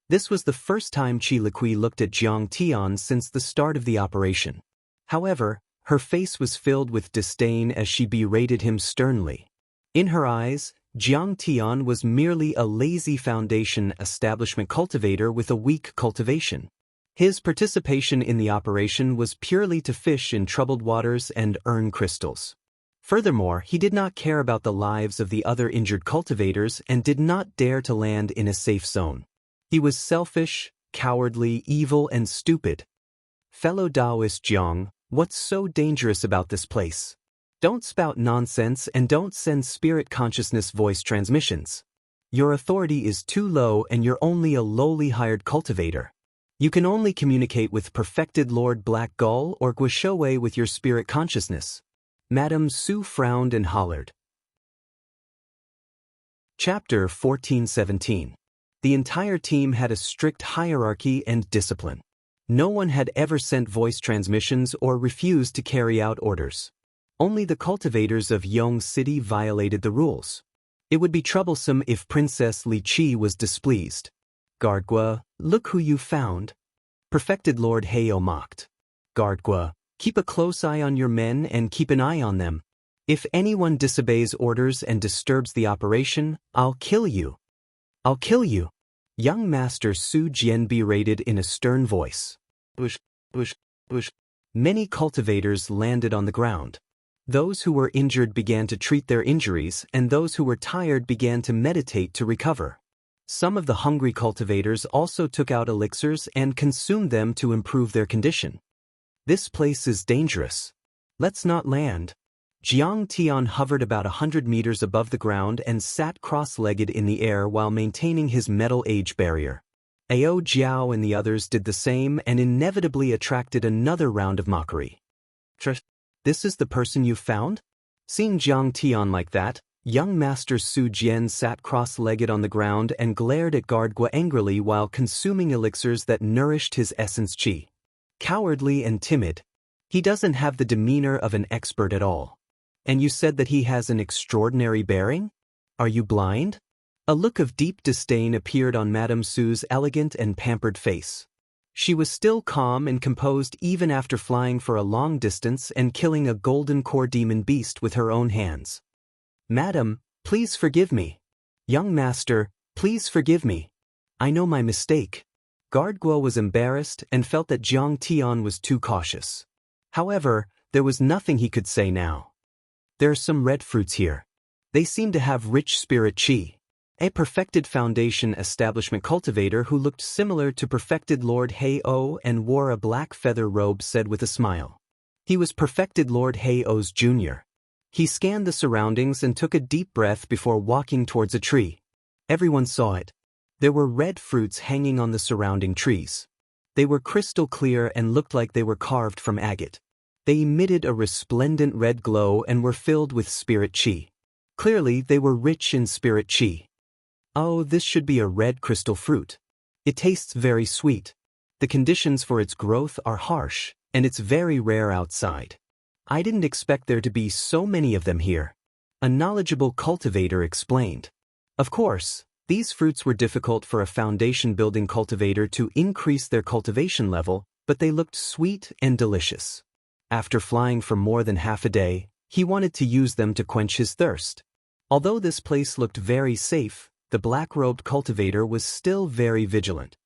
This was the first time Qi Liqui looked at Jiang Tian since the start of the operation. However, her face was filled with disdain as she berated him sternly. In her eyes, Jiang Tian was merely a lazy foundation establishment cultivator with a weak cultivation. His participation in the operation was purely to fish in troubled waters and earn crystals. Furthermore, he did not care about the lives of the other injured cultivators and did not dare to land in a safe zone. He was selfish, cowardly, evil, and stupid. Fellow Taoist Jiang, what's so dangerous about this place? Don't spout nonsense and don't send spirit consciousness voice transmissions. Your authority is too low and you're only a lowly hired cultivator. You can only communicate with perfected Lord Black Gull or Guoshuwei with your spirit consciousness. Madame Su frowned and hollered. Chapter 14:17. The entire team had a strict hierarchy and discipline. No one had ever sent voice transmissions or refused to carry out orders. Only the cultivators of Yong City violated the rules. It would be troublesome if Princess Li Qi was displeased. Guardgua, look who you found. Perfected Lord Hei-O mocked. Guardgua, keep a close eye on your men and keep an eye on them. If anyone disobeys orders and disturbs the operation, I'll kill you. I'll kill you. Young Master Su Jian berated in a stern voice. Bush. Many cultivators landed on the ground. Those who were injured began to treat their injuries and those who were tired began to meditate to recover. Some of the hungry cultivators also took out elixirs and consumed them to improve their condition. This place is dangerous. Let's not land. Jiang Tian hovered about 100 meters above the ground and sat cross-legged in the air while maintaining his metal age barrier. Ao Jiao and the others did the same and inevitably attracted another round of mockery. This is the person you found? Seeing Jiang Tian like that, young Master Su Jian sat cross-legged on the ground and glared at Guardgua angrily while consuming elixirs that nourished his essence qi. Cowardly and timid. He doesn't have the demeanor of an expert at all. And you said that he has an extraordinary bearing? Are you blind? A look of deep disdain appeared on Madame Su's elegant and pampered face. She was still calm and composed even after flying for a long distance and killing a golden core demon beast with her own hands. Madam, please forgive me. Young master, please forgive me. I know my mistake. Guardgua was embarrassed and felt that Jiang Tian was too cautious. However, there was nothing he could say now. There are some red fruits here. They seem to have rich spirit qi. A perfected foundation establishment cultivator who looked similar to perfected Lord Hei-O and wore a black feather robe said with a smile. He was perfected Lord Hei-O's junior. He scanned the surroundings and took a deep breath before walking towards a tree. Everyone saw it. There were red fruits hanging on the surrounding trees. They were crystal clear and looked like they were carved from agate. They emitted a resplendent red glow and were filled with spirit qi. Clearly, they were rich in spirit qi. Oh, this should be a red crystal fruit. It tastes very sweet. The conditions for its growth are harsh, and it's very rare outside. I didn't expect there to be so many of them here. A knowledgeable cultivator explained. Of course, these fruits were difficult for a foundation-building cultivator to increase their cultivation level, but they looked sweet and delicious. After flying for more than half a day, he wanted to use them to quench his thirst. Although this place looked very safe, the black-robed cultivator was still very vigilant.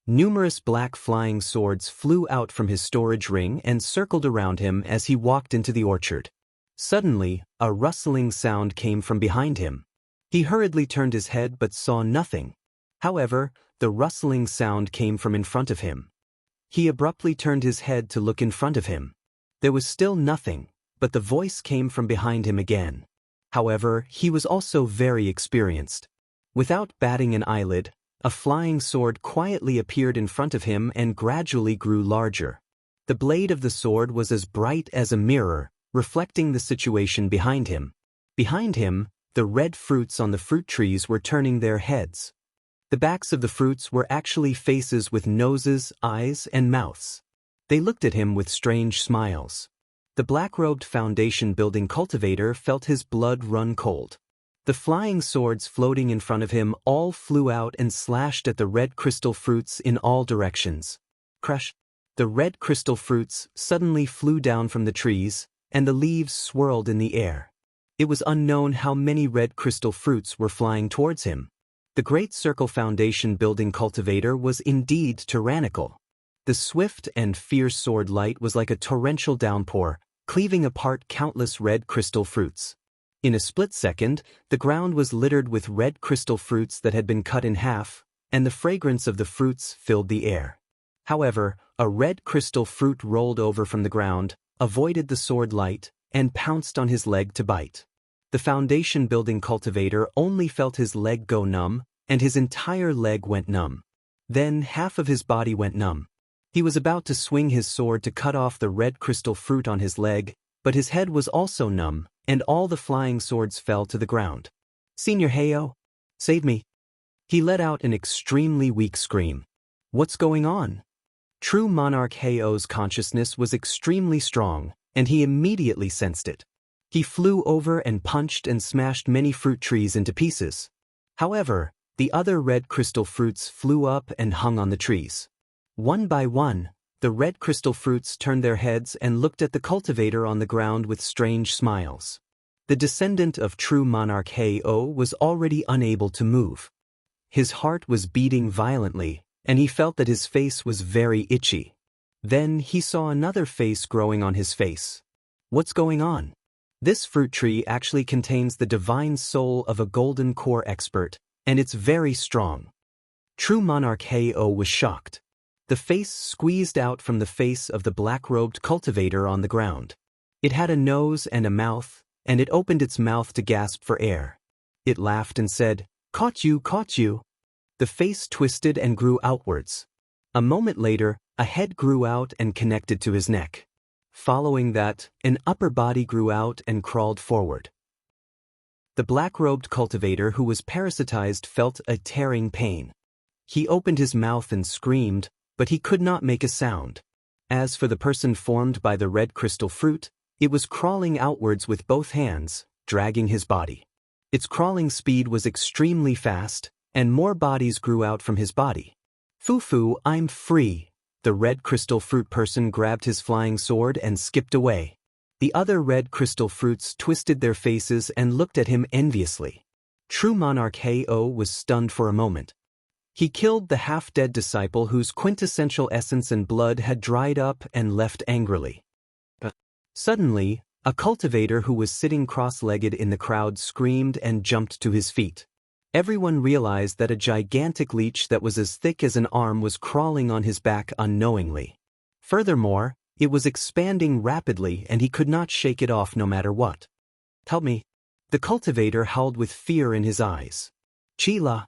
Numerous black flying swords flew out from his storage ring and circled around him as he walked into the orchard. Suddenly, a rustling sound came from behind him. He hurriedly turned his head but saw nothing. However, the rustling sound came from in front of him. He abruptly turned his head to look in front of him. There was still nothing, but the voice came from behind him again. However, he was also very experienced. Without batting an eyelid, a flying sword quietly appeared in front of him and gradually grew larger. The blade of the sword was as bright as a mirror, reflecting the situation behind him. Behind him, the red fruits on the fruit trees were turning their heads. The backs of the fruits were actually faces with noses, eyes, and mouths. They looked at him with strange smiles. The black-robed foundation-building cultivator felt his blood run cold. The flying swords floating in front of him all flew out and slashed at the red crystal fruits in all directions. Crush! The red crystal fruits suddenly flew down from the trees, and the leaves swirled in the air. It was unknown how many red crystal fruits were flying towards him. The Great Circle Foundation-building cultivator was indeed tyrannical. The swift and fierce sword light was like a torrential downpour, cleaving apart countless red crystal fruits. In a split second, the ground was littered with red crystal fruits that had been cut in half, and the fragrance of the fruits filled the air. However, a red crystal fruit rolled over from the ground, avoided the sword light, and pounced on his leg to bite. The foundation-building cultivator only felt his leg go numb, and his entire leg went numb. Then half of his body went numb. He was about to swing his sword to cut off the red crystal fruit on his leg, but his head was also numb, and all the flying swords fell to the ground. Senior Hei-O, save me. He let out an extremely weak scream. What's going on? True Monarch Hei-O's consciousness was extremely strong, and he immediately sensed it. He flew over and punched and smashed many fruit trees into pieces. However, the other red crystal fruits flew up and hung on the trees. One by one, the red crystal fruits turned their heads and looked at the cultivator on the ground with strange smiles. The descendant of true Monarch Hei-O was already unable to move. His heart was beating violently, and he felt that his face was very itchy. Then he saw another face growing on his face. What's going on? This fruit tree actually contains the divine soul of a golden core expert, and it's very strong. True Monarch Hei-O was shocked. The face squeezed out from the face of the black-robed cultivator on the ground. It had a nose and a mouth, and it opened its mouth to gasp for air. It laughed and said, "Caught you, caught you." The face twisted and grew outwards. A moment later, a head grew out and connected to his neck. Following that, an upper body grew out and crawled forward. The black-robed cultivator who was parasitized felt a tearing pain. He opened his mouth and screamed, but he could not make a sound. As for the person formed by the red crystal fruit, it was crawling outwards with both hands, dragging his body. Its crawling speed was extremely fast, and more bodies grew out from his body. "Fufu, I'm free." The red crystal fruit person grabbed his flying sword and skipped away. The other red crystal fruits twisted their faces and looked at him enviously. True monarch Hao was stunned for a moment. He killed the half-dead disciple whose quintessential essence and blood had dried up and left angrily. Suddenly, a cultivator who was sitting cross-legged in the crowd screamed and jumped to his feet. Everyone realized that a gigantic leech that was as thick as an arm was crawling on his back unknowingly. Furthermore, it was expanding rapidly and he could not shake it off no matter what. "Help me." The cultivator howled with fear in his eyes. "Chila,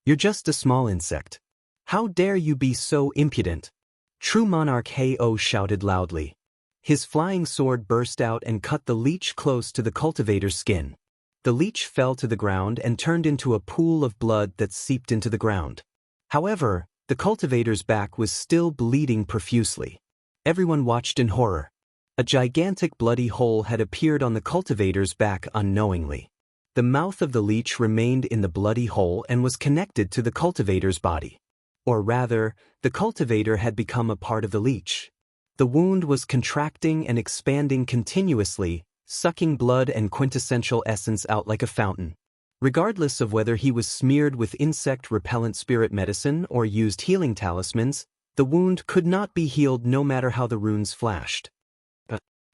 you're just a small insect. How dare you be so impudent?" True monarch Hao shouted loudly. His flying sword burst out and cut the leech close to the cultivator's skin. The leech fell to the ground and turned into a pool of blood that seeped into the ground. However, the cultivator's back was still bleeding profusely. Everyone watched in horror. A gigantic bloody hole had appeared on the cultivator's back unknowingly. The mouth of the leech remained in the bloody hole and was connected to the cultivator's body. Or rather, the cultivator had become a part of the leech. The wound was contracting and expanding continuously, sucking blood and quintessential essence out like a fountain. Regardless of whether he was smeared with insect-repellent spirit medicine or used healing talismans, the wound could not be healed no matter how the runes flashed.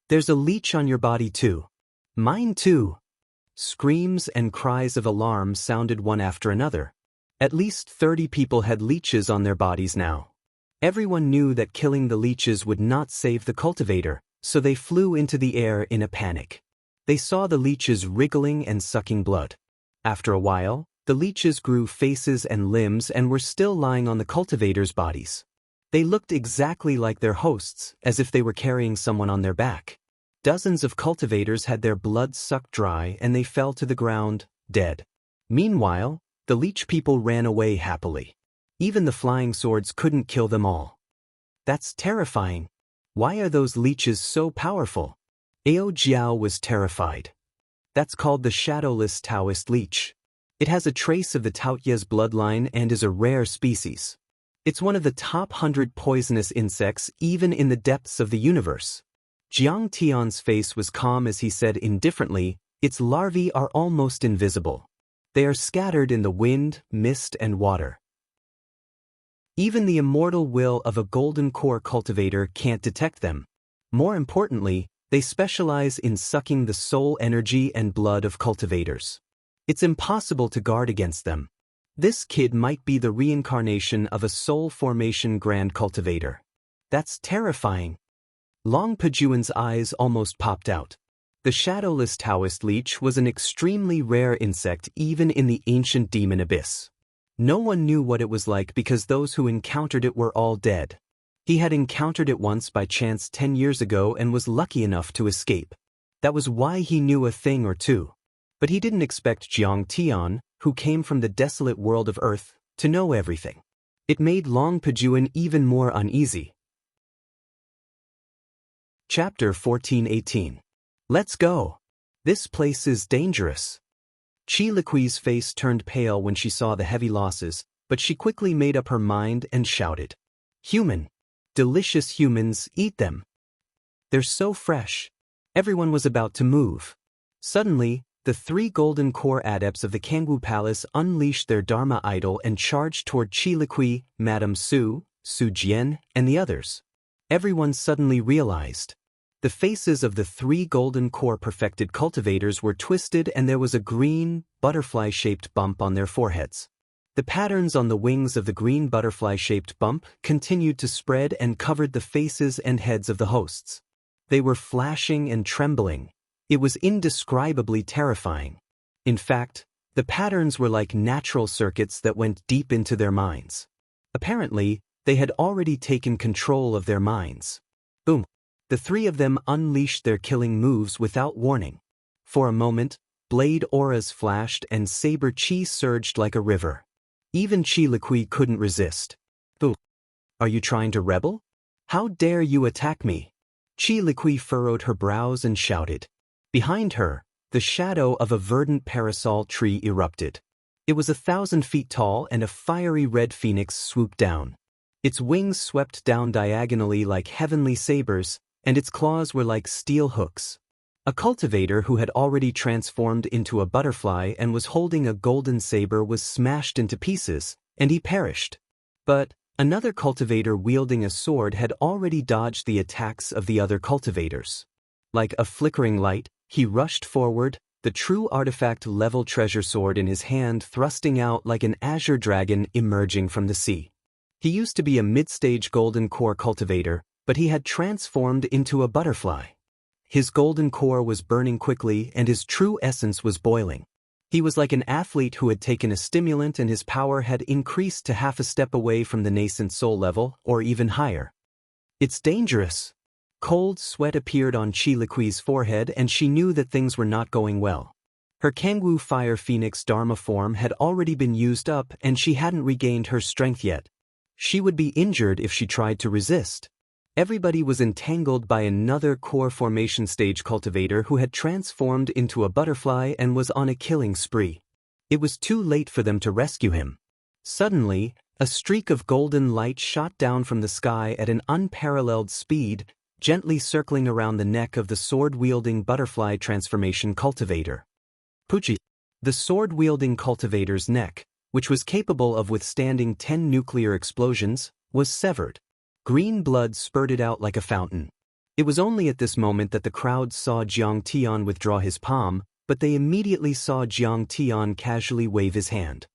"There's a leech on your body too." "Mine too." Screams and cries of alarm sounded one after another. At least 30 people had leeches on their bodies now. Everyone knew that killing the leeches would not save the cultivator, so they flew into the air in a panic. They saw the leeches wriggling and sucking blood. After a while, the leeches grew faces and limbs and were still lying on the cultivators' bodies. They looked exactly like their hosts, as if they were carrying someone on their back. Dozens of cultivators had their blood sucked dry and they fell to the ground, dead. Meanwhile, the leech people ran away happily. Even the flying swords couldn't kill them all. "That's terrifying. Why are those leeches so powerful?" Ao Jiao was terrified. "That's called the shadowless Taoist leech. It has a trace of the Taoyes bloodline and is a rare species. It's one of the top 100 poisonous insects even in the depths of the universe." Jiang Tian's face was calm as he said indifferently, "Its larvae are almost invisible. They are scattered in the wind, mist, and water. Even the immortal will of a golden core cultivator can't detect them. More importantly, they specialize in sucking the soul energy and blood of cultivators. It's impossible to guard against them. This kid might be the reincarnation of a soul formation grand cultivator. That's terrifying." Long Pajuan's eyes almost popped out. The shadowless Taoist leech was an extremely rare insect even in the ancient demon abyss. No one knew what it was like because those who encountered it were all dead. He had encountered it once by chance 10 years ago and was lucky enough to escape. That was why he knew a thing or two. But he didn't expect Jiang Tian, who came from the desolate world of Earth, to know everything. It made Long Pajuan even more uneasy. Chapter 14:18. Let's go. This place is dangerous. Chi Liqui's face turned pale when she saw the heavy losses, but she quickly made up her mind and shouted, "Human! Delicious humans, eat them! They're so fresh." Everyone was about to move. Suddenly, the 3 golden core adepts of the Kangwu Palace unleashed their Dharma idol and charged toward Chi Liqui, Madame Su, Su Jian, and the others. Everyone suddenly realized. The faces of the 3 golden core perfected cultivators were twisted and there was a green, butterfly-shaped bump on their foreheads. The patterns on the wings of the green butterfly-shaped bump continued to spread and covered the faces and heads of the hosts. They were flashing and trembling. It was indescribably terrifying. In fact, the patterns were like natural circuits that went deep into their minds. Apparently, they had already taken control of their minds. Boom! The three of them unleashed their killing moves without warning. For a moment, blade auras flashed and saber chi surged like a river. Even Qi Liqui couldn't resist. Boo! Are you trying to rebel? How dare you attack me? Qi Liqui furrowed her brows and shouted. Behind her, the shadow of a verdant parasol tree erupted. It was 1,000 feet tall and a fiery red phoenix swooped down. Its wings swept down diagonally like heavenly sabers, and its claws were like steel hooks. A cultivator who had already transformed into a butterfly and was holding a golden saber was smashed into pieces, and he perished. But another cultivator wielding a sword had already dodged the attacks of the other cultivators. Like a flickering light, he rushed forward, the true artifact-level treasure sword in his hand thrusting out like an azure dragon emerging from the sea. He used to be a mid-stage golden core cultivator, but he had transformed into a butterfly. His golden core was burning quickly and his true essence was boiling. He was like an athlete who had taken a stimulant and his power had increased to half a step away from the nascent soul level, or even higher. It's dangerous. Cold sweat appeared on Qi Liqui's forehead and she knew that things were not going well. Her Kangwu Fire Phoenix Dharma form had already been used up and she hadn't regained her strength yet. She would be injured if she tried to resist. Everybody was entangled by another core formation stage cultivator who had transformed into a butterfly and was on a killing spree. It was too late for them to rescue him. Suddenly, a streak of golden light shot down from the sky at an unparalleled speed, gently circling around the neck of the sword-wielding butterfly transformation cultivator. Pucci. The sword-wielding cultivator's neck, which was capable of withstanding 10 nuclear explosions, was severed. Green blood spurted out like a fountain. It was only at this moment that the crowd saw Jiang Tian withdraw his palm, but they immediately saw Jiang Tian casually wave his hand.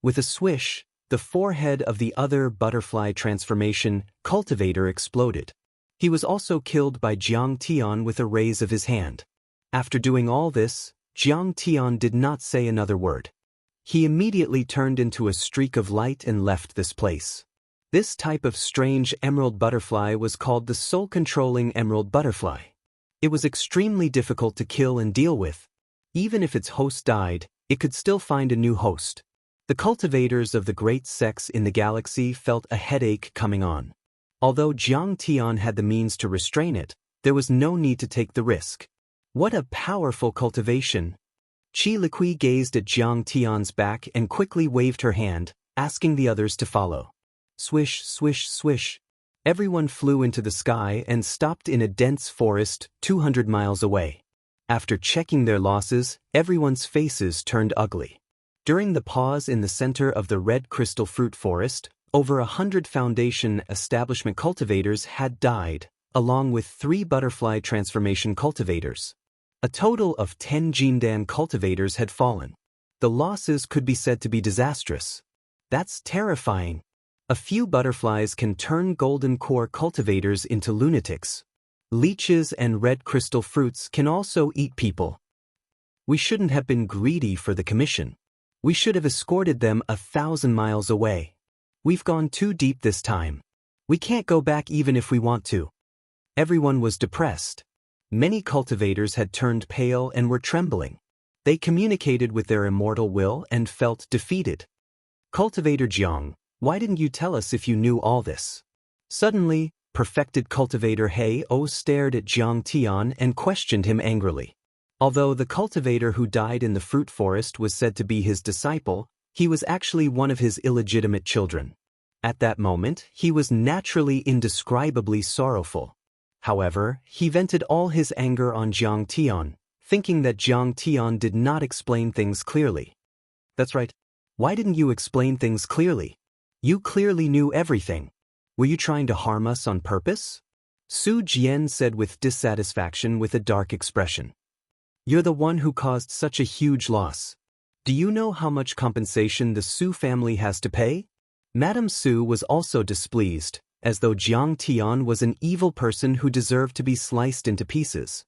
With a swish, the forehead of the other butterfly transformation cultivator exploded. He was also killed by Jiang Tian with a raise of his hand. After doing all this, Jiang Tian did not say another word. He immediately turned into a streak of light and left this place. This type of strange emerald butterfly was called the soul-controlling emerald butterfly. It was extremely difficult to kill and deal with. Even if its host died, it could still find a new host. The cultivators of the great sects in the galaxy felt a headache coming on. Although Jiang Tian had the means to restrain it, there was no need to take the risk. What a powerful cultivation! Qi Liqui gazed at Jiang Tian's back and quickly waved her hand, asking the others to follow. Swish, swish, swish. Everyone flew into the sky and stopped in a dense forest 200 miles away. After checking their losses, everyone's faces turned ugly. During the pause in the center of the red crystal fruit forest, over 100 Foundation establishment cultivators had died, along with 3 butterfly transformation cultivators. A total of 10 Jindan cultivators had fallen. The losses could be said to be disastrous. That's terrifying. A few butterflies can turn golden core cultivators into lunatics. Leeches and red crystal fruits can also eat people. We shouldn't have been greedy for the commission. We should have escorted them 1,000 miles away. We've gone too deep this time. We can't go back even if we want to. Everyone was depressed. Many cultivators had turned pale and were trembling. They communicated with their immortal will and felt defeated. Cultivator Jiang, why didn't you tell us if you knew all this? Suddenly, perfected cultivator He O stared at Jiang Tian and questioned him angrily. Although the cultivator who died in the fruit forest was said to be his disciple, he was actually one of his illegitimate children. At that moment, he was naturally indescribably sorrowful. However, he vented all his anger on Jiang Tian, thinking that Jiang Tian did not explain things clearly. That's right. Why didn't you explain things clearly? You clearly knew everything. Were you trying to harm us on purpose? Su Jian said with dissatisfaction with a dark expression. You're the one who caused such a huge loss. Do you know how much compensation the Su family has to pay? Madame Su was also displeased, as though Jiang Tian was an evil person who deserved to be sliced into pieces.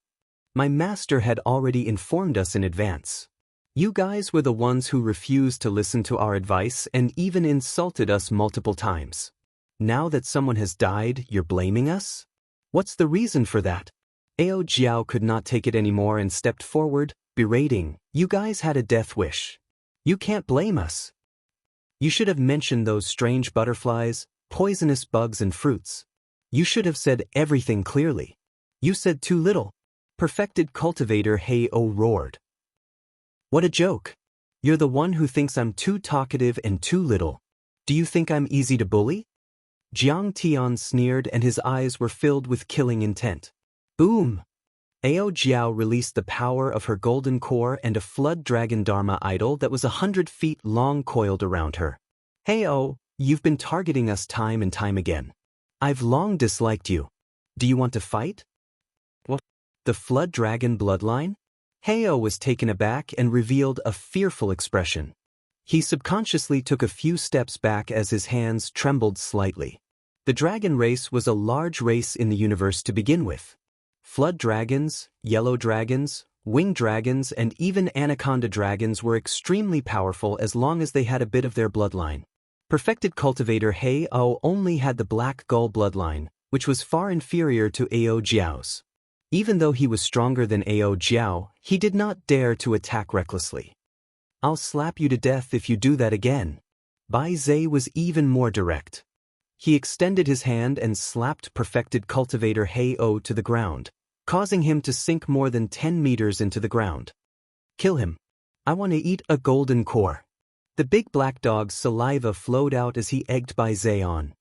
My master had already informed us in advance. You guys were the ones who refused to listen to our advice and even insulted us multiple times. Now that someone has died, you're blaming us? What's the reason for that? Ao Jiao could not take it anymore and stepped forward, berating, "You guys had a death wish. You can't blame us. You should have mentioned those strange butterflies, poisonous bugs and fruits. You should have said everything clearly. You said too little." Perfected Cultivator Hei-O roared. "What a joke. You're the one who thinks I'm too talkative and too little. Do you think I'm easy to bully?" Jiang Tian sneered and his eyes were filled with killing intent. Boom! Ao Jiao released the power of her golden core and a flood dragon dharma idol that was 100 feet long coiled around her. "Hey-O, you've been targeting us time and time again. I've long disliked you. Do you want to fight?" "What? The flood dragon bloodline?" Hei-O was taken aback and revealed a fearful expression. He subconsciously took a few steps back as his hands trembled slightly. The dragon race was a large race in the universe to begin with. Flood dragons, yellow dragons, winged dragons, and even anaconda dragons were extremely powerful as long as they had a bit of their bloodline. Perfected Cultivator Hei-O only had the black gull bloodline, which was far inferior to Ao Jiao's. Even though he was stronger than Ao Jiao, he did not dare to attack recklessly. "I'll slap you to death if you do that again." Bai Zhe was even more direct. He extended his hand and slapped Perfected Cultivator Hei-O to the ground, causing him to sink more than 10 meters into the ground. "Kill him. I want to eat a golden core." The big black dog's saliva flowed out as he egged Bai Zhe on.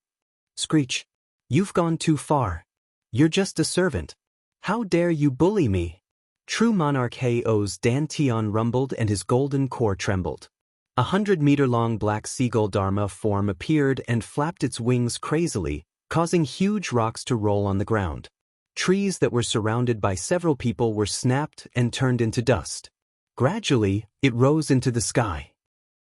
"Screech. You've gone too far. You're just a servant. How dare you bully me?" True Monarch Hei-O's Dantian rumbled and his golden core trembled. 100-meter-long black seagull dharma form appeared and flapped its wings crazily, causing huge rocks to roll on the ground. Trees that were surrounded by several people were snapped and turned into dust. Gradually, it rose into the sky.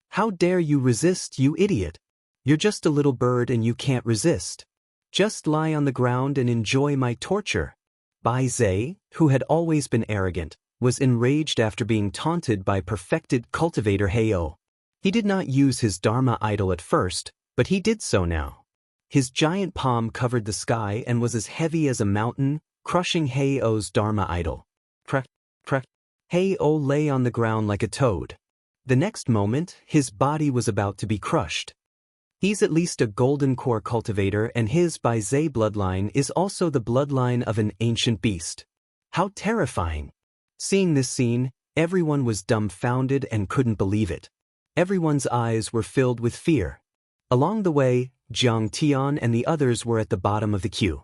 "How dare you resist, you idiot? You're just a little bird and you can't resist. Just lie on the ground and enjoy my torture." Bai Zhe, who had always been arrogant, was enraged after being taunted by Perfected Cultivator Hei-O. He did not use his Dharma idol at first, but he did so now. His giant palm covered the sky and was as heavy as a mountain, crushing Hei-O's Dharma idol. Crack, crack. Hei-O lay on the ground like a toad. The next moment, his body was about to be crushed. He's at least a golden core cultivator and his Bai Zhe bloodline is also the bloodline of an ancient beast. How terrifying! Seeing this scene, everyone was dumbfounded and couldn't believe it. Everyone's eyes were filled with fear. Along the way, Jiang Tian and the others were at the bottom of the queue.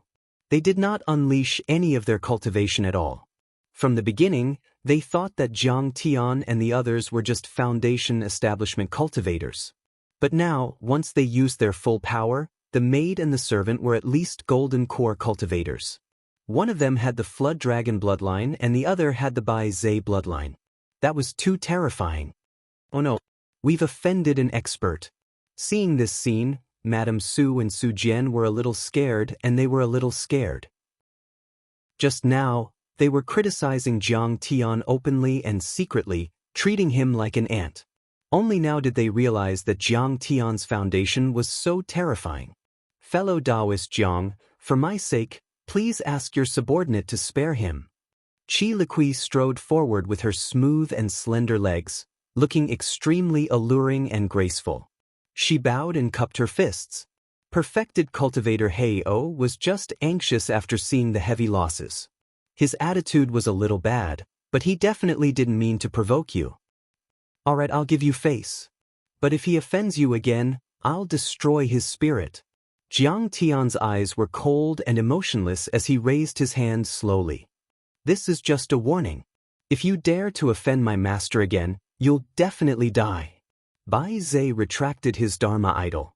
They did not unleash any of their cultivation at all. From the beginning, they thought that Jiang Tian and the others were just foundation establishment cultivators. But now, once they used their full power, the maid and the servant were at least golden core cultivators. One of them had the flood dragon bloodline and the other had the Bai Zhe bloodline. That was too terrifying. "Oh no, we've offended an expert." Seeing this scene, Madame Su and Su Jian were a little scared and they were a little scared. Just now, they were criticizing Jiang Tian openly and secretly, treating him like an ant. Only now did they realize that Jiang Tian's foundation was so terrifying. "Fellow Taoist Jiang, for my sake, please ask your subordinate to spare him." Qi Liqui strode forward with her smooth and slender legs, looking extremely alluring and graceful. She bowed and cupped her fists. Perfected Cultivator Hei-O was just anxious after seeing the heavy losses. His attitude was a little bad, but he definitely didn't mean to provoke you. "Alright, I'll give you face. But if he offends you again, I'll destroy his spirit." Jiang Tian's eyes were cold and emotionless as he raised his hand slowly. "This is just a warning. If you dare to offend my master again, you'll definitely die." Bai Zhe retracted his Dharma idol.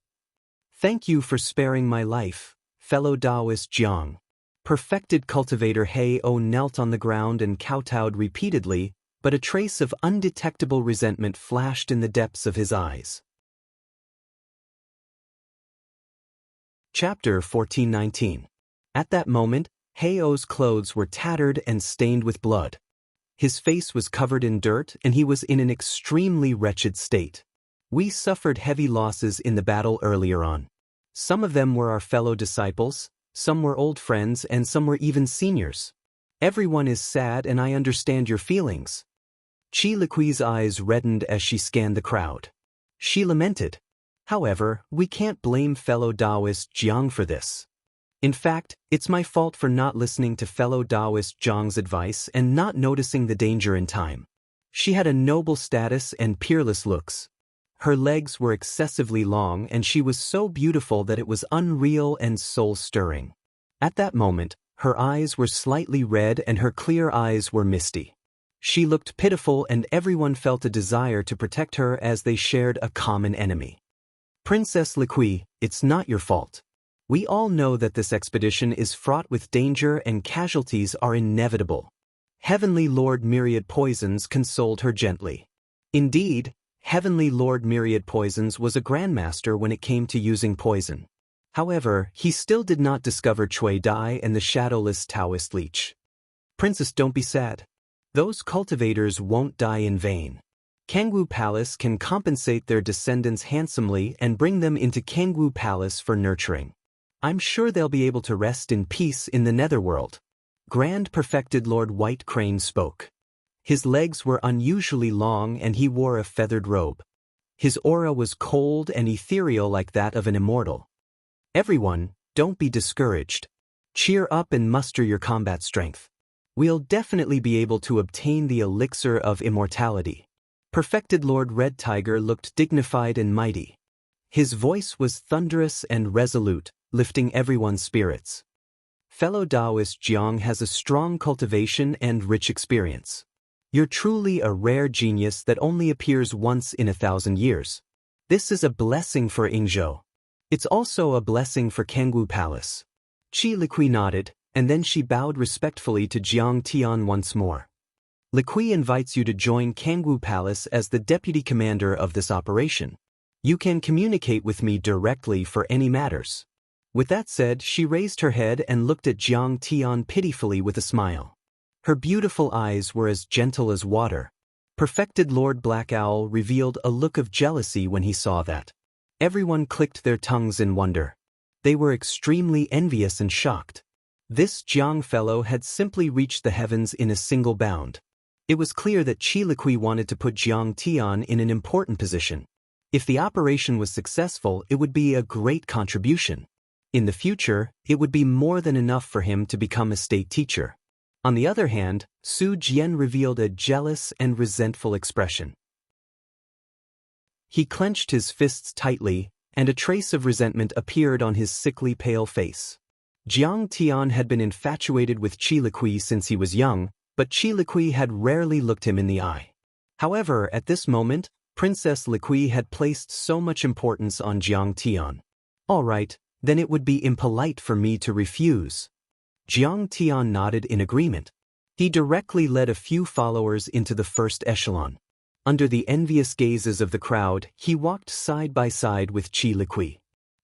"Thank you for sparing my life, fellow Taoist Jiang." Perfected Cultivator Hei-O knelt on the ground and kowtowed repeatedly, but a trace of undetectable resentment flashed in the depths of his eyes. Chapter 1419. At that moment, Heo's clothes were tattered and stained with blood. His face was covered in dirt and he was in an extremely wretched state. We suffered heavy losses in the battle earlier on. Some of them were our fellow disciples, some were old friends, and some were even seniors. Everyone is sad and I understand your feelings. Qi Liqui's eyes reddened as she scanned the crowd. She lamented. However, we can't blame fellow Taoist Jiang for this. In fact, it's my fault for not listening to fellow Taoist Jiang's advice and not noticing the danger in time. She had a noble status and peerless looks. Her legs were excessively long and she was so beautiful that it was unreal and soul-stirring. At that moment, her eyes were slightly red and her clear eyes were misty. She looked pitiful and everyone felt a desire to protect her as they shared a common enemy. Princess Liqui, it's not your fault. We all know that this expedition is fraught with danger and casualties are inevitable. Heavenly Lord Myriad Poisons consoled her gently. Indeed, Heavenly Lord Myriad Poisons was a grandmaster when it came to using poison. However, he still did not discover Cui Dai and the shadowless Taoist leech. Princess, don't be sad. Those cultivators won't die in vain. Kangwu Palace can compensate their descendants handsomely and bring them into Kangwu Palace for nurturing. I'm sure they'll be able to rest in peace in the netherworld. Grand Perfected Lord White Crane spoke. His legs were unusually long and he wore a feathered robe. His aura was cold and ethereal like that of an immortal. Everyone, don't be discouraged. Cheer up and muster your combat strength. We'll definitely be able to obtain the elixir of immortality. Perfected Lord Red Tiger looked dignified and mighty. His voice was thunderous and resolute, lifting everyone's spirits. Fellow Taoist Jiang has a strong cultivation and rich experience. You're truly a rare genius that only appears once in 1,000 years. This is a blessing for Yingzhou. It's also a blessing for Kangwu Palace. Qi Liqui nodded, and then she bowed respectfully to Jiang Tian once more. Liqui invites you to join Kangwu Palace as the deputy commander of this operation. You can communicate with me directly for any matters. With that said, she raised her head and looked at Jiang Tian pitifully with a smile. Her beautiful eyes were as gentle as water. Perfected Lord Black Owl revealed a look of jealousy when he saw that. Everyone clicked their tongues in wonder. They were extremely envious and shocked. This Jiang fellow had simply reached the heavens in a single bound. It was clear that Qi Liqui wanted to put Jiang Tian in an important position. If the operation was successful, it would be a great contribution. In the future, it would be more than enough for him to become a state teacher. On the other hand, Su Jian revealed a jealous and resentful expression. He clenched his fists tightly, and a trace of resentment appeared on his sickly pale face. Jiang Tian had been infatuated with Qi Liqui since he was young, but Qi Liqui had rarely looked him in the eye. However, at this moment, Princess Liqui had placed so much importance on Jiang Tian. All right, then it would be impolite for me to refuse. Jiang Tian nodded in agreement. He directly led a few followers into the first echelon. Under the envious gazes of the crowd, he walked side by side with Qi Liqui.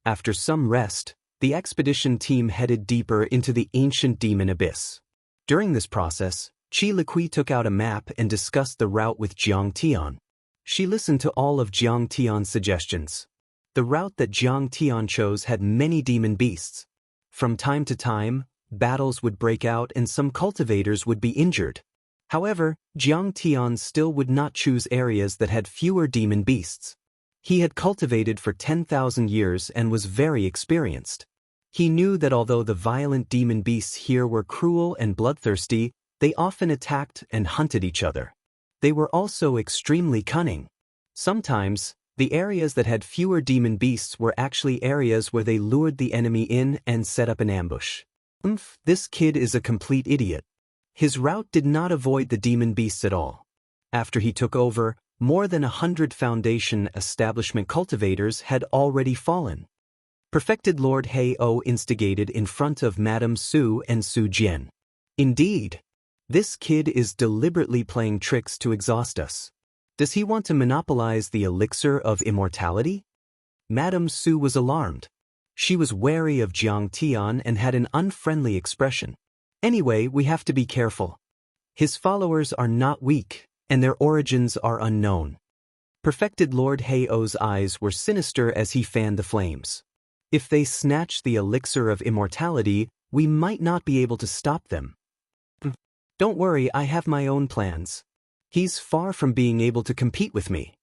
After some rest, the expedition team headed deeper into the ancient demon abyss. During this process, Qi Liqui took out a map and discussed the route with Jiang Tian. She listened to all of Jiang Tian's suggestions. The route that Jiang Tian chose had many demon beasts. From time to time, battles would break out and some cultivators would be injured. However, Jiang Tian still would not choose areas that had fewer demon beasts. He had cultivated for 10,000 years and was very experienced. He knew that although the violent demon beasts here were cruel and bloodthirsty, they often attacked and hunted each other. They were also extremely cunning. Sometimes, the areas that had fewer demon beasts were actually areas where they lured the enemy in and set up an ambush. This kid is a complete idiot. His route did not avoid the demon beasts at all. After he took over, more than 100 Foundation establishment cultivators had already fallen. Perfected Lord Hei-O instigated in front of Madame Su and Su Jian. Indeed, this kid is deliberately playing tricks to exhaust us. Does he want to monopolize the elixir of immortality? Madame Su was alarmed. She was wary of Jiang Tian and had an unfriendly expression. Anyway, we have to be careful. His followers are not weak, and their origins are unknown. Perfected Lord Heio's eyes were sinister as he fanned the flames. If they snatch the elixir of immortality, we might not be able to stop them. Don't worry, I have my own plans. He's far from being able to compete with me.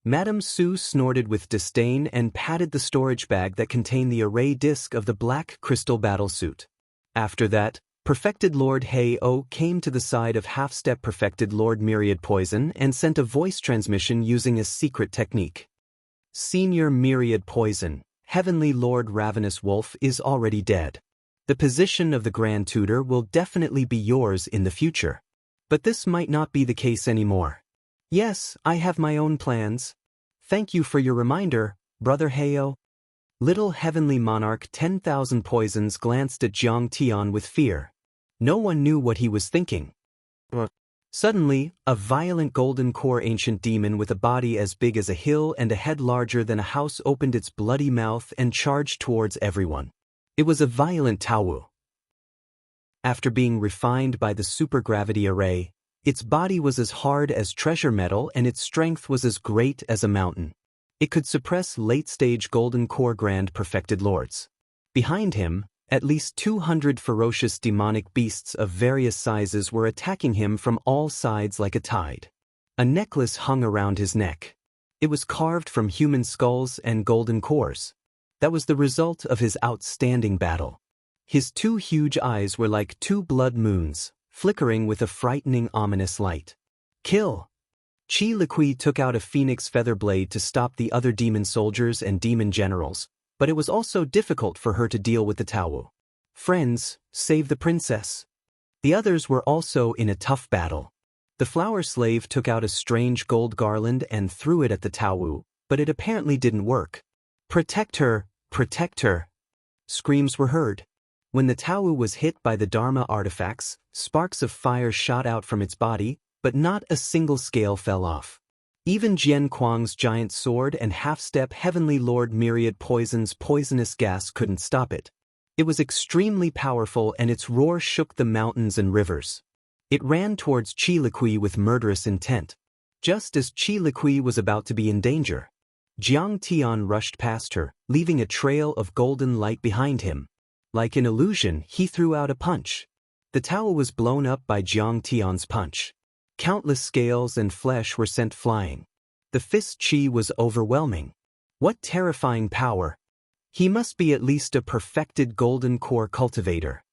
Madame Su snorted with disdain and patted the storage bag that contained the array disc of the black crystal battlesuit. After that, Perfected Lord Heio came to the side of half-step Perfected Lord Myriad Poison and sent a voice transmission using a secret technique. Senior Myriad Poison, Heavenly Lord Ravenous Wolf is already dead. The position of the Grand Tutor will definitely be yours in the future. But this might not be the case anymore. Yes, I have my own plans. Thank you for your reminder, Brother Heio. Little Heavenly Monarch 10,000 Poisons glanced at Jiang Tian with fear. No one knew what he was thinking. Suddenly, a violent golden core ancient demon with a body as big as a hill and a head larger than a house opened its bloody mouth and charged towards everyone. It was a violent Taowu. After being refined by the supergravity array, its body was as hard as treasure metal and its strength was as great as a mountain. It could suppress late-stage golden core grand perfected lords. Behind him, at least 200 ferocious demonic beasts of various sizes were attacking him from all sides like a tide. A necklace hung around his neck. It was carved from human skulls and golden cores. That was the result of his outstanding battle. His two huge eyes were like two blood moons, flickering with a frightening ominous light. Kill! Qi Liqui took out a phoenix feather blade to stop the other demon soldiers and demon generals, but it was also difficult for her to deal with the Taowu. Friends, save the princess. The others were also in a tough battle. The flower slave took out a strange gold garland and threw it at the Taowu, but it apparently didn't work. Protect her, protect her. Screams were heard. When the Taowu was hit by the Dharma artifacts, sparks of fire shot out from its body, but not a single scale fell off. Even Jian Kuang's giant sword and half-step Heavenly Lord Myriad Poison's poisonous gas couldn't stop it. It was extremely powerful and its roar shook the mountains and rivers. It ran towards Qi Liqui with murderous intent. Just as Qi Liqui was about to be in danger, Jiang Tian rushed past her, leaving a trail of golden light behind him. Like an illusion, he threw out a punch. The Taowu was blown up by Jiang Tian's punch. Countless scales and flesh were sent flying. The fist chi was overwhelming. What terrifying power! He must be at least a perfected golden core cultivator.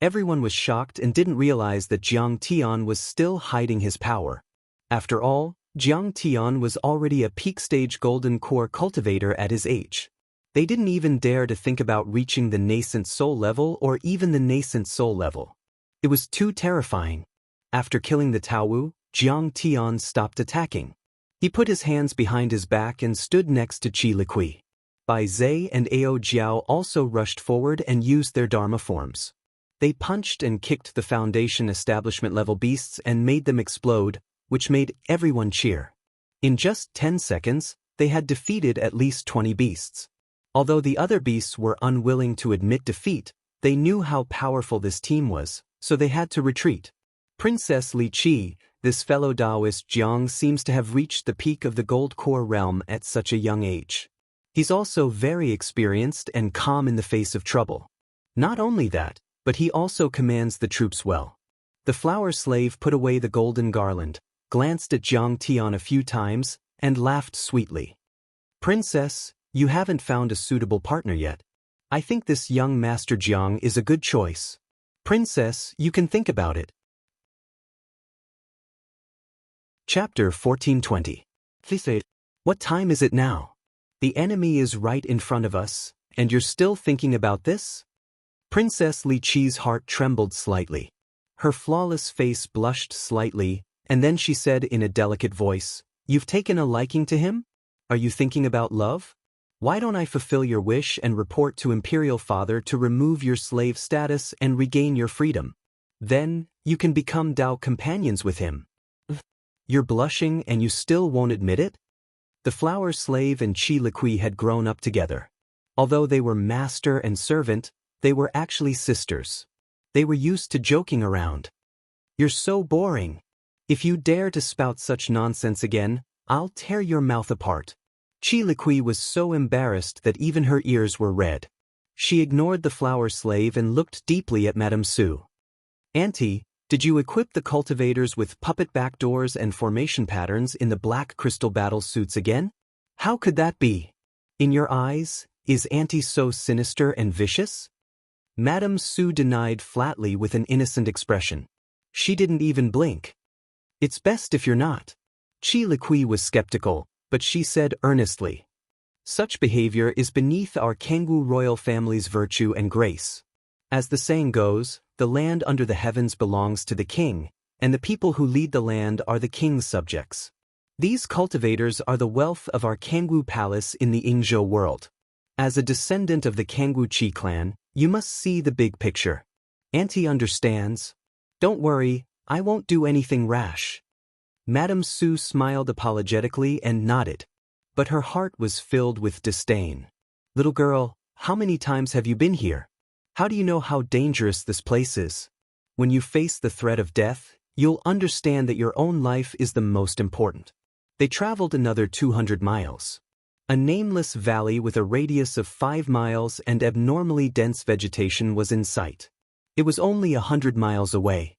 Everyone was shocked and didn't realize that Jiang Tian was still hiding his power. After all, Jiang Tian was already a peak-stage golden core cultivator at his age. They didn't even dare to think about reaching the nascent soul level or even the nascent soul level. It was too terrifying. After killing the Taowu, Jiang Tian stopped attacking. He put his hands behind his back and stood next to Qi Liqui. Bai Zhe and Ao Jiao also rushed forward and used their Dharma forms. They punched and kicked the Foundation establishment-level beasts and made them explode, which made everyone cheer. In just 10 seconds, they had defeated at least 20 beasts. Although the other beasts were unwilling to admit defeat, they knew how powerful this team was, so they had to retreat. Princess Li Qi, this fellow Taoist Jiang seems to have reached the peak of the gold core realm at such a young age. He's also very experienced and calm in the face of trouble. Not only that, but he also commands the troops well. The flower slave put away the golden garland, glanced at Jiang Tian a few times, and laughed sweetly. Princess, you haven't found a suitable partner yet. I think this young Master Jiang is a good choice. Princess, you can think about it. Chapter 1420. What time is it now? The enemy is right in front of us, and you're still thinking about this? Princess Li Qi's heart trembled slightly. Her flawless face blushed slightly, and then she said in a delicate voice, "You've taken a liking to him? Are you thinking about love? Why don't I fulfill your wish and report to Imperial Father to remove your slave status and regain your freedom? Then, you can become Dao companions with him." You're blushing and you still won't admit it? The flower slave and Qi Liqui had grown up together. Although they were master and servant, they were actually sisters. They were used to joking around. "You're so boring. If you dare to spout such nonsense again, I'll tear your mouth apart." Chi Liqui was so embarrassed that even her ears were red. She ignored the flower slave and looked deeply at Madame Su. "Auntie, did you equip the cultivators with puppet backdoors and formation patterns in the black crystal battle suits again? How could that be? In your eyes, is Auntie so sinister and vicious?" Madame Su denied flatly with an innocent expression. She didn't even blink. "It's best if you're not." Chi Liqui was skeptical, but she said earnestly, "Such behavior is beneath our Kangwu royal family's virtue and grace. As the saying goes, the land under the heavens belongs to the king, and the people who lead the land are the king's subjects. These cultivators are the wealth of our Kangwu palace in the Ingzhou world. As a descendant of the Kangwu Chi clan, you must see the big picture. Auntie understands. Don't worry, I won't do anything rash." Madame Su smiled apologetically and nodded, but her heart was filled with disdain. "Little girl, how many times have you been here? How do you know how dangerous this place is? When you face the threat of death, you'll understand that your own life is the most important." They traveled another 200 miles. A nameless valley with a radius of 5 miles and abnormally dense vegetation was in sight. It was only 100 miles away.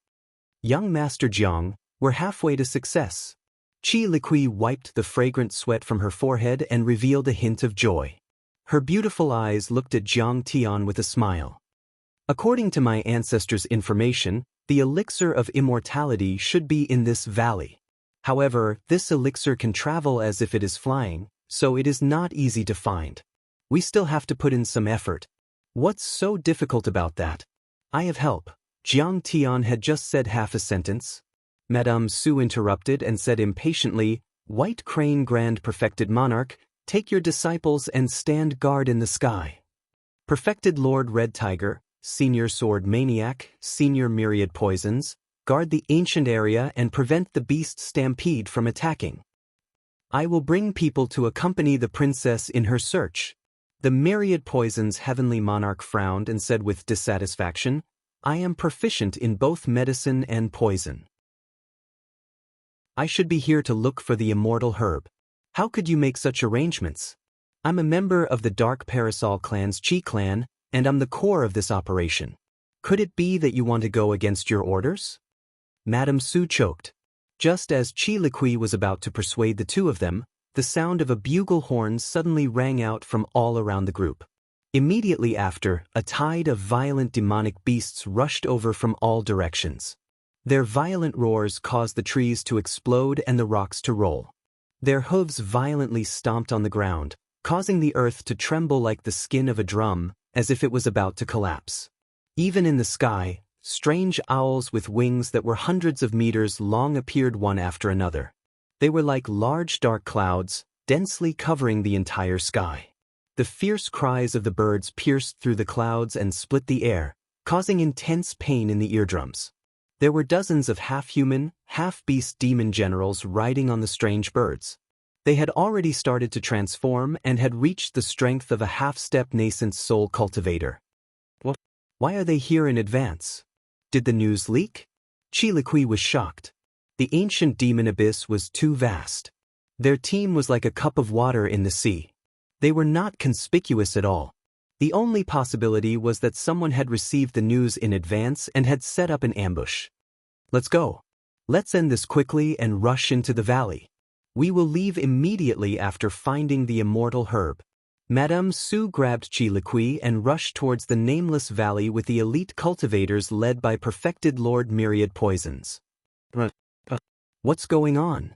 Young Master Jiang, we're halfway to success. Chi Liqui wiped the fragrant sweat from her forehead and revealed a hint of joy. Her beautiful eyes looked at Jiang Tian with a smile. "According to my ancestors' information, the elixir of immortality should be in this valley. However, this elixir can travel as if it is flying, so it is not easy to find. We still have to put in some effort." "What's so difficult about that? I have help." Jiang Tian had just said half a sentence. Madame Su interrupted and said impatiently, "White Crane Grand Perfected Monarch, take your disciples and stand guard in the sky. Perfected Lord Red Tiger, Senior Sword Maniac, Senior Myriad Poisons, guard the ancient area and prevent the beast stampede from attacking. I will bring people to accompany the princess in her search." The Myriad Poisons Heavenly Monarch frowned and said with dissatisfaction, "I am proficient in both medicine and poison. I should be here to look for the immortal herb. How could you make such arrangements? I'm a member of the Dark Parasol clan's Chi clan, and I'm the core of this operation. Could it be that you want to go against your orders?" Madame Su choked. Just as Chi Liqui was about to persuade the two of them, the sound of a bugle horn suddenly rang out from all around the group. Immediately after, a tide of violent demonic beasts rushed over from all directions. Their violent roars caused the trees to explode and the rocks to roll. Their hooves violently stomped on the ground, causing the earth to tremble like the skin of a drum, as if it was about to collapse. Even in the sky, strange owls with wings that were hundreds of meters long appeared one after another. They were like large dark clouds, densely covering the entire sky. The fierce cries of the birds pierced through the clouds and split the air, causing intense pain in the eardrums. There were dozens of half-human, half-beast demon generals riding on the strange birds. They had already started to transform and had reached the strength of a half-step nascent soul cultivator. What? Why are they here in advance? Did the news leak? Chi Liqui was shocked. The ancient demon abyss was too vast. Their team was like a cup of water in the sea. They were not conspicuous at all. The only possibility was that someone had received the news in advance and had set up an ambush. "Let's go. Let's end this quickly and rush into the valley. We will leave immediately after finding the immortal herb." Madame Su grabbed Chi Liqui and rushed towards the nameless valley with the elite cultivators led by Perfected Lord Myriad Poisons. What's going on?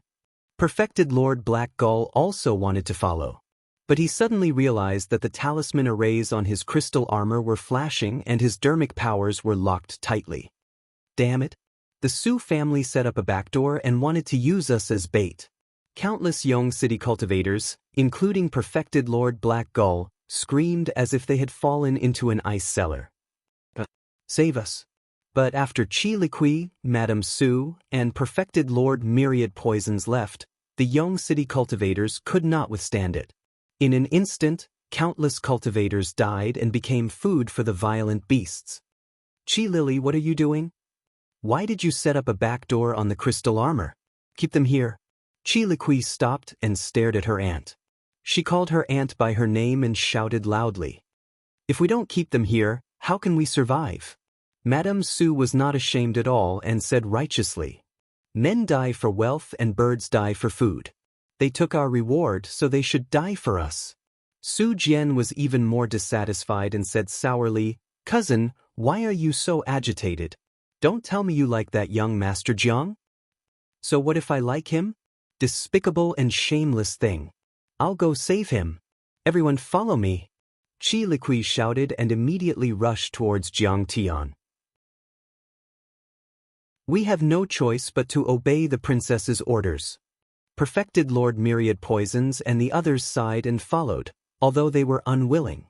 Perfected Lord Black Gull also wanted to follow. But he suddenly realized that the talisman arrays on his crystal armor were flashing and his dermic powers were locked tightly. Damn it! The Su family set up a backdoor and wanted to use us as bait. Countless young city cultivators, including Perfected Lord Black Gull, screamed as if they had fallen into an ice cellar. Save us. But after Chi Liqui, Madame Su, and Perfected Lord Myriad Poisons left, the young city cultivators could not withstand it. In an instant, countless cultivators died and became food for the violent beasts. Qi Lily, what are you doing? Why did you set up a back door on the crystal armor? Keep them here. Qi Liqui stopped and stared at her aunt. She called her aunt by her name and shouted loudly. If we don't keep them here, how can we survive? Madame Su was not ashamed at all and said righteously. Men die for wealth and birds die for food. They took our reward, so they should die for us. Su Jian was even more dissatisfied and said sourly, Cousin, why are you so agitated? Don't tell me you like that young Master Jiang? So what if I like him? Despicable and shameless thing. I'll go save him. Everyone follow me. Qi Liqui shouted and immediately rushed towards Jiang Tian. We have no choice but to obey the princess's orders. Perfected Lord Myriad Poisons and the others sighed and followed, although they were unwilling.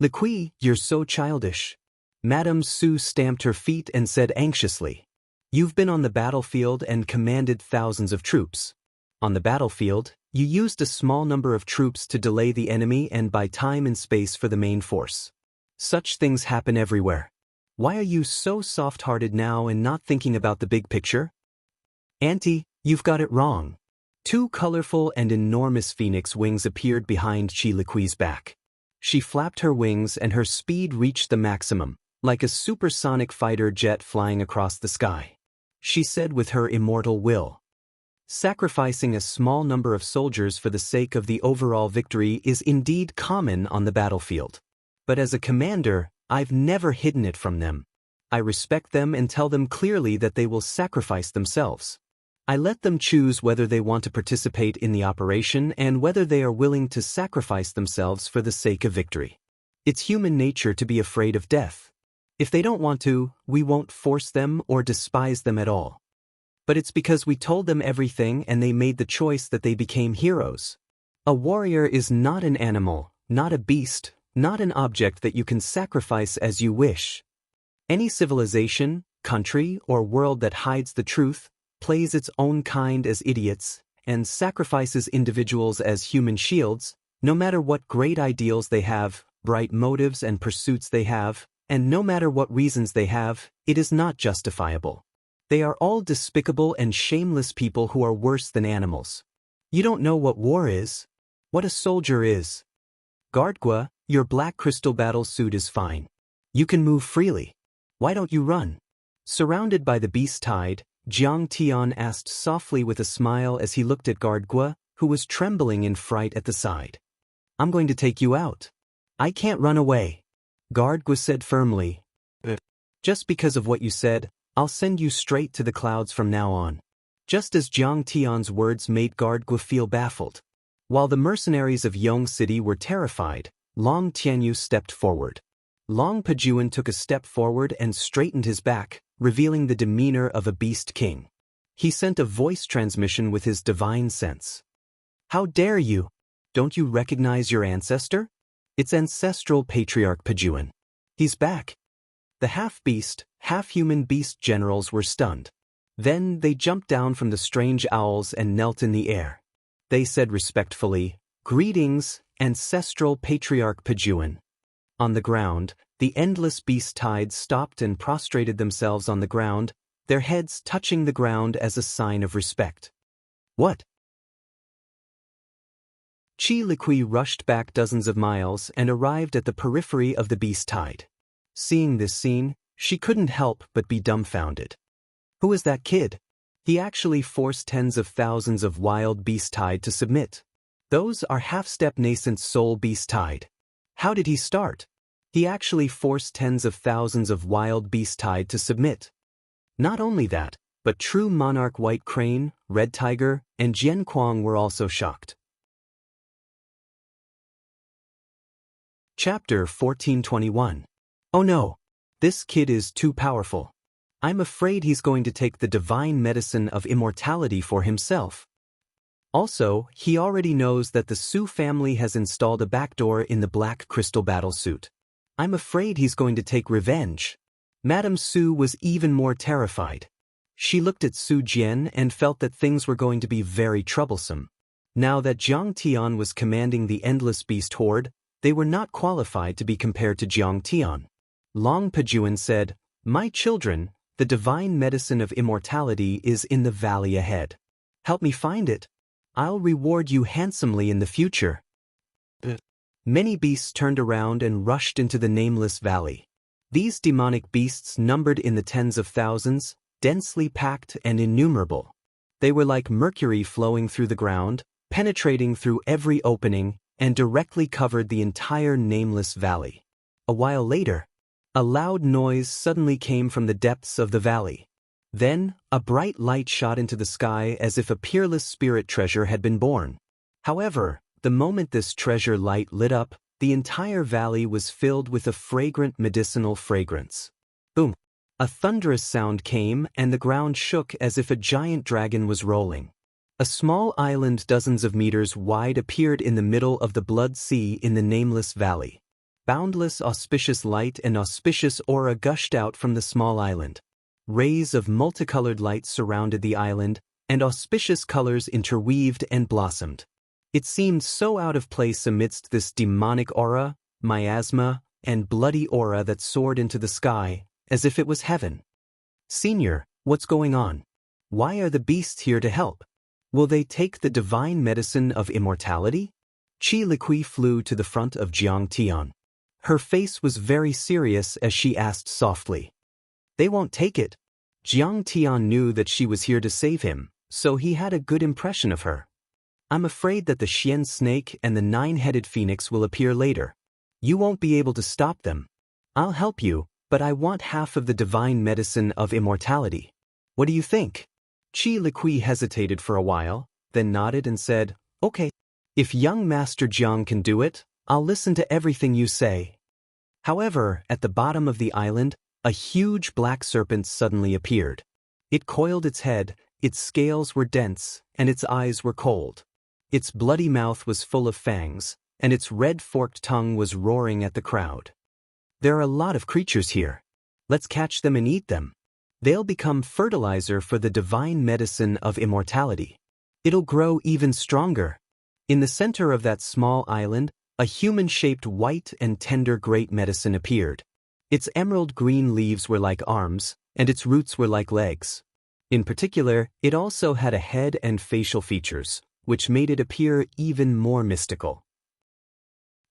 Liqui, you're so childish. Madame Su stamped her feet and said anxiously. You've been on the battlefield and commanded thousands of troops. On the battlefield, you used a small number of troops to delay the enemy and buy time and space for the main force. Such things happen everywhere. Why are you so soft-hearted now and not thinking about the big picture? Auntie, you've got it wrong. Two colorful and enormous phoenix wings appeared behind Qi Liqui's back. She flapped her wings and her speed reached the maximum, like a supersonic fighter jet flying across the sky. She said with her immortal will. Sacrificing a small number of soldiers for the sake of the overall victory is indeed common on the battlefield. But as a commander, I've never hidden it from them. I respect them and tell them clearly that they will sacrifice themselves. I let them choose whether they want to participate in the operation and whether they are willing to sacrifice themselves for the sake of victory. It's human nature to be afraid of death. If they don't want to, we won't force them or despise them at all. But it's because we told them everything and they made the choice that they became heroes. A warrior is not an animal, not a beast, not an object that you can sacrifice as you wish. Any civilization, country, or world that hides the truth, plays its own kind as idiots, and sacrifices individuals as human shields, no matter what great ideals they have, bright motives and pursuits they have, and no matter what reasons they have, it is not justifiable. They are all despicable and shameless people who are worse than animals. You don't know what war is, what a soldier is. Guardgua, your black crystal battle suit is fine. You can move freely. Why don't you run? Surrounded by the beast tide, Jiang Tian asked softly with a smile as he looked at Guardgua, who was trembling in fright at the side. I'm going to take you out. I can't run away. Guardgua said firmly. Just because of what you said, I'll send you straight to the clouds from now on. Just as Jiang Tian's words made Guardgua feel baffled. While the mercenaries of Yong City were terrified, Long Tianyu stepped forward. Long Pajuan took a step forward and straightened his back, revealing the demeanor of a beast king. He sent a voice transmission with his divine sense. How dare you? Don't you recognize your ancestor? It's ancestral patriarch Pajuan. He's back. The half-beast, half-human beast generals were stunned. Then they jumped down from the strange owls and knelt in the air. They said respectfully, Greetings, ancestral patriarch Pajuan. On the ground, the endless beast tides stopped and prostrated themselves on the ground, their heads touching the ground as a sign of respect. What? Qi Liqui rushed back dozens of miles and arrived at the periphery of the beast tide. Seeing this scene, she couldn't help but be dumbfounded. Who is that kid? He actually forced tens of thousands of wild beast tide to submit. Those are half-step nascent soul beast tide. How did he start? He actually forced tens of thousands of wild beast tide to submit. Not only that, but true monarch White Crane, Red Tiger, and Jian Kuang were also shocked. Chapter 1421. Oh no! This kid is too powerful. I'm afraid he's going to take the divine medicine of immortality for himself. Also, he already knows that the Su family has installed a backdoor in the black crystal battle suit. I'm afraid he's going to take revenge. Madame Su was even more terrified. She looked at Su Jian and felt that things were going to be very troublesome. Now that Jiang Tian was commanding the endless beast horde, They were not qualified to be compared to Jiang Tian. Long Pejuan said, "My children, the divine medicine of immortality is in the valley ahead. Help me find it. I'll reward you handsomely in the future." Many beasts turned around and rushed into the nameless valley. These demonic beasts numbered in the tens of thousands, densely packed and innumerable. They were like mercury flowing through the ground, penetrating through every opening, and directly covered the entire nameless valley. A while later, a loud noise suddenly came from the depths of the valley. Then, a bright light shot into the sky as if a peerless spirit treasure had been born. However, the moment this treasure light lit up, the entire valley was filled with a fragrant medicinal fragrance. Boom! A thunderous sound came and the ground shook as if a giant dragon was rolling. A small island dozens of meters wide appeared in the middle of the blood sea in the nameless valley. Boundless auspicious light and auspicious aura gushed out from the small island. Rays of multicolored light surrounded the island, and auspicious colors interweaved and blossomed. It seemed so out of place amidst this demonic aura, miasma, and bloody aura that soared into the sky, as if it was heaven. "Senior, what's going on? Why are the beasts here to help? Will they take the divine medicine of immortality?" Qi Liqui flew to the front of Jiang Tian. Her face was very serious as she asked softly. "They won't take it." Jiang Tian knew that she was here to save him, so he had a good impression of her. "I'm afraid that the Xian snake and the nine-headed phoenix will appear later. You won't be able to stop them. I'll help you, but I want half of the divine medicine of immortality. What do you think?" Qi Liqui hesitated for a while, then nodded and said, "Okay. If young Master Jiang can do it, I'll listen to everything you say." However, at the bottom of the island, a huge black serpent suddenly appeared. It coiled its head, its scales were dense, and its eyes were cold. Its bloody mouth was full of fangs, and its red forked tongue was roaring at the crowd. "There are a lot of creatures here. Let's catch them and eat them. They'll become fertilizer for the divine medicine of immortality. It'll grow even stronger." In the center of that small island, a human-shaped white and tender great medicine appeared. Its emerald green leaves were like arms, and its roots were like legs. In particular, it also had a head and facial features, which made it appear even more mystical.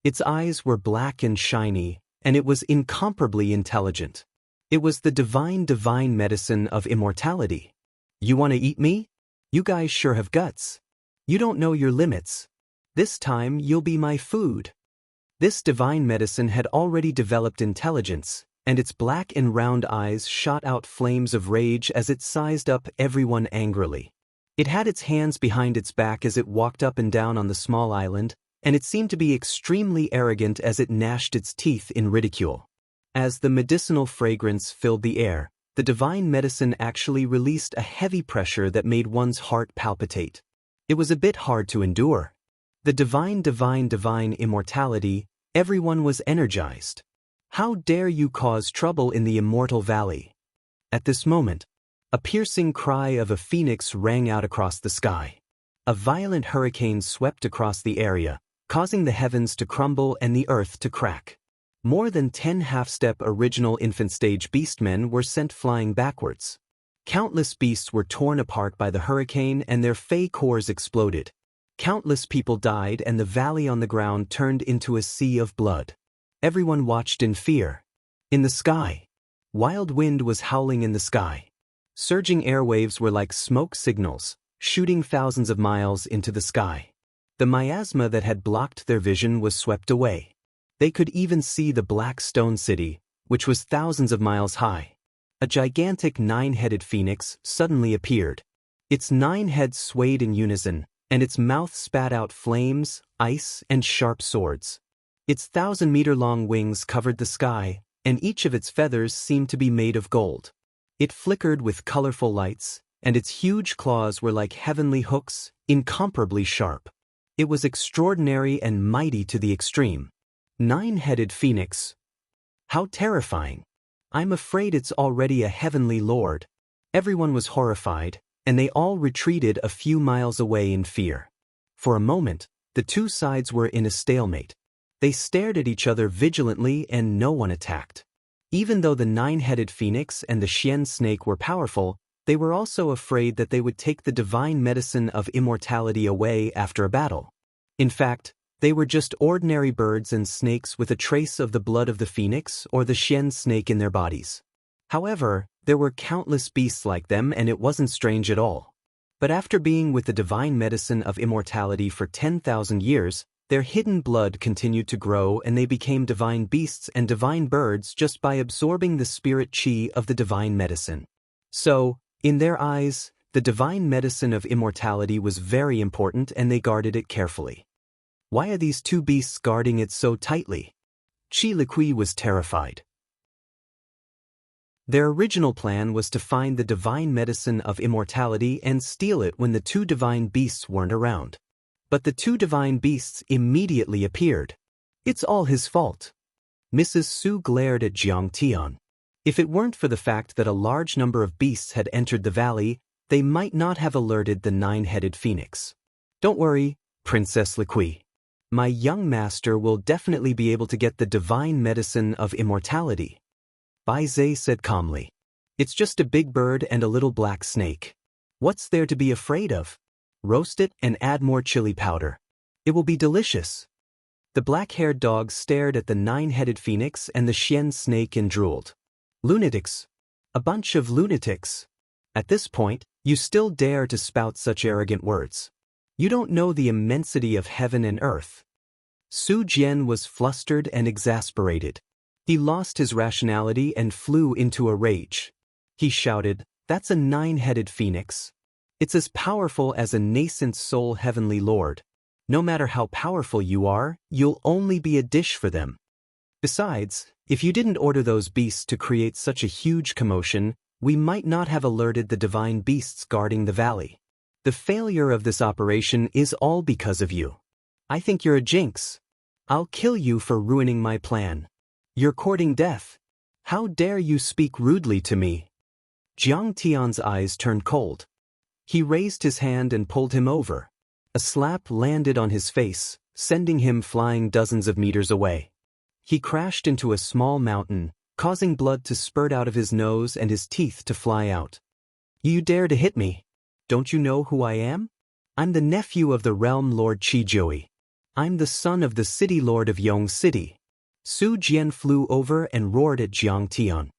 Its eyes were black and shiny, and it was incomparably intelligent. It was the divine medicine of immortality. "You want to eat me? You guys sure have guts. You don't know your limits. This time you'll be my food." This divine medicine had already developed intelligence, and its black and round eyes shot out flames of rage as it sized up everyone angrily. It had its hands behind its back as it walked up and down on the small island, and it seemed to be extremely arrogant as it gnashed its teeth in ridicule. As the medicinal fragrance filled the air, the divine medicine actually released a heavy pressure that made one's heart palpitate. It was a bit hard to endure. The divine immortality, everyone was energized. "How dare you cause trouble in the immortal valley?" At this moment, a piercing cry of a phoenix rang out across the sky. A violent hurricane swept across the area, causing the heavens to crumble and the earth to crack. More than 10 half-step original infant-stage beastmen were sent flying backwards. Countless beasts were torn apart by the hurricane and their fey cores exploded. Countless people died and the valley on the ground turned into a sea of blood. Everyone watched in fear. In the sky, wild wind was howling in the sky. Surging airwaves were like smoke signals, shooting thousands of miles into the sky. The miasma that had blocked their vision was swept away. They could even see the black stone city, which was thousands of miles high. A gigantic nine-headed phoenix suddenly appeared. Its 9 heads swayed in unison, and its mouth spat out flames, ice, and sharp swords. Its 1,000-meter-long wings covered the sky, and each of its feathers seemed to be made of gold. It flickered with colorful lights, and its huge claws were like heavenly hooks, incomparably sharp. It was extraordinary and mighty to the extreme. 9-headed phoenix. How terrifying. I'm afraid it's already a heavenly lord. Everyone was horrified, and they all retreated a few miles away in fear. For a moment, the two sides were in a stalemate. They stared at each other vigilantly and no one attacked. Even though the nine-headed phoenix and the Xian snake were powerful, they were also afraid that they would take the divine medicine of immortality away after a battle. In fact, they were just ordinary birds and snakes with a trace of the blood of the phoenix or the Xian snake in their bodies. However, there were countless beasts like them and it wasn't strange at all. But after being with the divine medicine of immortality for 10,000 years, their hidden blood continued to grow and they became divine beasts and divine birds just by absorbing the spirit chi of the divine medicine. So, in their eyes, the divine medicine of immortality was very important and they guarded it carefully. Why are these two beasts guarding it so tightly? Chi Liqui was terrified. Their original plan was to find the divine medicine of immortality and steal it when the two divine beasts weren't around. But the two divine beasts immediately appeared. It's all his fault. Mrs. Su glared at Jiang Tian. If it weren't for the fact that a large number of beasts had entered the valley, they might not have alerted the nine-headed phoenix. Don't worry, Princess Liqui. My young master will definitely be able to get the divine medicine of immortality. Bai Zhe said calmly. It's just a big bird and a little black snake. What's there to be afraid of? Roast it and add more chili powder. It will be delicious. The black-haired dog stared at the nine-headed phoenix and the Xian snake and drooled. Lunatics. A bunch of lunatics. At this point, you still dare to spout such arrogant words. You don't know the immensity of heaven and earth. Su Jian was flustered and exasperated. He lost his rationality and flew into a rage. He shouted, "That's a nine-headed phoenix. It's as powerful as a nascent soul heavenly lord. No matter how powerful you are, you'll only be a dish for them. Besides, if you didn't order those beasts to create such a huge commotion, we might not have alerted the divine beasts guarding the valley. The failure of this operation is all because of you. I think you're a jinx. I'll kill you for ruining my plan. You're courting death. How dare you speak rudely to me?" Jiang Tian's eyes turned cold. He raised his hand and pulled him over. A slap landed on his face, sending him flying dozens of meters away. He crashed into a small mountain, causing blood to spurt out of his nose and his teeth to fly out. "You dare to hit me? Don't you know who I am? I'm the nephew of the realm lord Qijui. I'm the son of the city lord of Yong City." Su Jian flew over and roared at Jiang Tian.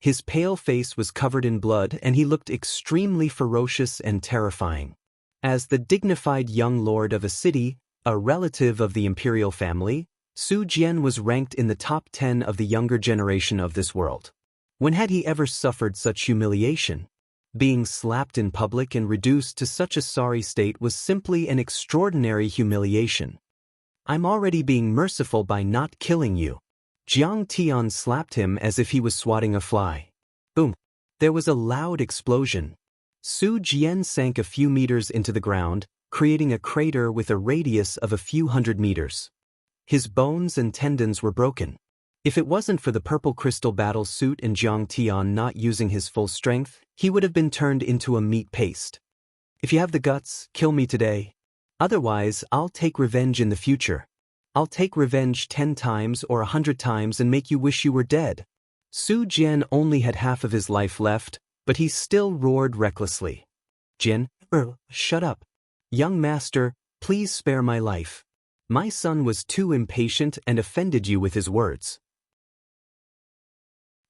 His pale face was covered in blood and he looked extremely ferocious and terrifying. As the dignified young lord of a city, a relative of the imperial family, Su Jian was ranked in the top 10 of the younger generation of this world. When had he ever suffered such humiliation? Being slapped in public and reduced to such a sorry state was simply an extraordinary humiliation. "I'm already being merciful by not killing you." Jiang Tian slapped him as if he was swatting a fly. Boom! There was a loud explosion. Su Jian sank a few meters into the ground, creating a crater with a radius of a few hundred meters. His bones and tendons were broken. If it wasn't for the purple crystal battle suit and Jiang Tian not using his full strength, he would have been turned into a meat paste. "If you have the guts, kill me today. Otherwise, I'll take revenge in the future. I'll take revenge 10 times or 100 times and make you wish you were dead." Su Jian only had half of his life left, but he still roared recklessly. "Jian, shut up. Young master, please spare my life. My son was too impatient and offended you with his words.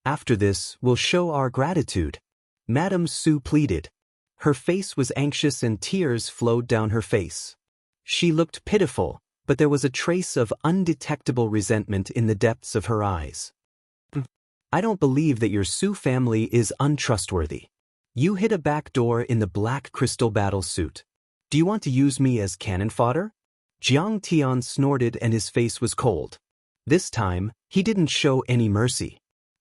After this, we'll show our gratitude," Madame Su pleaded. Her face was anxious and tears flowed down her face. She looked pitiful, but there was a trace of undetectable resentment in the depths of her eyes. "I don't believe that your Su family is untrustworthy. You hid a back door in the black crystal battle suit. Do you want to use me as cannon fodder?" Jiang Tian snorted and his face was cold. This time, he didn't show any mercy.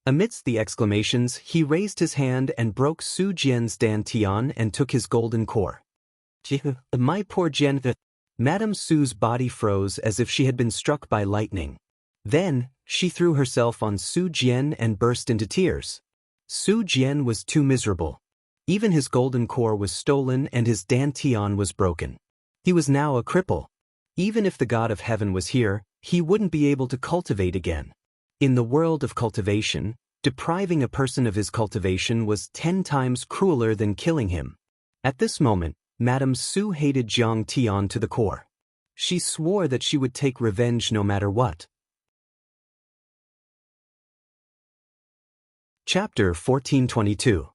Amidst the exclamations, he raised his hand and broke Su Jian's dantian and took his golden core. "My poor Jian." Madame Su's body froze as if she had been struck by lightning. Then, she threw herself on Su Jian and burst into tears. Su Jian was too miserable. Even his golden core was stolen and his dantian was broken. He was now a cripple. Even if the god of heaven was here, he wouldn't be able to cultivate again. In the world of cultivation, depriving a person of his cultivation was 10 times crueler than killing him. At this moment, Madame Su hated Jiang Tian to the core. She swore that she would take revenge no matter what. Chapter 1422.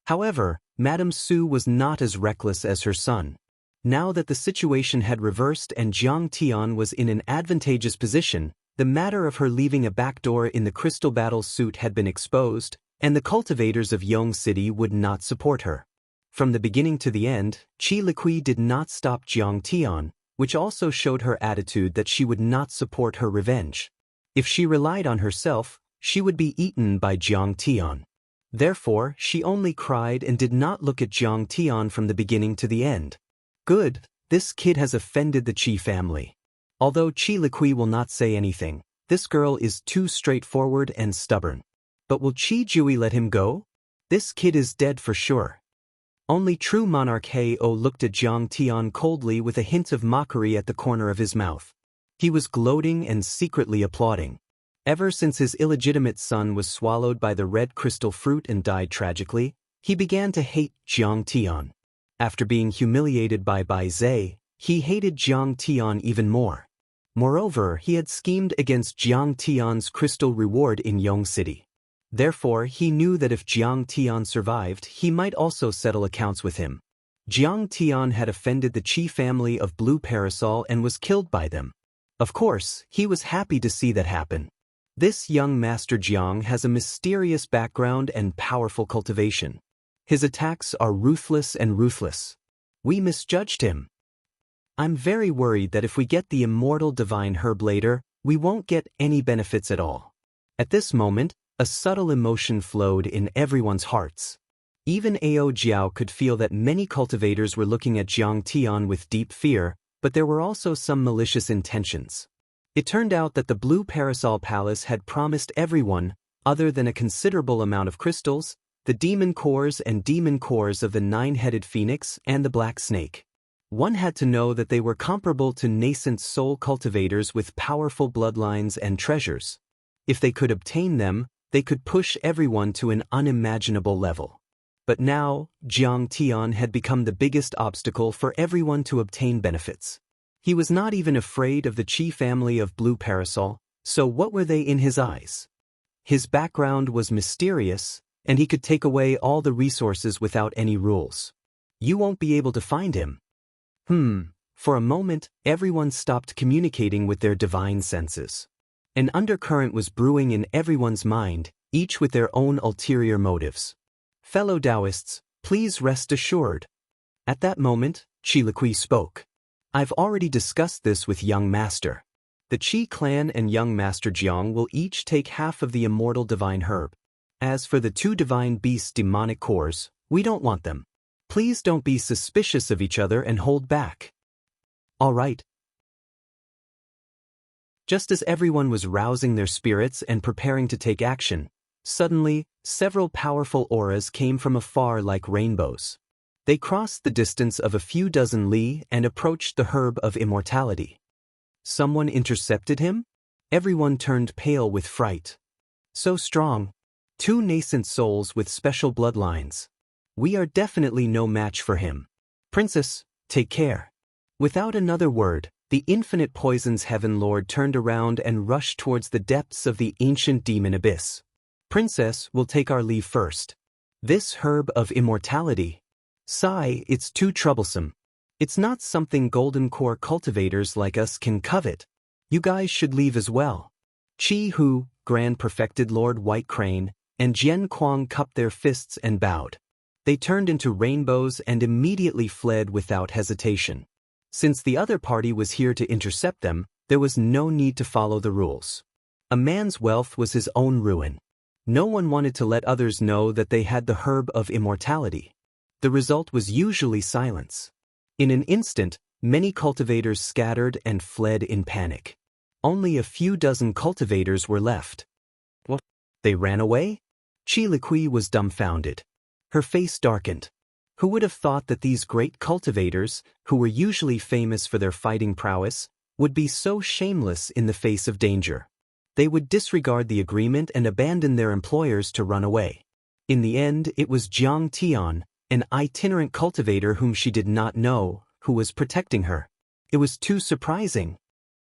However, Madame Su was not as reckless as her son. Now that the situation had reversed and Jiang Tian was in an advantageous position, the matter of her leaving a backdoor in the crystal battle suit had been exposed, and the cultivators of Yong City would not support her. From the beginning to the end, Qi Liqui did not stop Jiang Tian, which also showed her attitude that she would not support her revenge. If she relied on herself, she would be eaten by Jiang Tian. Therefore, she only cried and did not look at Jiang Tian from the beginning to the end. Good, this kid has offended the Qi family. Although Qi Liqui will not say anything, this girl is too straightforward and stubborn. But will Qi Jui let him go? This kid is dead for sure. Only true monarch Hei-O looked at Jiang Tian coldly with a hint of mockery at the corner of his mouth. He was gloating and secretly applauding. Ever since his illegitimate son was swallowed by the red crystal fruit and died tragically, he began to hate Jiang Tian. After being humiliated by Bai Zhe, he hated Jiang Tian even more. Moreover, he had schemed against Jiang Tian's crystal reward in Yong City. Therefore, he knew that if Jiang Tian survived, he might also settle accounts with him. Jiang Tian had offended the Qi family of Blue Parasol and was killed by them. Of course, he was happy to see that happen. This young Master Jiang has a mysterious background and powerful cultivation. His attacks are ruthless and ruthless. We misjudged him. I'm very worried that if we get the immortal divine herb later, we won't get any benefits at all. At this moment, a subtle emotion flowed in everyone's hearts. Even Ao Jiao could feel that many cultivators were looking at Jiang Tian with deep fear, but there were also some malicious intentions. It turned out that the Blue Parasol Palace had promised everyone, other than a considerable amount of crystals, the demon cores and demon cores of the nine-headed phoenix and the black snake. One had to know that they were comparable to nascent soul cultivators with powerful bloodlines and treasures. If they could obtain them, they could push everyone to an unimaginable level. But now, Jiang Tian had become the biggest obstacle for everyone to obtain benefits. He was not even afraid of the Qi family of Blue Parasol, so what were they in his eyes? His background was mysterious, and he could take away all the resources without any rules. You won't be able to find him. For a moment, everyone stopped communicating with their divine senses. An undercurrent was brewing in everyone's mind, each with their own ulterior motives. Fellow Taoists, please rest assured. At that moment, Qi Liqui spoke. I've already discussed this with young master. The Qi clan and young master Jiang will each take half of the immortal divine herb. As for the 2 divine beasts' demonic cores, we don't want them. Please don't be suspicious of each other and hold back. All right. Just as everyone was rousing their spirits and preparing to take action, suddenly, several powerful auras came from afar like rainbows. They crossed the distance of a few dozen li and approached the herb of immortality. Someone intercepted him? Everyone turned pale with fright. So strong. 2 nascent souls with special bloodlines. We are definitely no match for him. Princess, take care. Without another word, the infinite poison's heaven lord turned around and rushed towards the depths of the ancient demon abyss. Princess will take our leave first. This herb of immortality. Sigh, it's too troublesome. It's not something golden core cultivators like us can covet. You guys should leave as well. Qi Hu, Grand Perfected Lord White Crane, and Jian Kuang cupped their fists and bowed. They turned into rainbows and immediately fled without hesitation. Since the other party was here to intercept them, there was no need to follow the rules. A man's wealth was his own ruin. No one wanted to let others know that they had the herb of immortality. The result was usually silence. In an instant, many cultivators scattered and fled in panic. Only a few dozen cultivators were left. What? They ran away? Qi Liqui was dumbfounded. Her face darkened. Who would have thought that these great cultivators, who were usually famous for their fighting prowess, would be so shameless in the face of danger. They would disregard the agreement and abandon their employers to run away. In the end, it was Jiang Tian, an itinerant cultivator whom she did not know, who was protecting her. It was too surprising.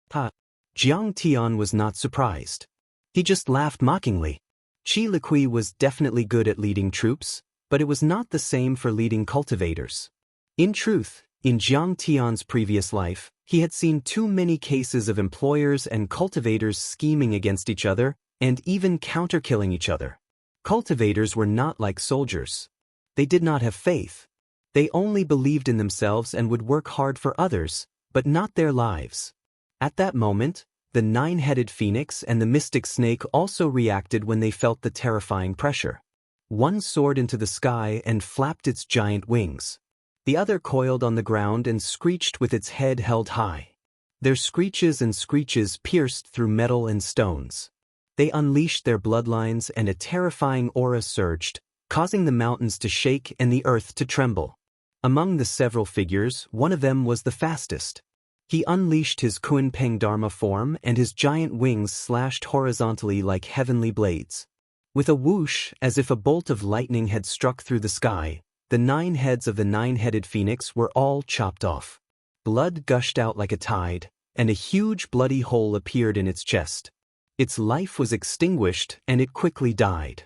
Jiang Tian was not surprised. He just laughed mockingly. Qi Liqui was definitely good at leading troops, but it was not the same for leading cultivators. In truth, in Jiang Tian's previous life, he had seen too many cases of employers and cultivators scheming against each other and even counter-killing each other. Cultivators were not like soldiers. They did not have faith. They only believed in themselves and would work hard for others, but not their lives. At that moment, the nine-headed phoenix and the mystic snake also reacted when they felt the terrifying pressure. One soared into the sky and flapped its giant wings. The other coiled on the ground and screeched with its head held high. Their screeches and screeches pierced through metal and stones. They unleashed their bloodlines and a terrifying aura surged, causing the mountains to shake and the earth to tremble. Among the several figures, one of them was the fastest. He unleashed his Kunpeng Dharma form and his giant wings slashed horizontally like heavenly blades. With a whoosh, as if a bolt of lightning had struck through the sky, the 9 heads of the 9-headed phoenix were all chopped off. Blood gushed out like a tide, and a huge bloody hole appeared in its chest. Its life was extinguished and it quickly died.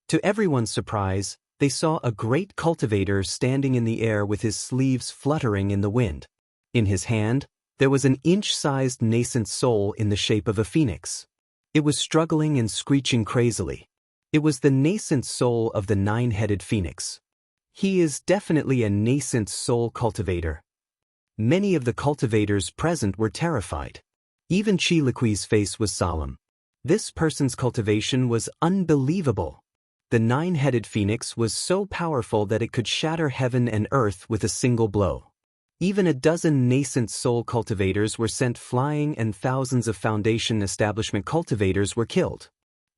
To everyone's surprise, they saw a great cultivator standing in the air with his sleeves fluttering in the wind. In his hand, there was an inch-sized nascent soul in the shape of a phoenix. It was struggling and screeching crazily. It was the nascent soul of the 9-headed phoenix. He is definitely a nascent soul cultivator. Many of the cultivators present were terrified. Even Qi Liqui's face was solemn. This person's cultivation was unbelievable. The 9-headed phoenix was so powerful that it could shatter heaven and earth with a single blow. Even a dozen nascent soul cultivators were sent flying and thousands of foundation establishment cultivators were killed.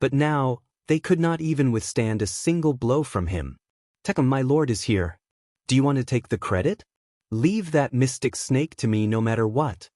But now, they could not even withstand a single blow from him. Tekam, my lord is here. Do you want to take the credit? Leave that mystic snake to me no matter what.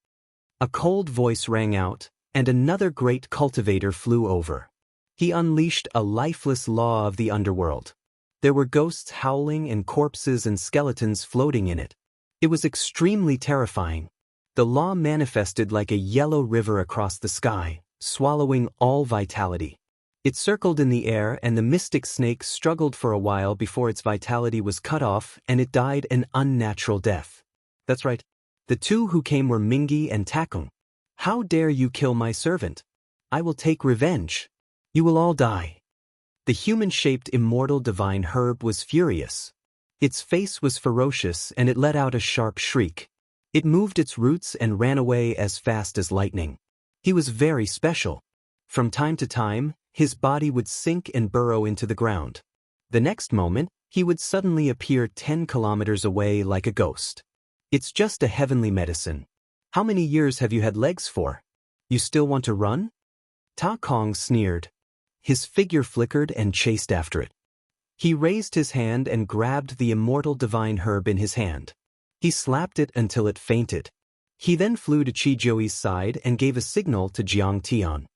A cold voice rang out, and another great cultivator flew over. He unleashed a lifeless law of the underworld. There were ghosts howling and corpses and skeletons floating in it. It was extremely terrifying. The law manifested like a yellow river across the sky, swallowing all vitality. It circled in the air and the mystic snake struggled for a while before its vitality was cut off and it died an unnatural death. That's right. The two who came were Mingi and Takung. How dare you kill my servant? I will take revenge. You will all die. The human-shaped immortal divine herb was furious. Its face was ferocious and it let out a sharp shriek. It moved its roots and ran away as fast as lightning. He was very special. From time to time, his body would sink and burrow into the ground. The next moment, he would suddenly appear 10 kilometers away like a ghost. It's just a heavenly medicine. How many years have you had legs for? You still want to run? Ta Kong sneered. His figure flickered and chased after it. He raised his hand and grabbed the immortal divine herb in his hand. He slapped it until it fainted. He then flew to Qi Zhou's side and gave a signal to Jiang Tian.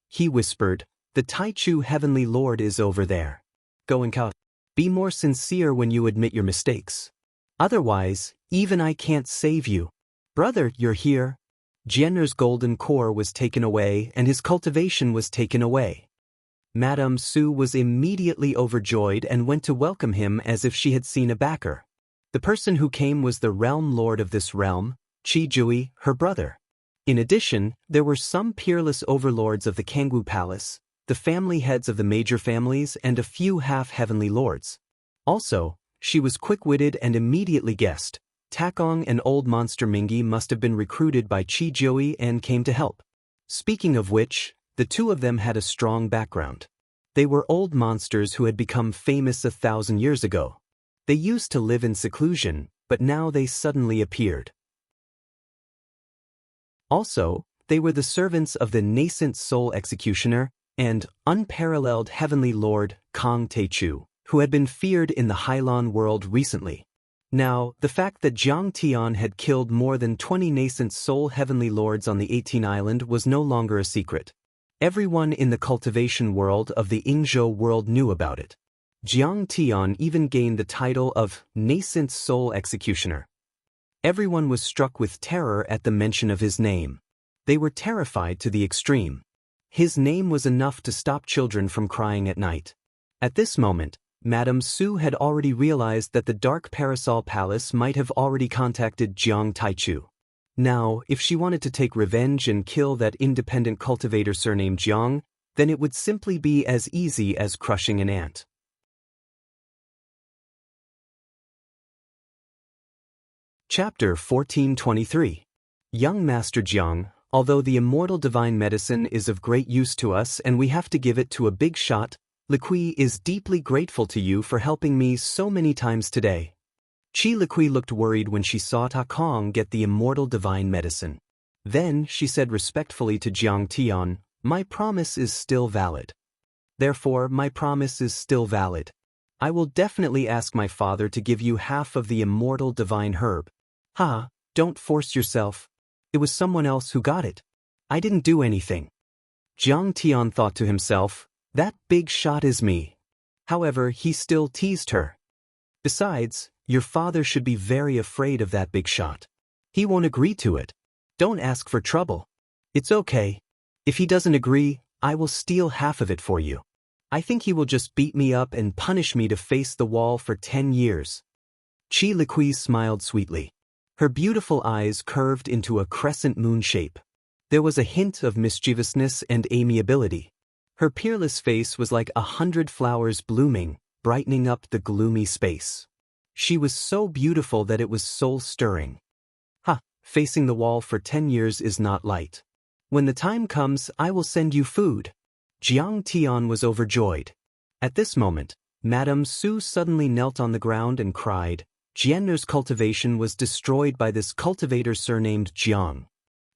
He whispered, "The Taichu Heavenly Lord is over there. Go and count. Be more sincere when you admit your mistakes. Otherwise, even I can't save you. Brother, you're here." Jianner's golden core was taken away and his cultivation was taken away. Madame Su was immediately overjoyed and went to welcome him as if she had seen a backer. The person who came was the realm lord of this realm, Qi Zhui, her brother. In addition, there were some peerless overlords of the Kangwu Palace, the family heads of the major families and a few half-heavenly lords. Also, she was quick-witted and immediately guessed. Takong and old monster Mingi must have been recruited by Qi Zhui and came to help. Speaking of which, the two of them had a strong background. They were old monsters who had become famous 1,000 years ago. They used to live in seclusion, but now they suddenly appeared. Also, they were the servants of the nascent soul executioner and unparalleled heavenly lord Kang Teichu, who had been feared in the Hailan world recently. Now, the fact that Jiang Tian had killed more than 20 nascent soul heavenly lords on the 18 island was no longer a secret. Everyone in the cultivation world of the Yingzhou world knew about it. Jiang Tian even gained the title of Nascent Soul Executioner. Everyone was struck with terror at the mention of his name. They were terrified to the extreme. His name was enough to stop children from crying at night. At this moment, Madame Su had already realized that the Dark Parasol Palace might have already contacted Jiang Taichu. Now, if she wanted to take revenge and kill that independent cultivator surnamed Jiang, then it would simply be as easy as crushing an ant. Chapter 1423. Young Master Jiang, although the immortal divine medicine is of great use to us and we have to give it to a big shot, Liqui is deeply grateful to you for helping me so many times today. Qi Liqui looked worried when she saw Ta Kong get the immortal divine medicine. Then she said respectfully to Jiang Tian, "My promise is still valid. Therefore, my promise is still valid. I will definitely ask my father to give you half of the immortal divine herb." "Ha, don't force yourself. It was someone else who got it. I didn't do anything." Jiang Tian thought to himself, "That big shot is me." However, he still teased her. "Besides, your father should be very afraid of that big shot. He won't agree to it. Don't ask for trouble. It's okay. If he doesn't agree, I will steal half of it for you. I think he will just beat me up and punish me to face the wall for 10 years. Qi Liqui smiled sweetly. Her beautiful eyes curved into a crescent moon shape. There was a hint of mischievousness and amiability. Her peerless face was like 100 flowers blooming, brightening up the gloomy space. She was so beautiful that it was soul-stirring. Facing the wall for 10 years is not light. When the time comes, I will send you food. Jiang Tian was overjoyed. At this moment, Madame Su suddenly knelt on the ground and cried. Jianner's cultivation was destroyed by this cultivator surnamed Jiang.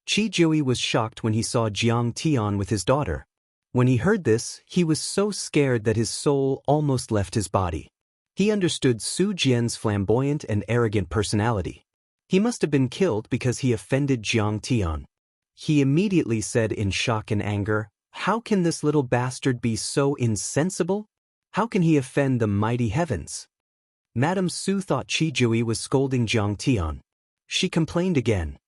Qi Jui was shocked when he saw Jiang Tian with his daughter. When he heard this, he was so scared that his soul almost left his body. He understood Su Jian's flamboyant and arrogant personality. He must have been killed because he offended Jiang Tian. He immediately said in shock and anger, "How can this little bastard be so insensible? How can he offend the mighty heavens?" Madame Su thought Qi Jui was scolding Jiang Tian. She complained again.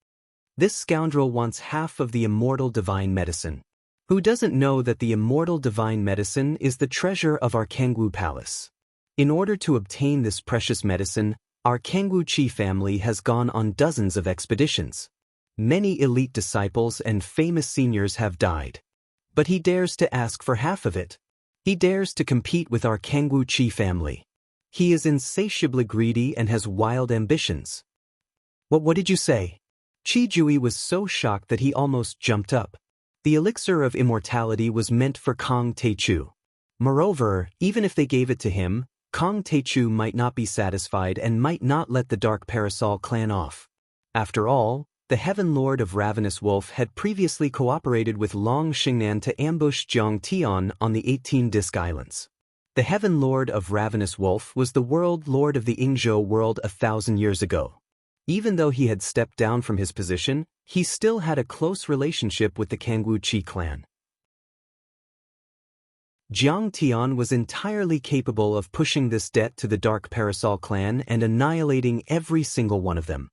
"This scoundrel wants half of the immortal divine medicine. Who doesn't know that the immortal divine medicine is the treasure of our Kangwu Palace? In order to obtain this precious medicine, our Kangwu Qi family has gone on dozens of expeditions. Many elite disciples and famous seniors have died. But he dares to ask for half of it. He dares to compete with our Kangwu Qi family. He is insatiably greedy and has wild ambitions." What did you say?" Qi Jui was so shocked that he almost jumped up. The elixir of immortality was meant for Kong Taichu. Moreover, even if they gave it to him, Kong Taichu might not be satisfied and might not let the Dark Parasol clan off. After all, the Heaven Lord of Ravenous Wolf had previously cooperated with Long Xingnan to ambush Jiang Tian on the 18 Disc Islands. The Heaven Lord of Ravenous Wolf was the World Lord of the Yingzhou world 1,000 years ago. Even though he had stepped down from his position, he still had a close relationship with the Kangwu Qi clan. Jiang Tian was entirely capable of pushing this debt to the Dark Parasol clan and annihilating every single one of them.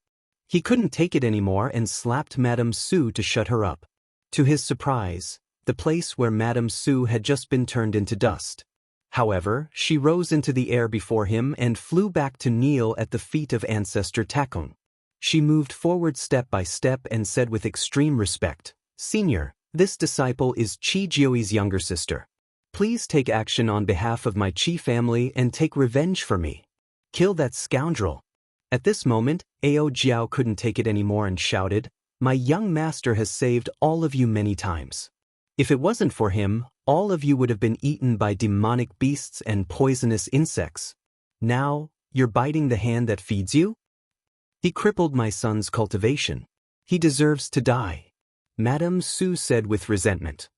He couldn't take it anymore and slapped Madame Su to shut her up. To his surprise, the place where Madame Su had just been turned into dust. However, she rose into the air before him and flew back to kneel at the feet of ancestor Takung. She moved forward step by step and said with extreme respect, "Senior, this disciple is Qi Jiui's younger sister. Please take action on behalf of my Qi family and take revenge for me. Kill that scoundrel." At this moment, Ao Jiao couldn't take it anymore and shouted, "My young master has saved all of you many times. If it wasn't for him, all of you would have been eaten by demonic beasts and poisonous insects. Now, you're biting the hand that feeds you? He crippled my son's cultivation. He deserves to die," Madame Su said with resentment.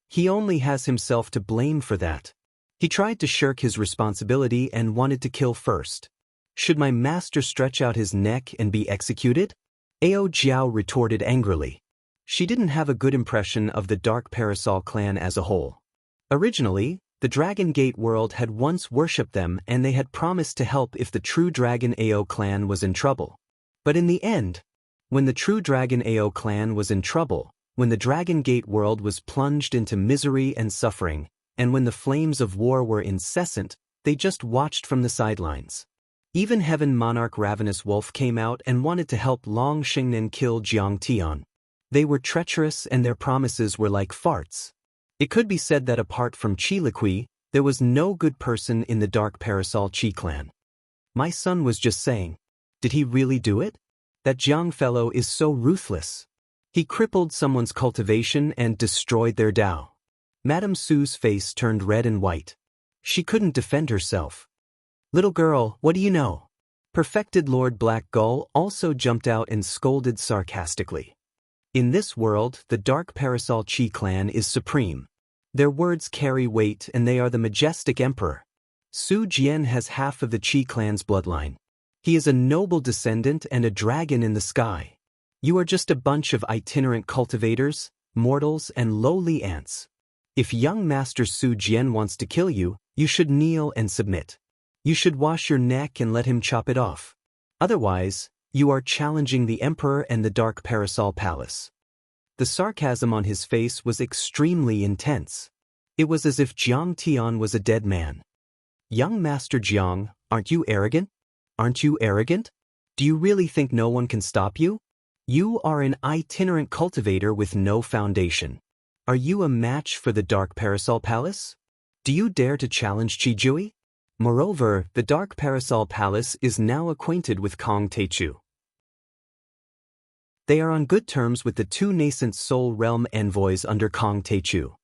"He only has himself to blame for that. He tried to shirk his responsibility and wanted to kill first. Should my master stretch out his neck and be executed? Ao Jiao retorted angrily. She didn't have a good impression of the Dark Parasol clan as a whole. Originally, the Dragon Gate world had once worshipped them and they had promised to help if the true Dragon Ao clan was in trouble. But in the end, when the true Dragon Ao clan was in trouble, when the Dragon Gate world was plunged into misery and suffering, and when the flames of war were incessant, they just watched from the sidelines. Even Heaven Monarch Ravenous Wolf came out and wanted to help Long Xingnan kill Jiang Tian. They were treacherous and their promises were like farts. It could be said that apart from Qi Liqui, there was no good person in the Dark Parasol Qi clan. My son was just saying. Did he really do it? That Jiang fellow is so ruthless. He crippled someone's cultivation and destroyed their Dao. Madame Su's face turned red and white. She couldn't defend herself. Little girl, what do you know? Perfected Lord Black Gull also jumped out and scolded sarcastically. In this world, the Dark Parasol Qi clan is supreme. Their words carry weight and they are the majestic emperor. Su Jian has half of the Qi clan's bloodline. He is a noble descendant and a dragon in the sky. You are just a bunch of itinerant cultivators, mortals and lowly ants. If young Master Su Jian wants to kill you, you should kneel and submit. You should wash your neck and let him chop it off. Otherwise, you are challenging the Emperor and the Dark Parasol Palace. The sarcasm on his face was extremely intense. It was as if Jiang Tian was a dead man. Young Master Jiang, aren't you arrogant? Aren't you arrogant? Do you really think no one can stop you? You are an itinerant cultivator with no foundation. Are you a match for the Dark Parasol Palace? Do you dare to challenge Qijui? Moreover, the Dark Parasol Palace is now acquainted with Kong Teichu. They are on good terms with the two nascent Soul Realm envoys under Kong Teichu.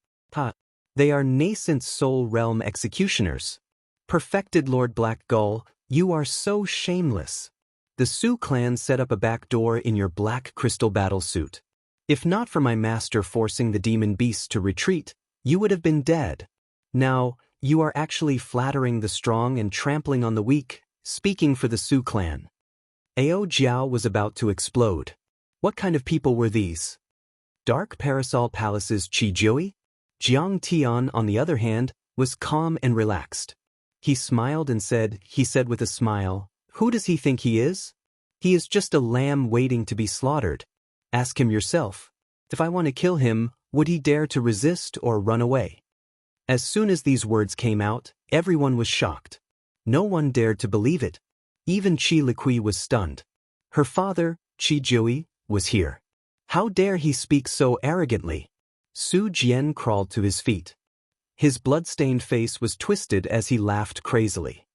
They are nascent Soul Realm executioners. Perfected Lord Black Gull, you are so shameless. The Su clan set up a back door in your black crystal battle suit. If not for my master forcing the demon beasts to retreat, you would have been dead. Now, you are actually flattering the strong and trampling on the weak, speaking for the Su clan. Ao Jiao was about to explode. What kind of people were these? Dark Parasol Palace's Qijui? Jiang Tian, on the other hand, was calm and relaxed. He smiled and said with a smile, who does he think he is? He is just a lamb waiting to be slaughtered. Ask him yourself. If I want to kill him, would he dare to resist or run away? As soon as these words came out, everyone was shocked. No one dared to believe it. Even Qi Liqui was stunned. Her father, Qijui, was here. How dare he speak so arrogantly? Su Jian crawled to his feet. His blood-stained face was twisted as he laughed crazily.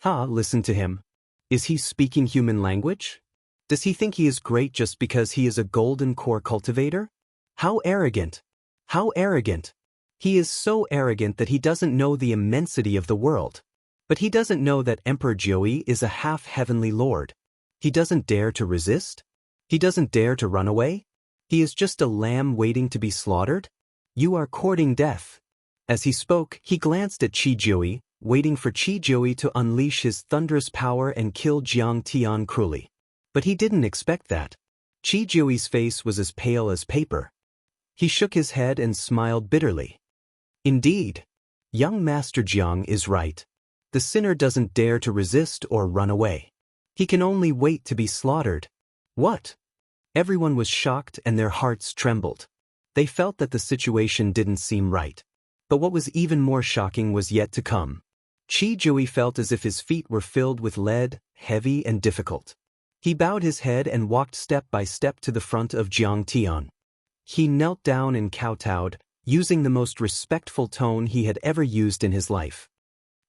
Listen to him. Is he speaking human language? Does he think he is great just because he is a golden core cultivator? How arrogant! How arrogant! He is so arrogant that he doesn't know the immensity of the world. But he doesn't know that Emperor Jiui is a half-heavenly lord. He doesn't dare to resist? He doesn't dare to run away? He is just a lamb waiting to be slaughtered? You are courting death. As he spoke, he glanced at Qijui, waiting for Qijui to unleash his thunderous power and kill Jiang Tian cruelly. But he didn't expect that. Qijui's face was as pale as paper. He shook his head and smiled bitterly. Indeed, young Master Jiang is right. The sinner doesn't dare to resist or run away. He can only wait to be slaughtered. What? Everyone was shocked and their hearts trembled. They felt that the situation didn't seem right. But what was even more shocking was yet to come. Qijui felt as if his feet were filled with lead, heavy and difficult. He bowed his head and walked step by step to the front of Jiang Tian. He knelt down and kowtowed, using the most respectful tone he had ever used in his life.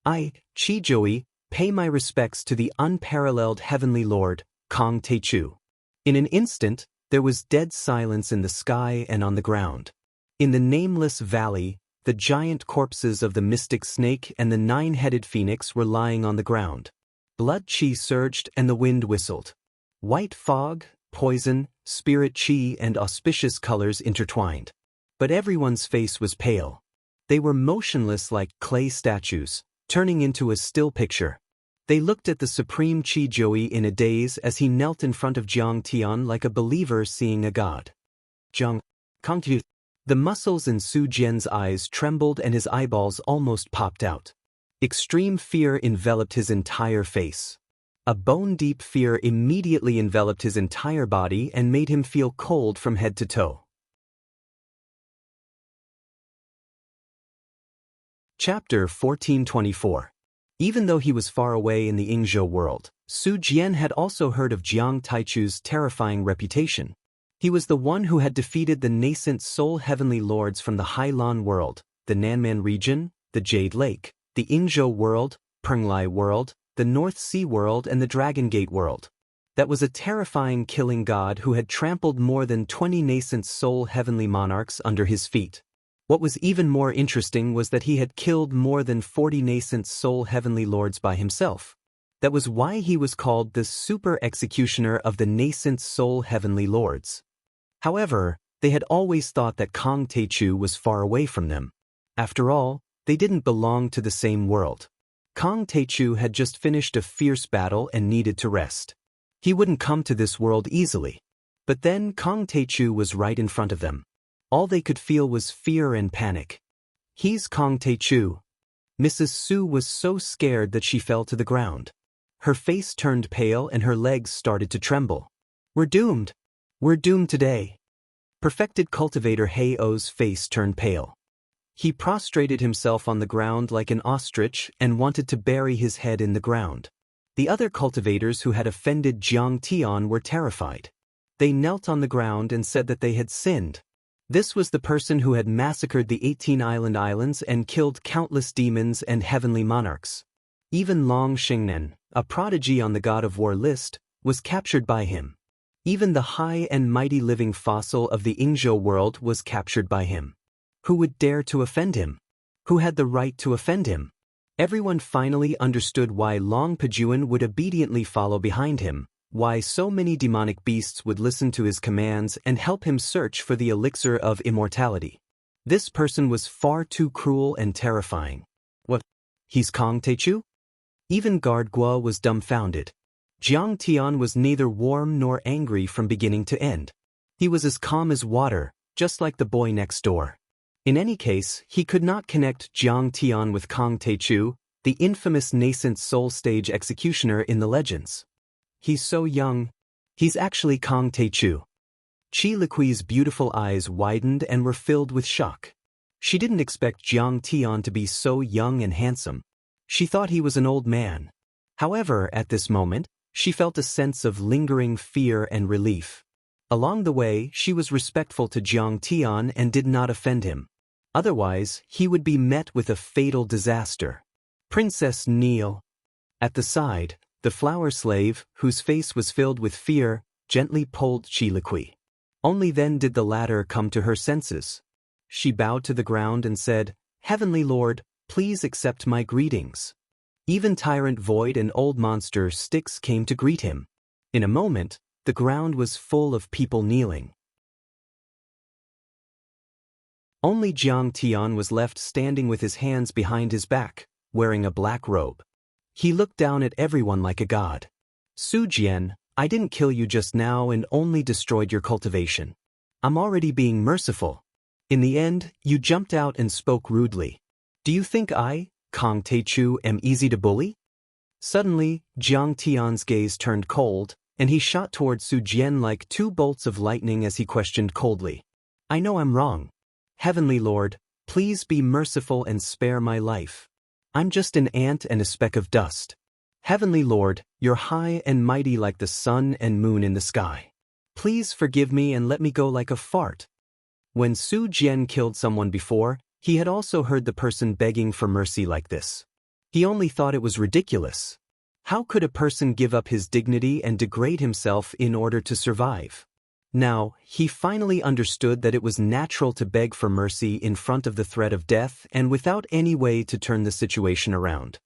I, Qijui, pay my respects to the unparalleled heavenly lord, Kong Teichu. In an instant, there was dead silence in the sky and on the ground. In the nameless valley, the giant corpses of the mystic snake and the nine-headed phoenix were lying on the ground. Blood qi surged and the wind whistled. White fog, poison, spirit qi and auspicious colors intertwined. But everyone's face was pale. They were motionless like clay statues, turning into a still picture. They looked at the supreme Qi Jiui in a daze as he knelt in front of Jiang Tian like a believer seeing a god. Jiang, Cultivate. The muscles in Su Jian's eyes trembled and his eyeballs almost popped out. Extreme fear enveloped his entire face. A bone-deep fear immediately enveloped his entire body and made him feel cold from head to toe. Chapter 1424. Even though he was far away in the Yingzhou world, Su Jian had also heard of Jiang Taichu's terrifying reputation. He was the one who had defeated the nascent soul heavenly lords from the Hailan world, the Nanman region, the Jade Lake, the Yingzhou world, Penglai world, the North Sea world and the Dragon Gate world. That was a terrifying killing god who had trampled more than 20 nascent soul heavenly monarchs under his feet. What was even more interesting was that he had killed more than 40 nascent soul heavenly lords by himself. That was why he was called the super executioner of the nascent soul heavenly lords. However, they had always thought that Kong Taichu was far away from them. After all, they didn't belong to the same world. Kong Taichu had just finished a fierce battle and needed to rest. He wouldn't come to this world easily. But then Kong Taichu was right in front of them. All they could feel was fear and panic. "He's Kong Taichu." Mrs. Su was so scared that she fell to the ground. Her face turned pale and her legs started to tremble. "We're doomed. We're doomed today." Perfected cultivator Heio's face turned pale. He prostrated himself on the ground like an ostrich and wanted to bury his head in the ground. The other cultivators who had offended Jiang Tian were terrified. They knelt on the ground and said that they had sinned. This was the person who had massacred the 18 islands and killed countless demons and heavenly monarchs. Even Long Shengnen, a prodigy on the God of War list, was captured by him. Even the high and mighty living fossil of the Yingzhou world was captured by him. Who would dare to offend him? Who had the right to offend him? Everyone finally understood why Long Pejuan would obediently follow behind him, why so many demonic beasts would listen to his commands and help him search for the elixir of immortality. This person was far too cruel and terrifying. What? He's Kong Taichu? Even Guard Guo was dumbfounded. Jiang Tian was neither warm nor angry from beginning to end. He was as calm as water, just like the boy next door. In any case, he could not connect Jiang Tian with Kong Taichu, the infamous nascent soul stage executioner in the legends. "He's so young. He's actually Kong Taichu." Qi Liqui's beautiful eyes widened and were filled with shock. She didn't expect Jiang Tian to be so young and handsome. She thought he was an old man. However, at this moment, she felt a sense of lingering fear and relief. Along the way, she was respectful to Jiang Tian and did not offend him. Otherwise, he would be met with a fatal disaster. Princess Neil. At the side, the flower slave, whose face was filled with fear, gently pulled Qi Liqui. Only then did the latter come to her senses. She bowed to the ground and said, "Heavenly Lord, please accept my greetings." Even Tyrant Void and Old Monster Styx came to greet him. In a moment, the ground was full of people kneeling. Only Jiang Tian was left standing with his hands behind his back, wearing a black robe. He looked down at everyone like a god. "Su Jian, I didn't kill you just now and only destroyed your cultivation. I'm already being merciful. In the end, you jumped out and spoke rudely. Do you think I, Kong Taichu, am easy to bully?" Suddenly, Jiang Tian's gaze turned cold, and he shot toward Su Jian like 2 bolts of lightning as he questioned coldly. "I know I'm wrong. Heavenly Lord, please be merciful and spare my life. I'm just an ant and a speck of dust. Heavenly Lord, you're high and mighty like the sun and moon in the sky. Please forgive me and let me go like a fart." When Su Jian killed someone before, he had also heard the person begging for mercy like this. He only thought it was ridiculous. How could a person give up his dignity and degrade himself in order to survive? Now, he finally understood that it was natural to beg for mercy in front of the threat of death and without any way to turn the situation around.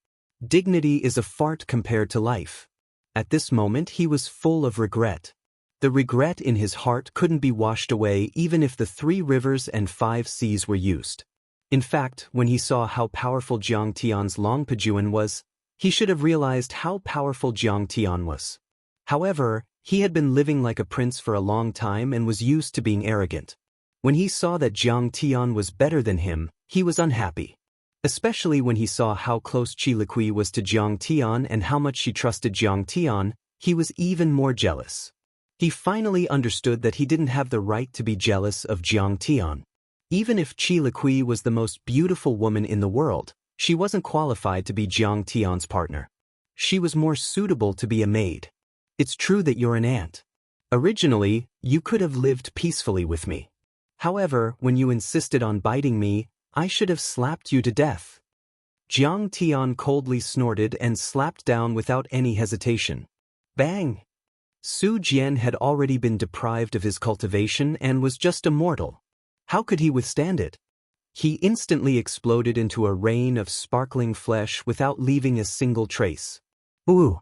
Dignity is a fart compared to life. At this moment he was full of regret. The regret in his heart couldn't be washed away even if the 3 rivers and 5 seas were used. In fact, when he saw how powerful Jiang Tian's Long Pejuan was, He should have realized how powerful Jiang Tian was. However, he had been living like a prince for a long time and was used to being arrogant. When he saw that Jiang Tian was better than him, he was unhappy. Especially when he saw how close Qi Liqui was to Jiang Tian and how much she trusted Jiang Tian, he was even more jealous. He finally understood that he didn't have the right to be jealous of Jiang Tian. Even if Qi Liqui was the most beautiful woman in the world, she wasn't qualified to be Jiang Tian's partner. She was more suitable to be a maid. It's true that you're an ant. Originally, you could have lived peacefully with me. However, when you insisted on biting me, I should have slapped you to death. Jiang Tian coldly snorted and slapped down without any hesitation. Bang! Su Jian had already been deprived of his cultivation and was just a mortal. How could he withstand it? He instantly exploded into a rain of sparkling flesh without leaving a single trace. Ooh!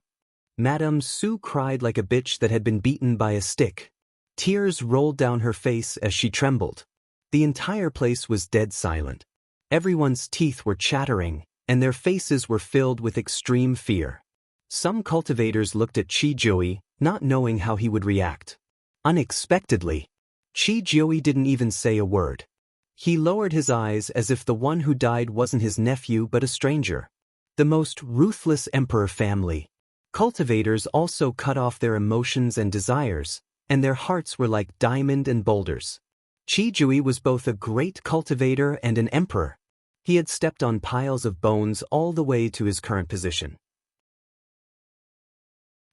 Madame Su cried like a bitch that had been beaten by a stick. Tears rolled down her face as she trembled. The entire place was dead silent. Everyone's teeth were chattering, and their faces were filled with extreme fear. Some cultivators looked at Qi Jiui, not knowing how he would react. Unexpectedly, Qi Jiui didn't even say a word. He lowered his eyes as if the one who died wasn't his nephew but a stranger. The most ruthless emperor family. Cultivators also cut off their emotions and desires, and their hearts were like diamond and boulders. Qi Jiui was both a great cultivator and an emperor. He had stepped on piles of bones all the way to his current position.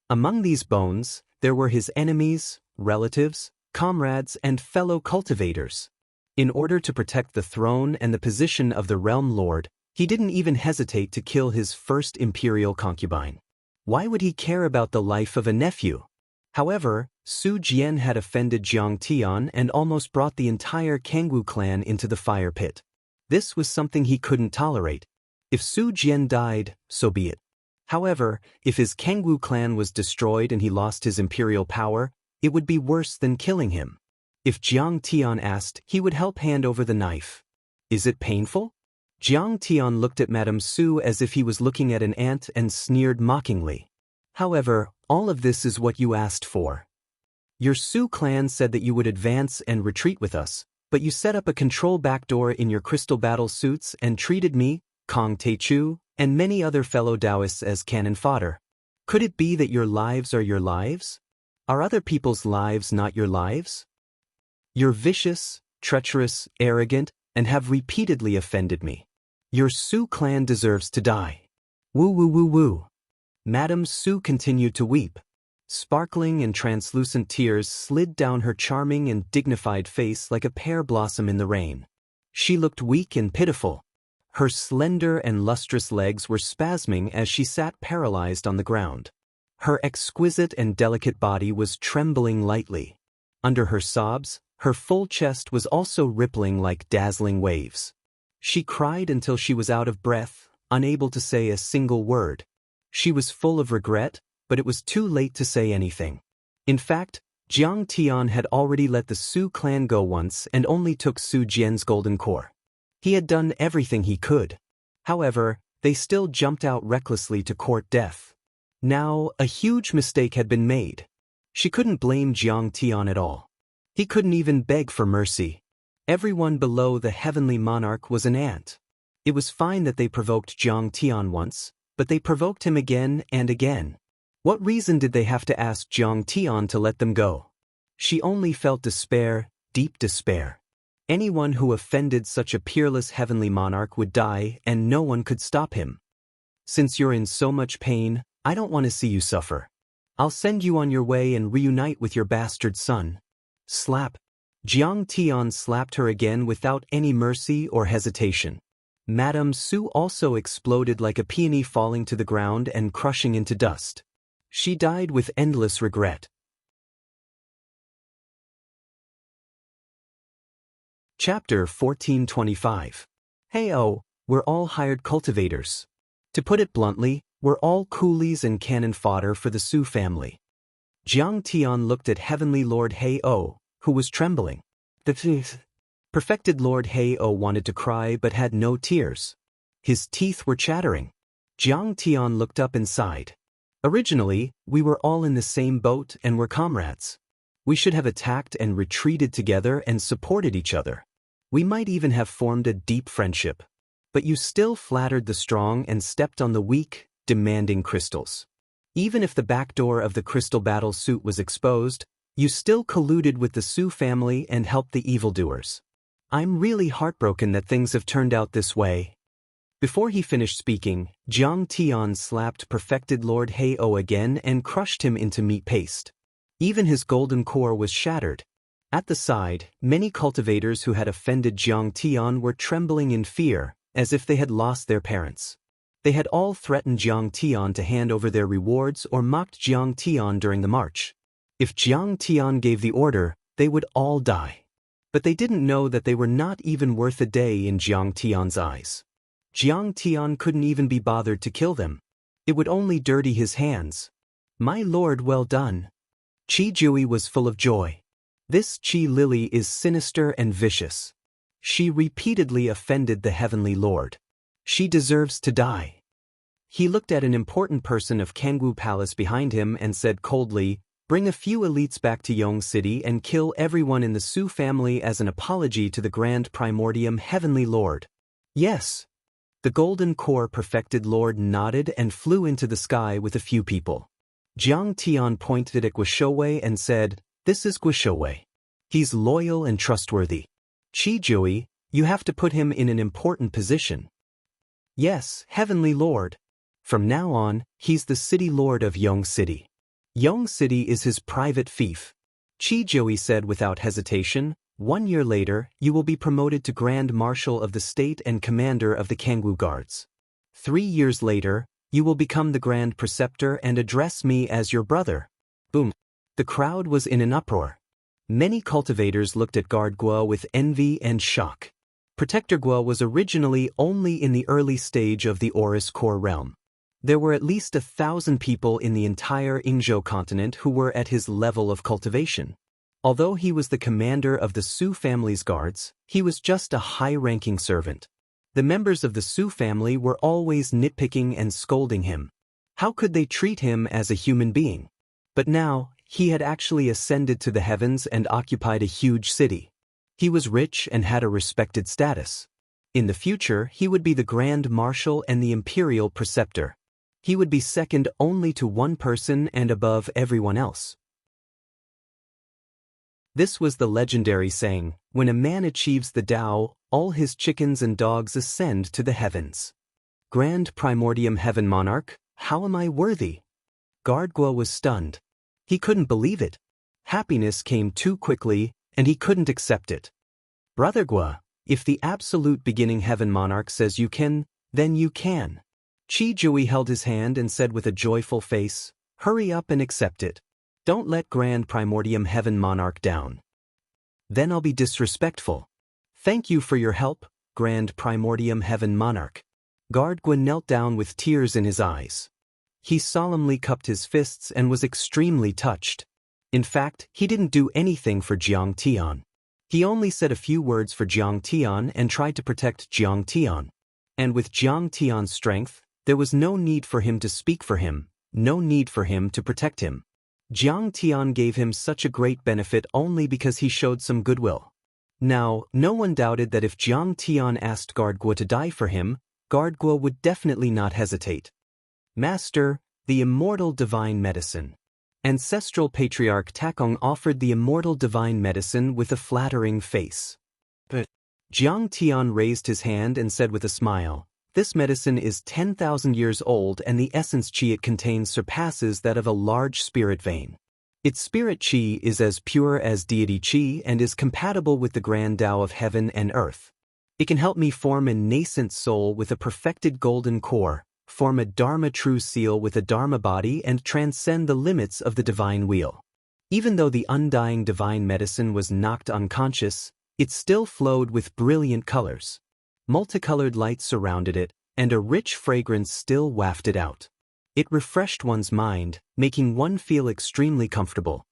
Among these bones, there were his enemies, relatives, comrades, and fellow cultivators. In order to protect the throne and the position of the realm lord, he didn't even hesitate to kill his first imperial concubine. Why would he care about the life of a nephew? However, Su Jian had offended Jiang Tian and almost brought the entire Kangwu clan into the fire pit. This was something he couldn't tolerate. If Su Jian died, so be it. However, if his Kangwu clan was destroyed and he lost his imperial power, it would be worse than killing him. If Jiang Tian asked, he would help hand over the knife. Is it painful? Jiang Tian looked at Madame Su as if he was looking at an ant and sneered mockingly. However, all of this is what you asked for. Your Su clan said that you would advance and retreat with us, but you set up a control backdoor in your crystal battle suits and treated me, Kong Teichu, and many other fellow Taoists as cannon fodder. Could it be that your lives are your lives? Are other people's lives not your lives? You're vicious, treacherous, arrogant, and have repeatedly offended me. Your Su clan deserves to die. Woo woo woo woo. Madame Su continued to weep. Sparkling and translucent tears slid down her charming and dignified face like a pear blossom in the rain. She looked weak and pitiful. Her slender and lustrous legs were spasming as she sat paralyzed on the ground. Her exquisite and delicate body was trembling lightly. Under her sobs, her full chest was also rippling like dazzling waves. She cried until she was out of breath, unable to say a single word. She was full of regret, but it was too late to say anything. In fact, Jiang Tian had already let the Su clan go once and only took Su Jian's golden core. He had done everything he could. However, they still jumped out recklessly to court death. Now, a huge mistake had been made. She couldn't blame Jiang Tian at all. He couldn't even beg for mercy. Everyone below the heavenly monarch was an ant. It was fine that they provoked Jiang Tian once, but they provoked him again and again. What reason did they have to ask Jiang Tian to let them go? She only felt despair, deep despair. Anyone who offended such a peerless heavenly monarch would die and no one could stop him. Since you're in so much pain, I don't want to see you suffer. I'll send you on your way and reunite with your bastard son. Slap. Jiang Tian slapped her again without any mercy or hesitation. Madame Su also exploded like a peony falling to the ground and crushing into dust. She died with endless regret. Chapter 1425. Hey-oh, we're all hired cultivators. To put it bluntly, we're all coolies and cannon fodder for the Su family. Jiang Tian looked at Heavenly Lord Hey-oh, who was trembling. The perfected Lord Hey-oh wanted to cry but had no tears. His teeth were chattering. Jiang Tian looked up and sighed. Originally, we were all in the same boat and were comrades. We should have attacked and retreated together and supported each other. We might even have formed a deep friendship. But you still flattered the strong and stepped on the weak, demanding crystals. Even if the back door of the crystal battle suit was exposed, you still colluded with the Su family and helped the evildoers. I'm really heartbroken that things have turned out this way. Before he finished speaking, Jiang Tian slapped perfected Lord Hei-O again and crushed him into meat paste. Even his golden core was shattered. At the side, many cultivators who had offended Jiang Tian were trembling in fear, as if they had lost their parents. They had all threatened Jiang Tian to hand over their rewards or mocked Jiang Tian during the march. If Jiang Tian gave the order, they would all die. But they didn't know that they were not even worth a day in Jiang Tian's eyes. Jiang Tian couldn't even be bothered to kill them. It would only dirty his hands. My lord, well done. Qi Jui was full of joy. This Qi Lily is sinister and vicious. She repeatedly offended the Heavenly Lord. She deserves to die. He looked at an important person of Kangwu Palace behind him and said coldly, bring a few elites back to Yong City and kill everyone in the Su family as an apology to the Grand Primordium Heavenly Lord. Yes. The Golden Core Perfected Lord nodded and flew into the sky with a few people. Jiang Tian pointed at Guishouwei and said, this is Guishouwei. He's loyal and trustworthy. Qi Jui, you have to put him in an important position. Yes, Heavenly Lord. From now on, he's the City Lord of Yong City. Yong City is his private fief. Qi Jui said without hesitation, 1 year later, you will be promoted to Grand Marshal of the State and Commander of the Kangwu Guards. 3 years later, you will become the Grand Preceptor and address me as your brother. Boom. The crowd was in an uproar. Many cultivators looked at Guard Guo with envy and shock. Protector Guo was originally only in the early stage of the Oris Core realm. There were at least 1,000 people in the entire Yingzhou continent who were at his level of cultivation. Although he was the commander of the Su family's guards, he was just a high-ranking servant. The members of the Su family were always nitpicking and scolding him. How could they treat him as a human being? But now, he had actually ascended to the heavens and occupied a huge city. He was rich and had a respected status. In the future, he would be the Grand Marshal and the Imperial Preceptor. He would be second only to one person and above everyone else. This was the legendary saying, when a man achieves the Tao, all his chickens and dogs ascend to the heavens. Grand Primordium Heaven Monarch, how am I worthy? Guard Guo was stunned. He couldn't believe it. Happiness came too quickly, and he couldn't accept it. Brother Guo, if the absolute beginning Heaven Monarch says you can, then you can. Qi Jui held his hand and said with a joyful face, hurry up and accept it. Don't let Grand Primordium Heaven Monarch down. Then I'll be disrespectful. Thank you for your help, Grand Primordium Heaven Monarch. Guard Guo knelt down with tears in his eyes. He solemnly cupped his fists and was extremely touched. In fact, he didn't do anything for Jiang Tian. He only said a few words for Jiang Tian and tried to protect Jiang Tian. And with Jiang Tian's strength, there was no need for him to speak for him, no need for him to protect him. Jiang Tian gave him such a great benefit only because he showed some goodwill. Now, no one doubted that if Jiang Tian asked Guard Guo to die for him, Guard Guo would definitely not hesitate. Master, the immortal divine medicine. Ancestral Patriarch Takong offered the immortal divine medicine with a flattering face. But Jiang Tian raised his hand and said with a smile, this medicine is 10,000 years old and the essence qi it contains surpasses that of a large spirit vein. Its spirit qi is as pure as deity qi and is compatible with the grand Tao of heaven and earth. It can help me form a nascent soul with a perfected golden core, form a Dharma true seal with a Dharma body and transcend the limits of the divine wheel. Even though the undying divine medicine was knocked unconscious, it still flowed with brilliant colors. Multicolored light surrounded it, and a rich fragrance still wafted out. It refreshed one's mind, making one feel extremely comfortable.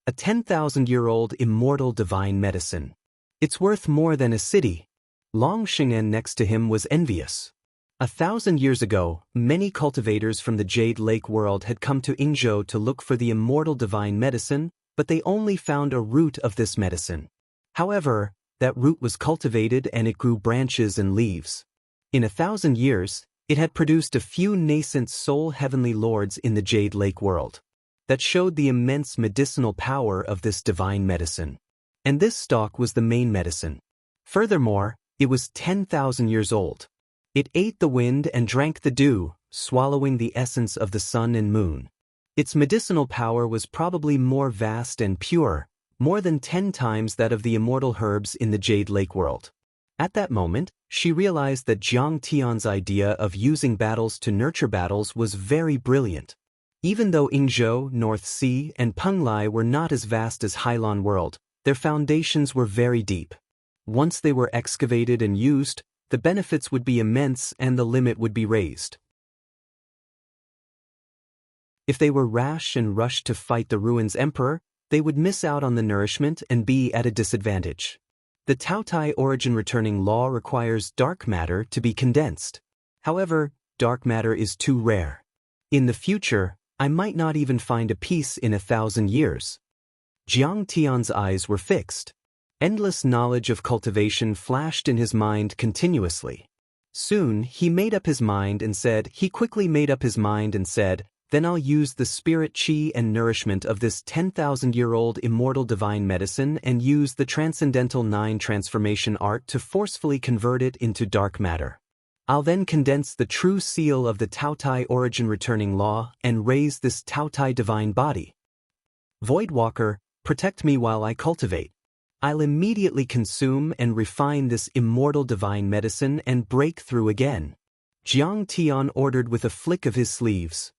A 10,000-year-old immortal divine medicine. It's worth more than a city. Long Sheng'en next to him was envious. 1,000 years ago, many cultivators from the Jade Lake world had come to Yingzhou to look for the immortal divine medicine, but they only found a root of this medicine. However, that root was cultivated and it grew branches and leaves. In 1,000 years, it had produced a few nascent soul heavenly lords in the Jade Lake world. That showed the immense medicinal power of this divine medicine. And this stalk was the main medicine. Furthermore, it was 10,000 years old. It ate the wind and drank the dew, swallowing the essence of the sun and moon. Its medicinal power was probably more vast and pure, more than 10 times that of the immortal herbs in the Jade Lake world. At that moment, she realized that Jiang Tian's idea of using battles to nurture battles was very brilliant. Even though Yingzhou, North Sea, and Penglai were not as vast as Hailan world, their foundations were very deep. Once they were excavated and used, the benefits would be immense and the limit would be raised. If they were rash and rushed to fight the Ruins Emperor, they would miss out on the nourishment and be at a disadvantage. The Taotai origin returning law requires dark matter to be condensed. However, dark matter is too rare. In the future, I might not even find a piece in 1,000 years. Jiang Tian's eyes were fixed. Endless knowledge of cultivation flashed in his mind continuously. Soon, he quickly made up his mind and said, then I'll use the spirit chi and nourishment of this 10,000-year-old immortal divine medicine and use the transcendental 9 transformation art to forcefully convert it into dark matter. I'll then condense the true seal of the Taotai origin returning law and raise this Taotai divine body. Voidwalker, protect me while I cultivate. I'll immediately consume and refine this immortal divine medicine and break through again. Jiang Tian ordered with a flick of his sleeves.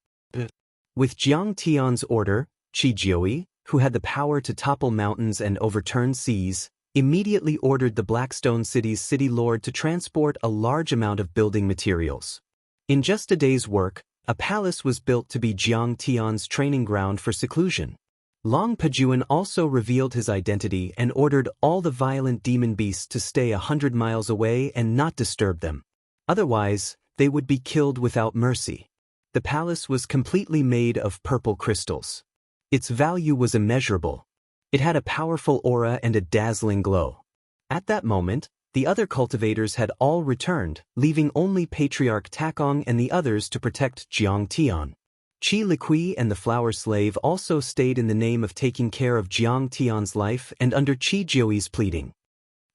With Jiang Tian's order, Qi Jiui, who had the power to topple mountains and overturn seas, immediately ordered the Blackstone City's city lord to transport a large amount of building materials. In just a day's work, a palace was built to be Jiang Tian's training ground for seclusion. Long Pajuan also revealed his identity and ordered all the violent demon beasts to stay 100 miles away and not disturb them. Otherwise, they would be killed without mercy. The palace was completely made of purple crystals. Its value was immeasurable. It had a powerful aura and a dazzling glow. At that moment, the other cultivators had all returned, leaving only Patriarch Takong and the others to protect Jiang Tian. Qi Liqui and the flower slave also stayed in the name of taking care of Jiang Tian's life and under Qi Jiui's pleading.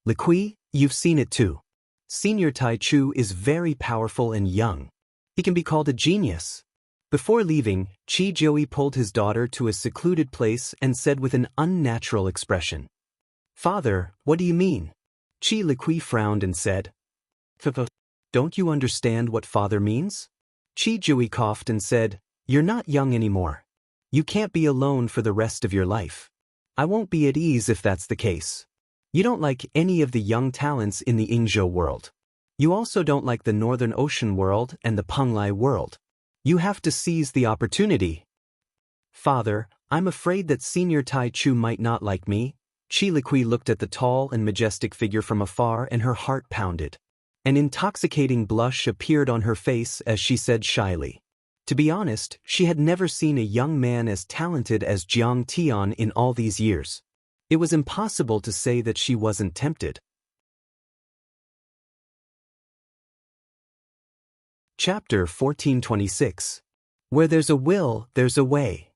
Liqui, you've seen it too. Senior Tai Chu is very powerful and young. He can be called a genius. Before leaving, Qi Jiui pulled his daughter to a secluded place and said with an unnatural expression, "Father, what do you mean?" Qi Liqui frowned and said, "Don't you understand what father means?" Qi Jiui coughed and said, "You're not young anymore. You can't be alone for the rest of your life. I won't be at ease if that's the case. You don't like any of the young talents in the Yingzhou world. You also don't like the Northern Ocean world and the Penglai world. You have to seize the opportunity." "Father, I'm afraid that Senior Tai Chu might not like me." Qi Liqui looked at the tall and majestic figure from afar and her heart pounded. An intoxicating blush appeared on her face as she said shyly. To be honest, she had never seen a young man as talented as Jiang Tian in all these years. It was impossible to say that she wasn't tempted. Chapter 1426. Where there's a will, there's a way.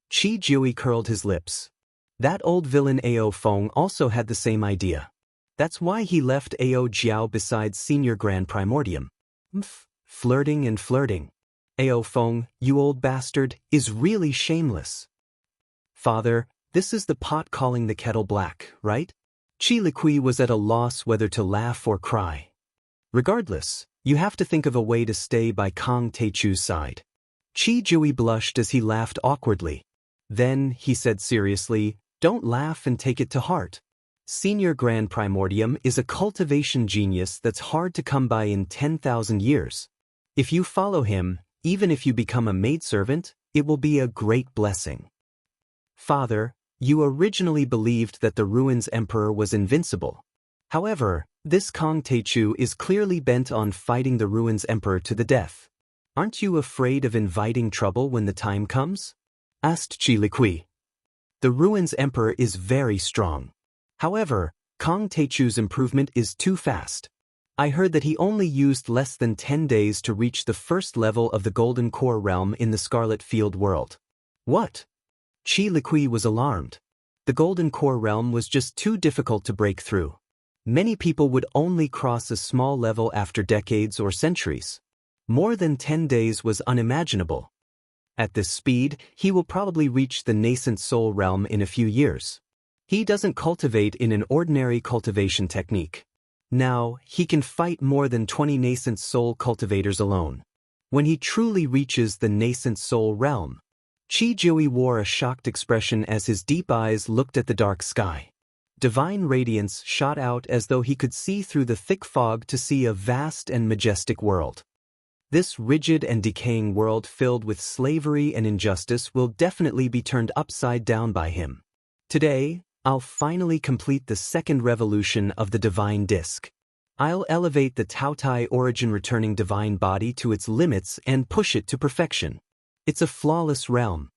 Qi Jiui curled his lips. That old villain Ao Feng also had the same idea. That's why he left Ao Jiao beside Senior Grand Primordium. Flirting and flirting. Ao Feng, you old bastard, is really shameless. Father, this is the pot calling the kettle black, right? Qi Liqui was at a loss whether to laugh or cry. Regardless, you have to think of a way to stay by Kang Teichu's side. Qi Jiui blushed as he laughed awkwardly. Then, he said seriously, don't laugh and take it to heart. Senior Grand Primordium is a cultivation genius that's hard to come by in 10,000 years. If you follow him, even if you become a maidservant, it will be a great blessing. Father, you originally believed that the Ruins Emperor was invincible. However, This Kong Teichu is clearly bent on fighting the Ruins Emperor to the death. Aren't you afraid of inviting trouble when the time comes? Asked Qi Liqui. The Ruins Emperor is very strong. However, Kong Teichu's improvement is too fast. I heard that he only used less than 10 days to reach the first level of the Golden Core realm in the Scarlet Field world. What? Qi Liqui was alarmed. The Golden Core realm was just too difficult to break through. Many people would only cross a small level after decades or centuries. More than 10 days was unimaginable. At this speed, he will probably reach the nascent soul realm in a few years. He doesn't cultivate in an ordinary cultivation technique. Now, he can fight more than 20 nascent soul cultivators alone. When he truly reaches the nascent soul realm, Qi Jiui wore a shocked expression as his deep eyes looked at the dark sky. Divine radiance shot out as though he could see through the thick fog to see a vast and majestic world. This rigid and decaying world filled with slavery and injustice will definitely be turned upside down by him. Today, I'll finally complete the second revolution of the divine disc. I'll elevate the Taotai origin returning divine body to its limits and push it to perfection. It's a flawless realm.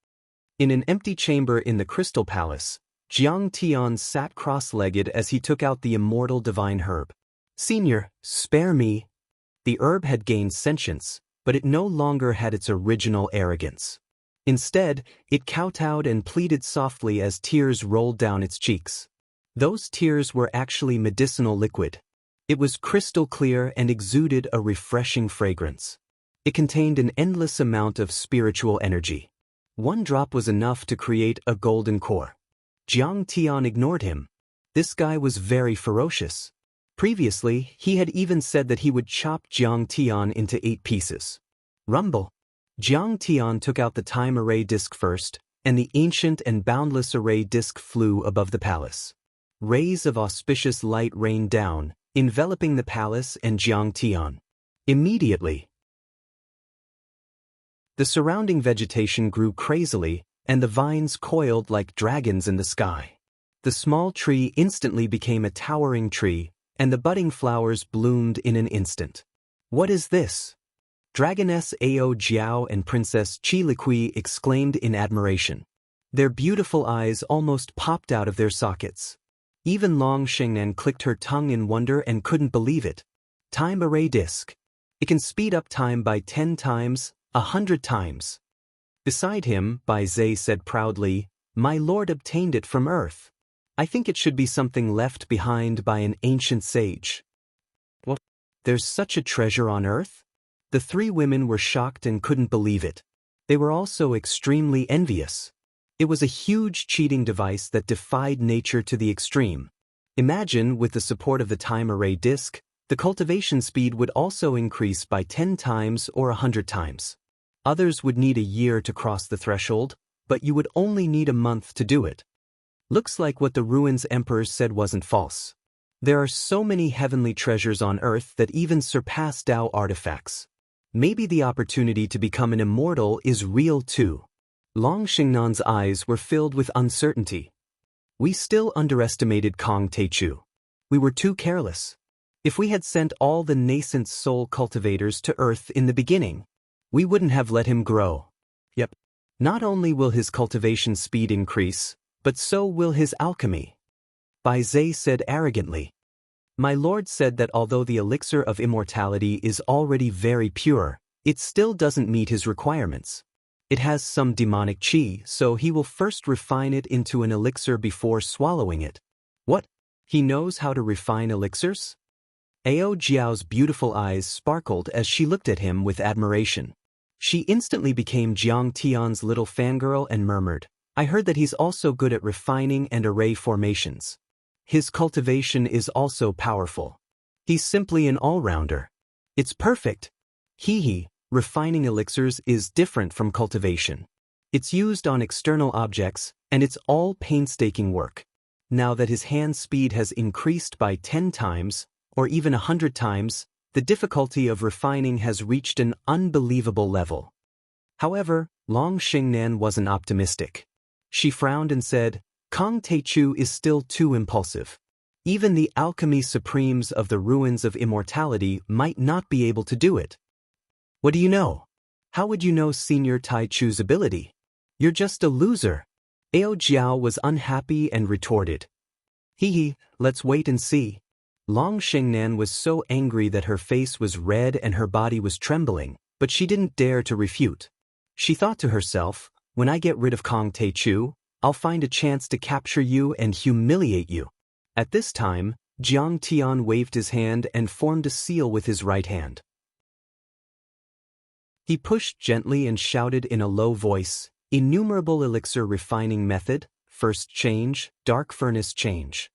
In an empty chamber in the Crystal Palace, Jiang Tian sat cross-legged as he took out the immortal divine herb. Senior, spare me. The herb had gained sentience, but it no longer had its original arrogance. Instead, it kowtowed and pleaded softly as tears rolled down its cheeks. Those tears were actually medicinal liquid. It was crystal clear and exuded a refreshing fragrance. It contained an endless amount of spiritual energy. One drop was enough to create a golden core. Jiang Tian ignored him. This guy was very ferocious. Previously, he had even said that he would chop Jiang Tian into 8 pieces. Rumble. Jiang Tian took out the time array disc first, and the ancient and boundless array disc flew above the palace. Rays of auspicious light rained down, enveloping the palace and Jiang Tian. Immediately, the surrounding vegetation grew crazily, and the vines coiled like dragons in the sky. The small tree instantly became a towering tree, and the budding flowers bloomed in an instant. What is this? Dragoness Ao Jiao and Princess Qi Liqui exclaimed in admiration. Their beautiful eyes almost popped out of their sockets. Even Long Shengnan clicked her tongue in wonder and couldn't believe it. Time array disc. It can speed up time by 10 times, 100 times. Beside him, Bai Zhe said proudly, "My lord obtained it from Earth. I think it should be something left behind by an ancient sage." What? There's such a treasure on Earth? The 3 women were shocked and couldn't believe it. They were also extremely envious. It was a huge cheating device that defied nature to the extreme. Imagine, with the support of the time array disc, the cultivation speed would also increase by 10 times or 100 times. Others would need a year to cross the threshold, but you would only need a month to do it. Looks like what the Ruins Emperor said wasn't false. There are so many heavenly treasures on Earth that even surpass Tao artifacts. Maybe the opportunity to become an immortal is real too. Long Xingnan's eyes were filled with uncertainty. We still underestimated Kong Teichu. We were too careless. If we had sent all the nascent soul cultivators to Earth in the beginning, we wouldn't have let him grow. Yep. Not only will his cultivation speed increase, but so will his alchemy. Bai Zhe said arrogantly. My lord said that although the elixir of immortality is already very pure, it still doesn't meet his requirements. It has some demonic qi, so he will first refine it into an elixir before swallowing it. What? He knows how to refine elixirs? Ao Jiao's beautiful eyes sparkled as she looked at him with admiration. She instantly became Jiang Tian's little fangirl and murmured, "I heard that he's also good at refining and array formations. His cultivation is also powerful. He's simply an all-rounder. It's perfect." Hee. Refining elixirs is different from cultivation. It's used on external objects, and it's all painstaking work. Now that his hand speed has increased by 10 times, or even 100 times, the difficulty of refining has reached an unbelievable level. However, Long Xingnan wasn't optimistic. She frowned and said, Kong Teichu is still too impulsive. Even the alchemy supremes of the ruins of immortality might not be able to do it. What do you know? How would you know Senior Tai Chu's ability? You're just a loser. Ao Jiao was unhappy and retorted. Hee, let's wait and see. Long Shengnan was so angry that her face was red and her body was trembling, but she didn't dare to refute. She thought to herself, when I get rid of Kong Tai Chu, I'll find a chance to capture you and humiliate you. At this time, Jiang Tian waved his hand and formed a seal with his right hand. He pushed gently and shouted in a low voice, "Innumerable elixir refining method, first change, dark furnace change."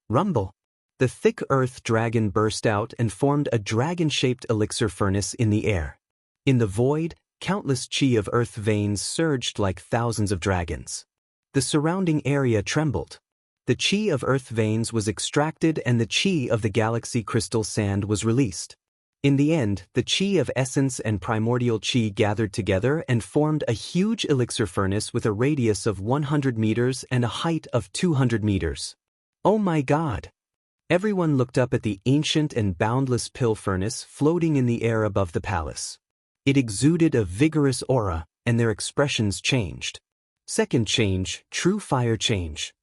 Rumble. The thick earth dragon burst out and formed a dragon-shaped elixir furnace in the air. In the void, countless chi of earth veins surged like thousands of dragons. The surrounding area trembled. The chi of earth veins was extracted and the chi of the galaxy crystal sand was released. In the end, the chi of essence and primordial chi gathered together and formed a huge elixir furnace with a radius of 100 meters and a height of 200 meters. Oh my God! Everyone looked up at the ancient and boundless pill furnace floating in the air above the palace. It exuded a vigorous aura, and their expressions changed. Second change, true fire change.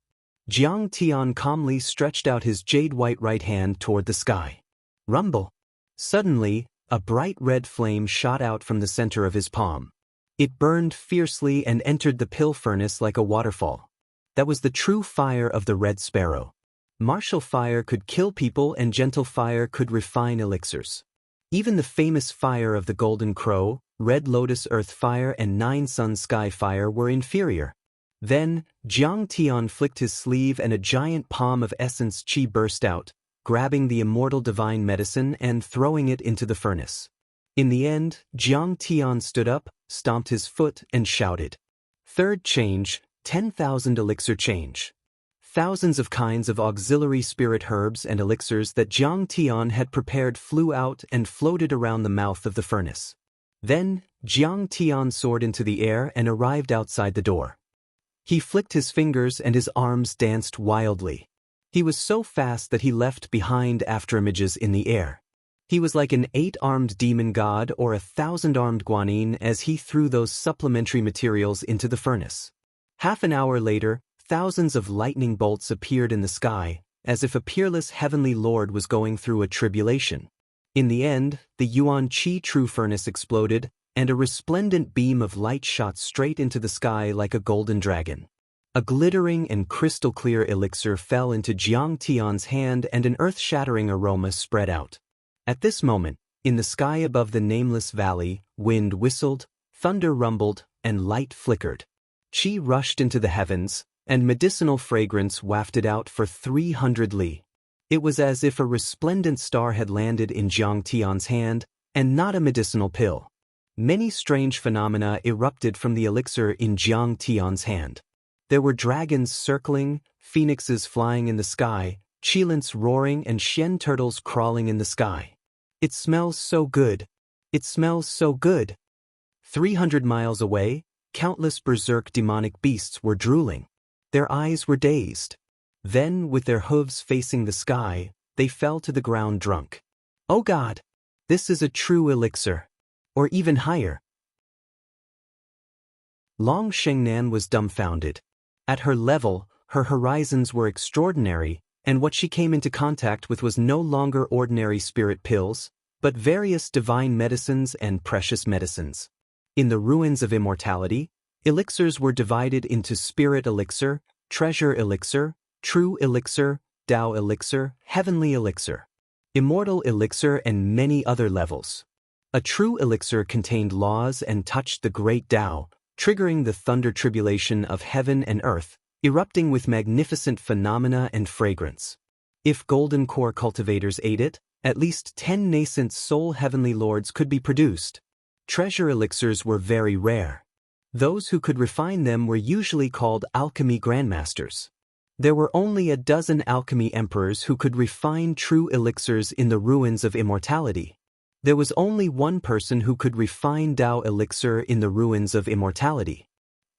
Jiang Tian calmly stretched out his jade-white right hand toward the sky. Rumble. Suddenly, a bright red flame shot out from the center of his palm. It burned fiercely and entered the pill furnace like a waterfall. That was the true fire of the Red Sparrow. Martial fire could kill people and gentle fire could refine elixirs. Even the famous fire of the Golden Crow, Red Lotus Earth Fire and Nine Sun Sky Fire were inferior. Then, Jiang Tian flicked his sleeve and a giant palm of essence chi burst out, grabbing the immortal divine medicine and throwing it into the furnace. In the end, Jiang Tian stood up, stomped his foot, and shouted. Third change, 10,000 elixir change. Thousands of kinds of auxiliary spirit herbs and elixirs that Jiang Tian had prepared flew out and floated around the mouth of the furnace. Then, Jiang Tian soared into the air and arrived outside the door. He flicked his fingers and his arms danced wildly. He was so fast that he left behind afterimages in the air. He was like an 8-armed demon god or a 1,000-armed guanyin as he threw those supplementary materials into the furnace. Half an hour later, thousands of lightning bolts appeared in the sky, as if a peerless heavenly lord was going through a tribulation. In the end, the Yuan Qi True Furnace exploded, and a resplendent beam of light shot straight into the sky like a golden dragon. A glittering and crystal-clear elixir fell into Jiang Tian's hand and an earth-shattering aroma spread out. At this moment, in the sky above the nameless valley, wind whistled, thunder rumbled, and light flickered. Qi rushed into the heavens, and medicinal fragrance wafted out for 300 li. It was as if a resplendent star had landed in Jiang Tian's hand, and not a medicinal pill. Many strange phenomena erupted from the elixir in Jiang Tian's hand. There were dragons circling, phoenixes flying in the sky, chilants roaring and shen turtles crawling in the sky. It smells so good. It smells so good. 300 miles away, countless berserk demonic beasts were drooling. Their eyes were dazed. Then, with their hooves facing the sky, they fell to the ground drunk. Oh God! This is a true elixir. Or even higher. Long Shengnan was dumbfounded. At her level, her horizons were extraordinary, and what she came into contact with was no longer ordinary spirit pills, but various divine medicines and precious medicines. In the ruins of immortality, elixirs were divided into spirit elixir, treasure elixir, true elixir, Tao elixir, heavenly elixir, immortal elixir, and many other levels. A true elixir contained laws and touched the great Tao, triggering the thunder tribulation of heaven and earth, erupting with magnificent phenomena and fragrance. If golden core cultivators ate it, at least 10 nascent soul heavenly lords could be produced. Treasure elixirs were very rare. Those who could refine them were usually called alchemy grandmasters. There were only a dozen alchemy emperors who could refine true elixirs in the ruins of immortality. There was only one person who could refine Tao elixir in the ruins of immortality.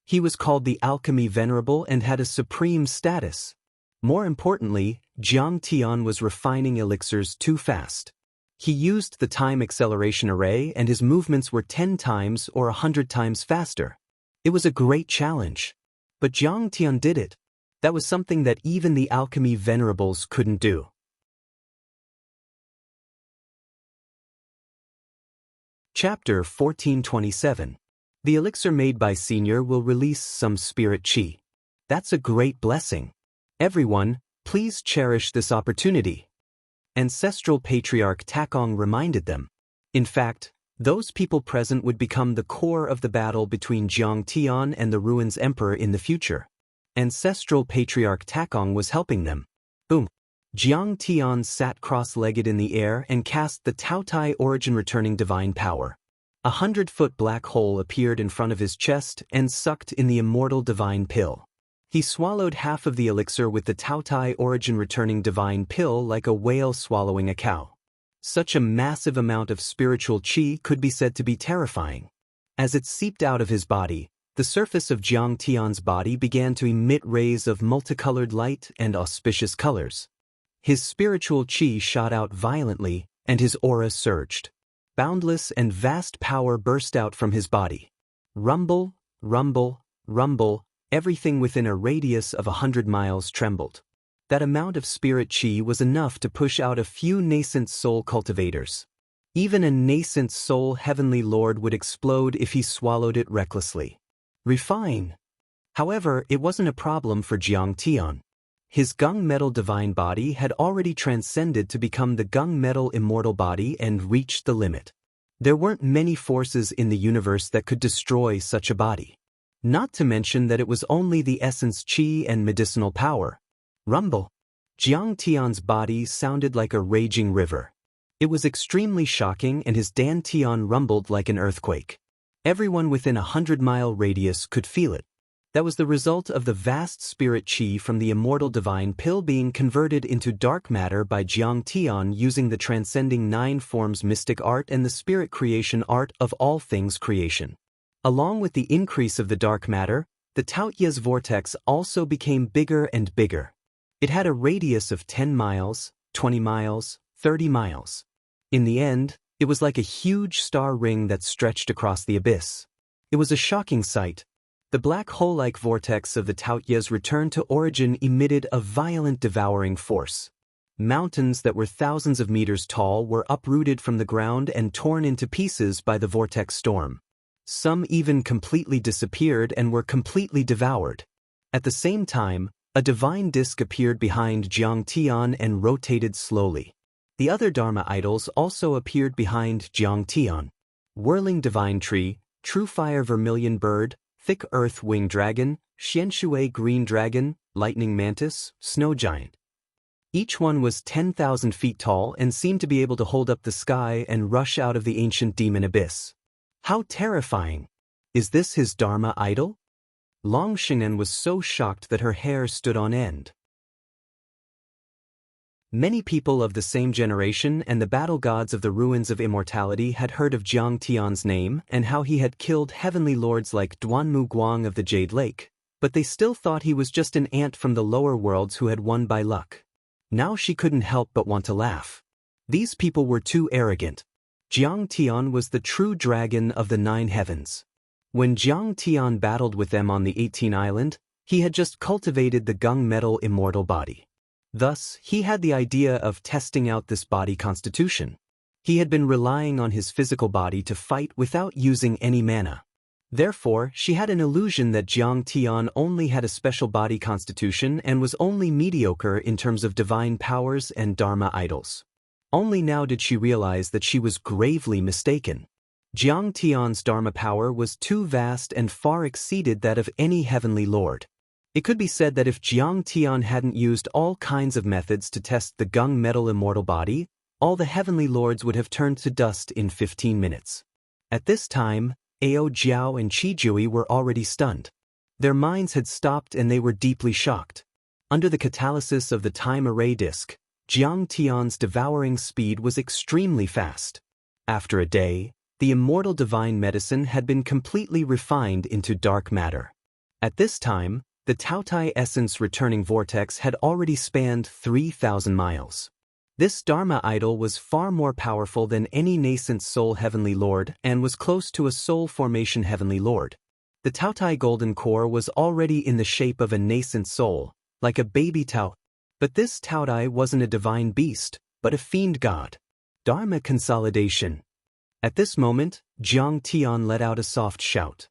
He was called the Alchemy Venerable and had a supreme status. More importantly, Jiang Tian was refining elixirs too fast. He used the time acceleration array and his movements were 10 times or 100 times faster. It was a great challenge. But Jiang Tian did it. That was something that even the alchemy venerables couldn't do. Chapter 1427. The elixir made by Senior will release some spirit chi. That's a great blessing. Everyone, please cherish this opportunity. Ancestral patriarch Takong reminded them. In fact, those people present would become the core of the battle between Jiang Tian and the Ruins Emperor in the future. Ancestral patriarch Takong was helping them. Boom. Jiang Tian sat cross-legged in the air and cast the Taotai origin-returning divine power. 100-foot black hole appeared in front of his chest and sucked in the immortal divine pill. He swallowed half of the elixir with the Taotai origin-returning divine pill like a whale swallowing a cow. Such a massive amount of spiritual qi could be said to be terrifying. As it seeped out of his body, the surface of Jiang Tian's body began to emit rays of multicolored light and auspicious colors. His spiritual qi shot out violently, and his aura surged. Boundless and vast power burst out from his body. Rumble, rumble, rumble. Everything within a radius of 100 miles trembled. That amount of spirit chi was enough to push out a few nascent soul cultivators. Even a nascent soul heavenly lord would explode if he swallowed it recklessly. Refine. However, it wasn't a problem for Jiang Tian. His gung metal divine body had already transcended to become the gung metal immortal body and reached the limit. There weren't many forces in the universe that could destroy such a body. Not to mention that it was only the essence qi and medicinal power. Rumble. Jiang Tian's body sounded like a raging river. It was extremely shocking and his Dan Tian rumbled like an earthquake. Everyone within a 100-mile radius could feel it. That was the result of the vast spirit qi from the immortal divine pill being converted into dark matter by Jiang Tian using the transcending 9 forms mystic art and the spirit creation art of all things creation. Along with the increase of the dark matter, the Taoyu's vortex also became bigger and bigger. It had a radius of 10 miles, 20 miles, 30 miles. In the end, it was like a huge star ring that stretched across the abyss. It was a shocking sight. The black hole-like vortex of the Taoyu's return to origin emitted a violent devouring force. Mountains that were thousands of meters tall were uprooted from the ground and torn into pieces by the vortex storm. Some even completely disappeared and were completely devoured. At the same time, a divine disk appeared behind Jiang Tian and rotated slowly. The other Dharma idols also appeared behind Jiang Tian. Whirling divine tree, true fire vermilion bird, thick earth winged dragon, Xianxia green dragon, lightning mantis, snow giant. Each one was 10,000 feet tall and seemed to be able to hold up the sky and rush out of the ancient demon abyss. How terrifying! Is this his Dharma idol? Long Shingen was so shocked that her hair stood on end. Many people of the same generation and the battle gods of the ruins of immortality had heard of Jiang Tian's name and how he had killed heavenly lords like Duanmu Guang of the Jade Lake, but they still thought he was just an ant from the lower worlds who had won by luck. Now she couldn't help but want to laugh. These people were too arrogant. Jiang Tian was the true dragon of the 9 heavens. When Jiang Tian battled with them on the 18 island, he had just cultivated the gung metal immortal body. Thus, he had the idea of testing out this body constitution. He had been relying on his physical body to fight without using any mana. Therefore, she had an illusion that Jiang Tian only had a special body constitution and was only mediocre in terms of divine powers and Dharma idols. Only now did she realize that she was gravely mistaken. Jiang Tian's Dharma power was too vast and far exceeded that of any heavenly lord. It could be said that if Jiang Tian hadn't used all kinds of methods to test the gung metal immortal body, all the heavenly lords would have turned to dust in 15 minutes. At this time, Ao Jiao and Qi Jui were already stunned. Their minds had stopped and they were deeply shocked. Under the catalysis of the time array disk, Jiang Tian's devouring speed was extremely fast. After a day, the immortal divine medicine had been completely refined into dark matter. At this time, The Taotai essence returning vortex had already spanned 3,000 miles. This Dharma idol was far more powerful than any nascent soul heavenly lord and was close to a soul formation heavenly lord. The Taotai golden core was already in the shape of a nascent soul, like a baby Tao. But this Taotai wasn't a divine beast, but a fiend god. Dharma consolidation. At this moment, Jiang Tian let out a soft shout.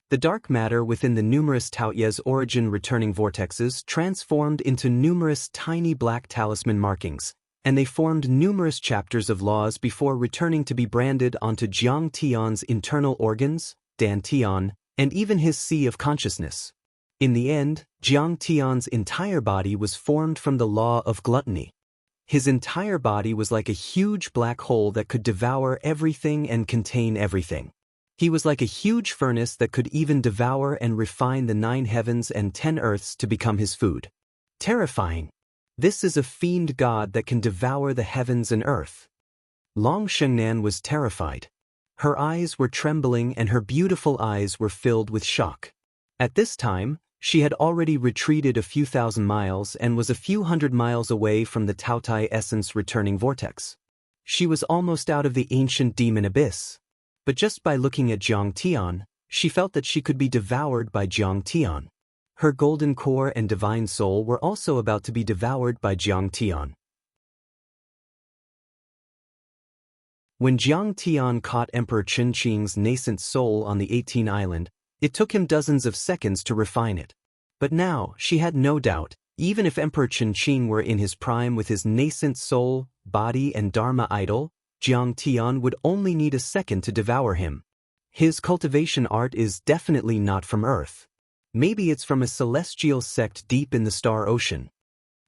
The dark matter within the numerous Taoyes origin returning vortexes transformed into numerous tiny black talisman markings, and they formed numerous chapters of laws before returning to be branded onto Jiang Tian's internal organs, Dan Tian, and even his sea of consciousness. In the end, Jiang Tian's entire body was formed from the law of gluttony. His entire body was like a huge black hole that could devour everything and contain everything. He was like a huge furnace that could even devour and refine the 9 heavens and 10 earths to become his food. Terrifying. This is a fiend god that can devour the heavens and earth. Long Shengnan was terrified. Her eyes were trembling and her beautiful eyes were filled with shock. At this time, she had already retreated a few thousand miles and was a few hundred miles away from the Taotai essence returning vortex. She was almost out of the ancient demon abyss. But just by looking at Jiang Tian, she felt that she could be devoured by Jiang Tian. Her golden core and divine soul were also about to be devoured by Jiang Tian. When Jiang Tian caught Emperor Chen Qing's nascent soul on the 18 island, it took him dozens of seconds to refine it. But now, she had no doubt, even if Emperor Chen Qing were in his prime with his nascent soul, body and Dharma idol, Jiang Tian would only need a second to devour him. His cultivation art is definitely not from Earth. Maybe it's from a celestial sect deep in the star ocean.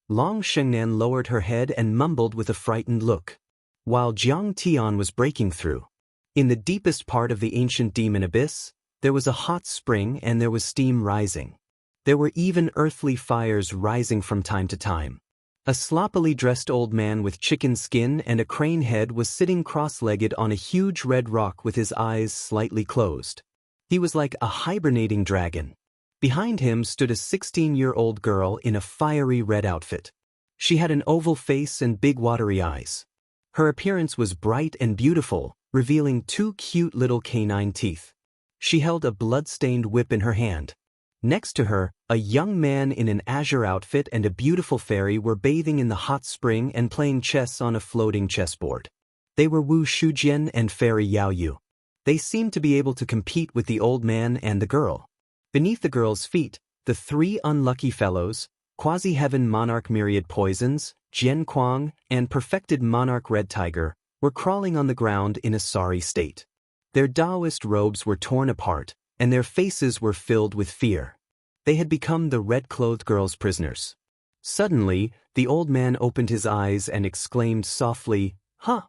Long Shengnan lowered her head and mumbled with a frightened look. While Jiang Tian was breaking through. In the deepest part of the ancient demon abyss, there was a hot spring and there was steam rising. There were even earthly fires rising from time to time. A sloppily dressed old man with chicken skin and a crane head was sitting cross-legged on a huge red rock with his eyes slightly closed. He was like a hibernating dragon. Behind him stood a 16-year-old girl in a fiery red outfit. She had an oval face and big watery eyes. Her appearance was bright and beautiful, revealing 2 cute little canine teeth. She held a blood-stained whip in her hand. Next to her, a young man in an azure outfit and a beautiful fairy were bathing in the hot spring and playing chess on a floating chessboard. They were Wu Shujian and Fairy Yao Yu. They seemed to be able to compete with the old man and the girl. Beneath the girl's feet, the 3 unlucky fellows, Quasi-Heaven Monarch Myriad Poisons, Jian Kuang, and Perfected Monarch Red Tiger, were crawling on the ground in a sorry state. Their Taoist robes were torn apart, and their faces were filled with fear. They had become the red-clothed girl's prisoners. Suddenly, the old man opened his eyes and exclaimed softly, "Huh!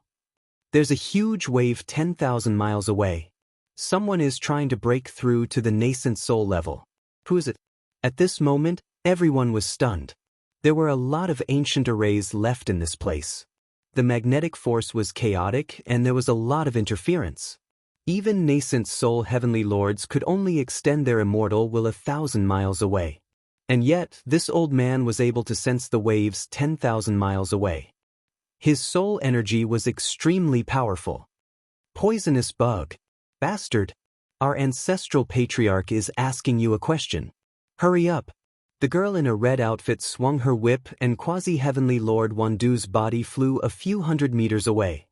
There's a huge wave 10,000 miles away. Someone is trying to break through to the nascent soul level. Who is it?" At this moment, everyone was stunned. There were a lot of ancient arrays left in this place. The magnetic force was chaotic and there was a lot of interference. Even nascent soul heavenly lords could only extend their immortal will 1,000 miles away. And yet, this old man was able to sense the waves 10,000 miles away. His soul energy was extremely powerful. Poisonous bug. Bastard. Our ancestral patriarch is asking you a question. Hurry up. The girl in a red outfit swung her whip and quasi-heavenly Lord Wandu's body flew a few hundred meters away.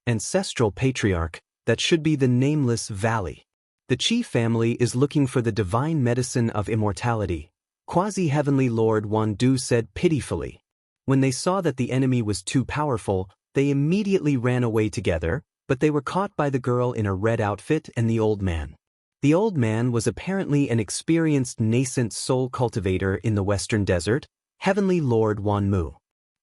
Ancestral patriarch. That should be the nameless valley. The Qi family is looking for the divine medicine of immortality, Quasi-Heavenly Lord Wandu said pitifully. When they saw that the enemy was too powerful, they immediately ran away together, but they were caught by the girl in a red outfit and the old man. The old man was apparently an experienced nascent soul cultivator in the Western Desert, Heavenly Lord Wanmu.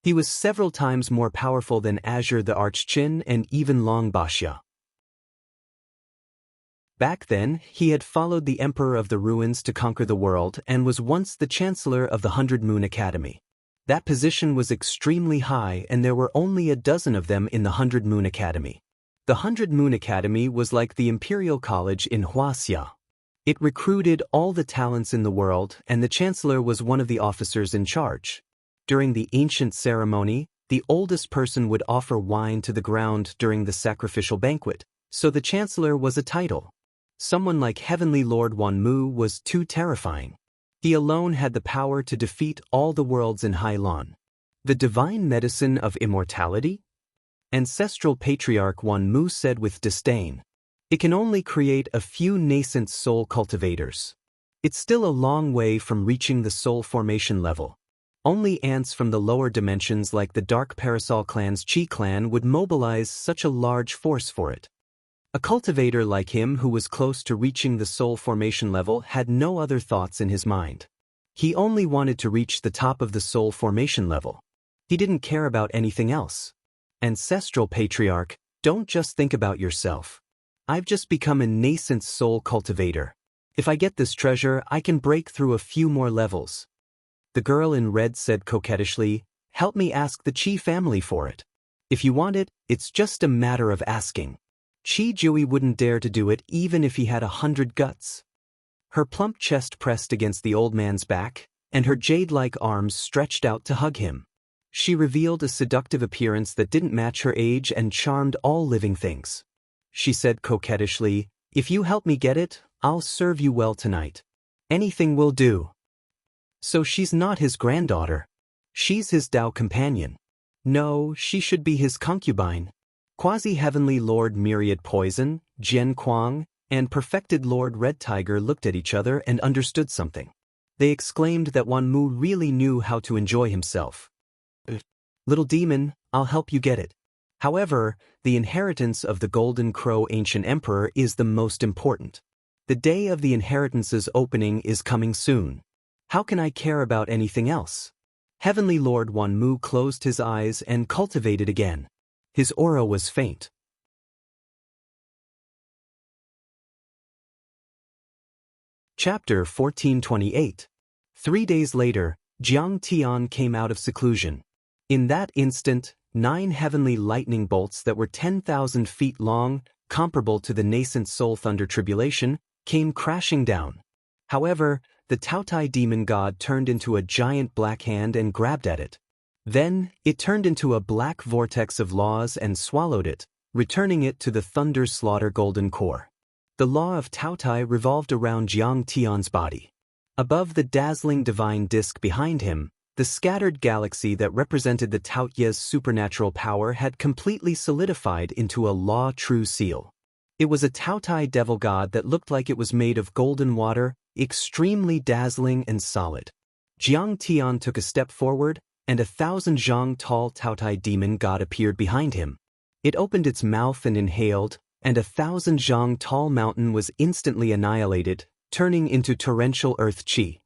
He was several times more powerful than Azure the Archchin and even Long Baxia. Back then, he had followed the Emperor of the Ruins to conquer the world and was once the Chancellor of the 100 Moon Academy. That position was extremely high and there were only a dozen of them in the 100 Moon Academy. The 100 Moon Academy was like the Imperial College in Huaxia. It recruited all the talents in the world, and the chancellor was one of the officers in charge. During the ancient ceremony, the oldest person would offer wine to the ground during the sacrificial banquet, so the chancellor was a title. Someone like Heavenly Lord Wanmu was too terrifying. He alone had the power to defeat all the worlds in Hailan. The divine medicine of immortality? Ancestral patriarch Wanmu said with disdain. It can only create a few nascent soul cultivators. It's still a long way from reaching the soul formation level. Only ants from the lower dimensions like the Dark Parasol clan's Chi clan would mobilize such a large force for it. A cultivator like him who was close to reaching the soul formation level had no other thoughts in his mind. He only wanted to reach the top of the soul formation level. He didn't care about anything else. Ancestral patriarch, don't just think about yourself. I've just become a nascent soul cultivator. If I get this treasure, I can break through a few more levels. The girl in red said coquettishly, help me ask the Chi family for it. If you want it, it's just a matter of asking. Chi Jui wouldn't dare to do it even if he had 100 guts. Her plump chest pressed against the old man's back, and her jade-like arms stretched out to hug him. She revealed a seductive appearance that didn't match her age and charmed all living things. She said coquettishly, if you help me get it, I'll serve you well tonight. Anything will do. So she's not his granddaughter. She's his Tao companion. No, she should be his concubine. Quasi-heavenly Lord Myriad Poison, Jian Kuang, and perfected Lord Red Tiger looked at each other and understood something. They exclaimed that Wanmu really knew how to enjoy himself. Little demon, I'll help you get it. However, the inheritance of the Golden Crow Ancient Emperor is the most important. The day of the inheritance's opening is coming soon. How can I care about anything else? Heavenly Lord Wanmu closed his eyes and cultivated again. His aura was faint. Chapter 1428. 3 days later, Jiang Tian came out of seclusion. In that instant, 9 heavenly lightning bolts that were 10,000 feet long, comparable to the nascent soul thunder tribulation, came crashing down. However, the Taotai demon god turned into a giant black hand and grabbed at it. Then, it turned into a black vortex of laws and swallowed it, returning it to the thunder slaughter golden core. The law of Taotai revolved around Jiang Tian's body. Above the dazzling divine disk behind him, the scattered galaxy that represented the Taoye's supernatural power had completely solidified into a law-true seal. It was a Taotai devil god that looked like it was made of golden water, extremely dazzling and solid. Jiang Tian took a step forward, and 1,000 zhang tall Taotai demon god appeared behind him. It opened its mouth and inhaled, and 1,000 zhang tall mountain was instantly annihilated, turning into torrential earth chi.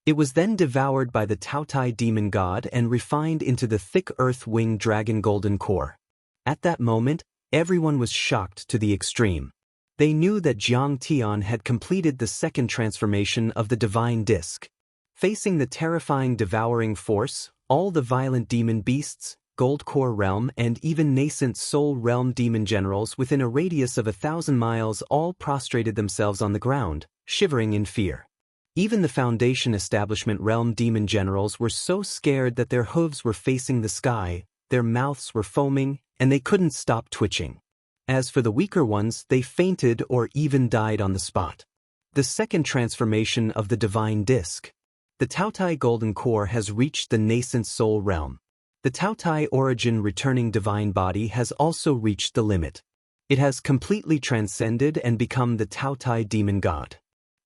It was then devoured by the Taotai demon god and refined into the thick earth wing dragon golden core. At that moment, everyone was shocked to the extreme. They knew that Jiang Tian had completed the second transformation of the divine disk. Facing the terrifying devouring force, all the violent demon beasts, Gold Core Realm and even nascent Soul Realm demon generals within a radius of 1,000 miles all prostrated themselves on the ground, shivering in fear. Even the Foundation Establishment Realm demon generals were so scared that their hooves were facing the sky, their mouths were foaming, and they couldn't stop twitching. As for the weaker ones, they fainted or even died on the spot. The second transformation of the divine disk. The Taotai Golden Core has reached the nascent Soul Realm. The Taotai origin returning divine body has also reached the limit. It has completely transcended and become the Taotai demon god.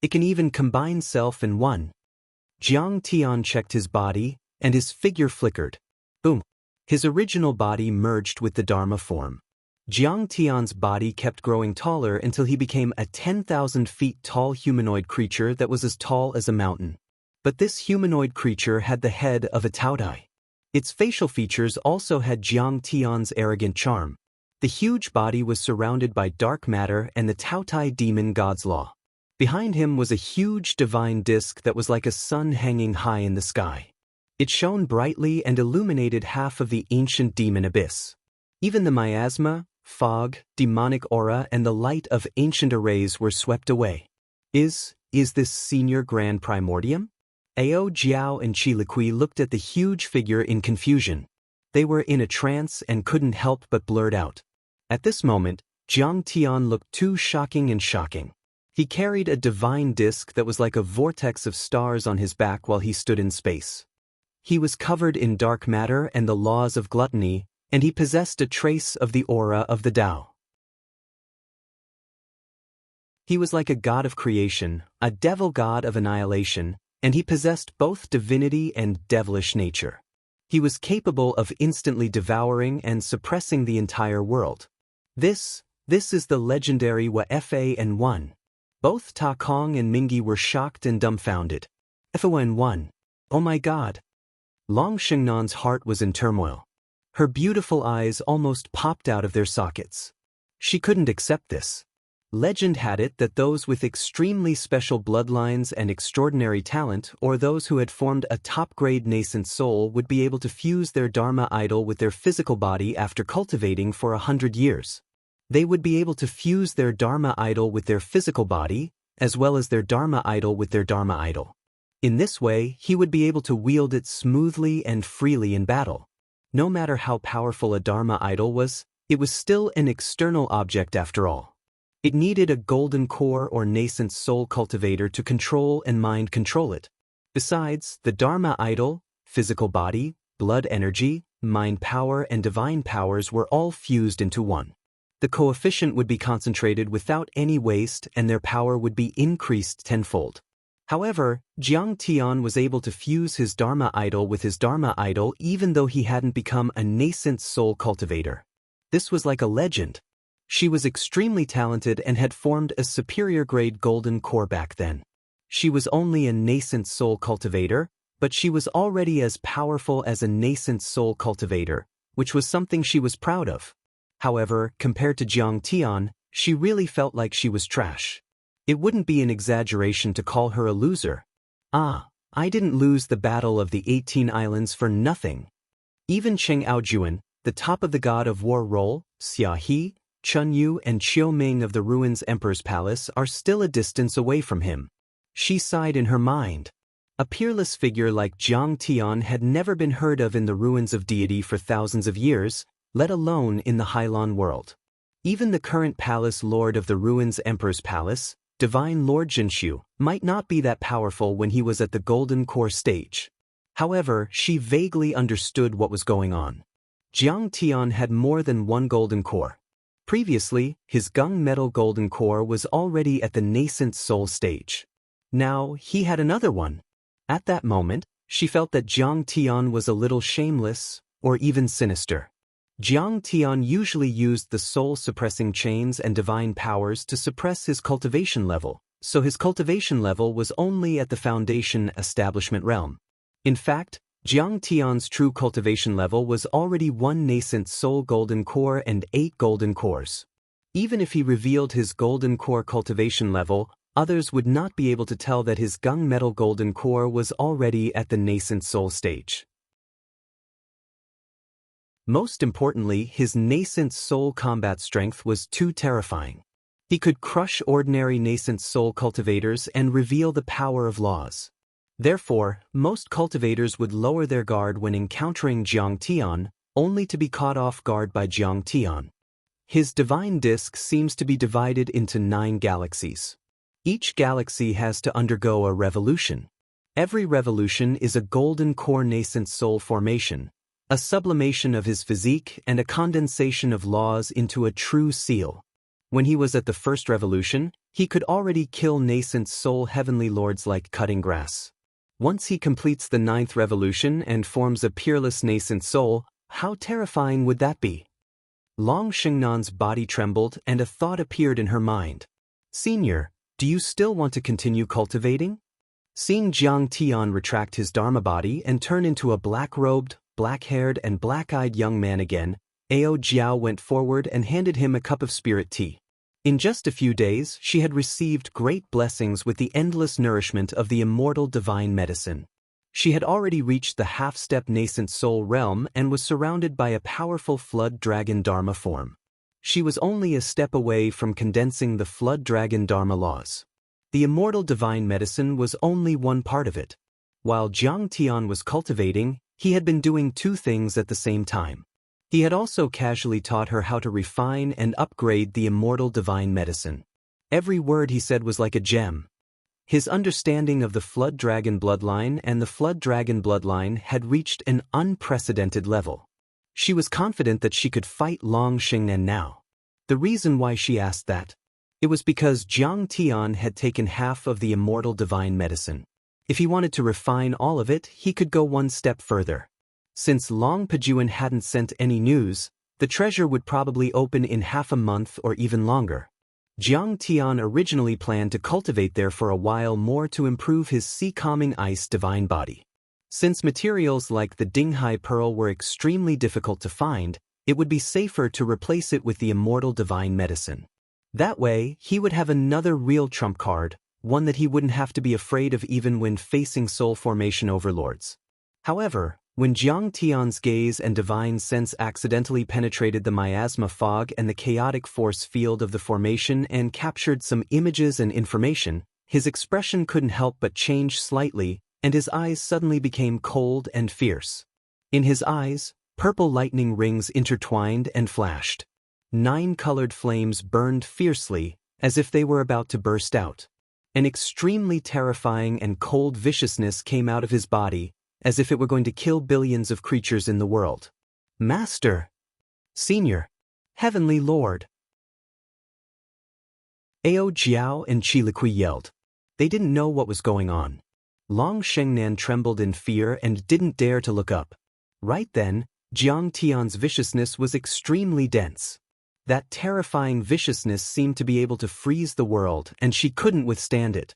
It can even combine self in one. Jiang Tian checked his body, and his figure flickered. Boom! His original body merged with the Dharma form. Jiang Tian's body kept growing taller until he became a 10,000 feet tall humanoid creature that was as tall as a mountain. But this humanoid creature had the head of a Taotai. Its facial features also had Jiang Tian's arrogant charm. The huge body was surrounded by dark matter and the Taotai demon god's law. Behind him was a huge divine disk that was like a sun hanging high in the sky. It shone brightly and illuminated half of the ancient demon abyss. Even the miasma, fog, demonic aura and the light of ancient arrays were swept away. Is Is this senior grand primordium? Ao Jiao and Qi Liqui looked at the huge figure in confusion. They were in a trance and couldn't help but blurt out. At this moment, Jiang Tian looked too shocking and shocking. He carried a divine disk that was like a vortex of stars on his back while he stood in space. He was covered in dark matter and the laws of gluttony, and he possessed a trace of the aura of the Tao. He was like a god of creation, a devil god of annihilation, and he possessed both divinity and devilish nature. He was capable of instantly devouring and suppressing the entire world. This is the legendary Fa and 1. Both Ta Kong and Mingi were shocked and dumbfounded. Fa and 1. Oh my god. Long Xingnan's heart was in turmoil. Her beautiful eyes almost popped out of their sockets. She couldn't accept this. Legend had it that those with extremely special bloodlines and extraordinary talent, or those who had formed a top-grade nascent soul, would be able to fuse their Dharma idol with their physical body after cultivating for 100 years. They would be able to fuse their Dharma idol with their physical body, as well as their Dharma idol with their Dharma idol. In this way, he would be able to wield it smoothly and freely in battle. No matter how powerful a Dharma idol was, it was still an external object after all. It needed a golden core or nascent soul cultivator to control and mind control it. Besides, the Dharma idol, physical body, blood energy, mind power and divine powers were all fused into one. The coefficient would be concentrated without any waste and their power would be increased tenfold. However, Jiang Tian was able to fuse his Dharma idol with his Dharma idol even though he hadn't become a nascent soul cultivator. This was like a legend. She was extremely talented and had formed a superior grade golden core back then. She was only a nascent soul cultivator, but she was already as powerful as a nascent soul cultivator, which was something she was proud of. However, compared to Jiang Tian, she really felt like she was trash. It wouldn't be an exaggeration to call her a loser. Ah, I didn't lose the Battle of the 18 Islands for nothing. Even Cheng Aojuan, the top of the god of war role, Xia He, Chun Yu and Qiu Ming of the Ruins Emperor's Palace are still a distance away from him. She sighed in her mind. A peerless figure like Jiang Tian had never been heard of in the ruins of deity for thousands of years, let alone in the Hylon world. Even the current palace lord of the Ruins Emperor's Palace, Divine Lord Jinshu, might not be that powerful when he was at the Golden Core stage. However, she vaguely understood what was going on. Jiang Tian had more than one Golden Core. Previously, his Gung Metal Golden Core was already at the nascent soul stage. Now, he had another one. At that moment, she felt that Jiang Tian was a little shameless, or even sinister. Jiang Tian usually used the soul-suppressing chains and divine powers to suppress his cultivation level, so his cultivation level was only at the foundation establishment realm. In fact, Jiang Tian's true cultivation level was already 1 nascent soul golden core and 8 golden cores. Even if he revealed his golden core cultivation level, others would not be able to tell that his Gung Metal golden core was already at the nascent soul stage. Most importantly, his nascent soul combat strength was too terrifying. He could crush ordinary nascent soul cultivators and reveal the power of laws. Therefore, most cultivators would lower their guard when encountering Jiang Tian, only to be caught off guard by Jiang Tian. His divine disk seems to be divided into 9 galaxies. Each galaxy has to undergo a revolution. Every revolution is a golden core nascent soul formation, a sublimation of his physique and a condensation of laws into a true seal. When he was at the first revolution, he could already kill nascent soul heavenly lords like cutting grass. Once he completes the 9th revolution and forms a peerless nascent soul, how terrifying would that be? Long Xingnan's body trembled and a thought appeared in her mind. Senior, do you still want to continue cultivating? Seeing Jiang Tian retract his Dharma body and turn into a black-robed, black-haired and black-eyed young man again, Ao Jiao went forward and handed him a cup of spirit tea. In just a few days, she had received great blessings with the endless nourishment of the immortal divine medicine. She had already reached the half-step nascent soul realm and was surrounded by a powerful flood dragon Dharma form. She was only a step away from condensing the flood dragon Dharma laws. The immortal divine medicine was only one part of it. While Jiang Tian was cultivating, he had been doing two things at the same time. He had also casually taught her how to refine and upgrade the immortal divine medicine. Every word he said was like a gem. His understanding of the Flood Dragon bloodline and the Flood Dragon bloodline had reached an unprecedented level. She was confident that she could fight Long Xingnan now. The reason why she asked that? It was because Jiang Tian had taken half of the immortal divine medicine. If he wanted to refine all of it, he could go one step further. Since Long Pejuan hadn't sent any news, the treasure would probably open in half a month or even longer. Jiang Tian originally planned to cultivate there for a while more to improve his sea-calming ice divine body. Since materials like the Dinghai Pearl were extremely difficult to find, it would be safer to replace it with the immortal divine medicine. That way, he would have another real trump card, one that he wouldn't have to be afraid of even when facing soul formation overlords. However, when Jiang Tian's gaze and divine sense accidentally penetrated the miasma fog and the chaotic force field of the formation and captured some images and information, his expression couldn't help but change slightly, and his eyes suddenly became cold and fierce. In his eyes, purple lightning rings intertwined and flashed. 9 colored flames burned fiercely, as if they were about to burst out. An extremely terrifying and cold viciousness came out of his body, as if it were going to kill billions of creatures in the world. Master! Senior! Heavenly Lord! Ao Jiao and Qiliqui yelled. They didn't know what was going on. Long Xingnan trembled in fear and didn't dare to look up. Right then, Jiang Tian's viciousness was extremely dense. That terrifying viciousness seemed to be able to freeze the world, and she couldn't withstand it.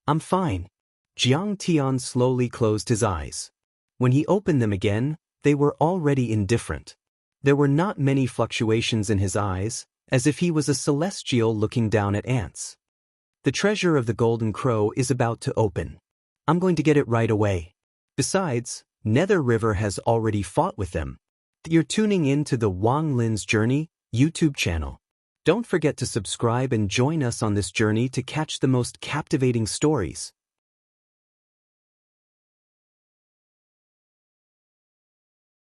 I'm fine. Jiang Tian slowly closed his eyes. When he opened them again, they were already indifferent. There were not many fluctuations in his eyes, as if he was a celestial looking down at ants. The treasure of the Golden Crow is about to open. I'm going to get it right away. Besides, Nether River has already fought with them. You're tuning in to the Wang Lin's Journey YouTube channel. Don't forget to subscribe and join us on this journey to catch the most captivating stories.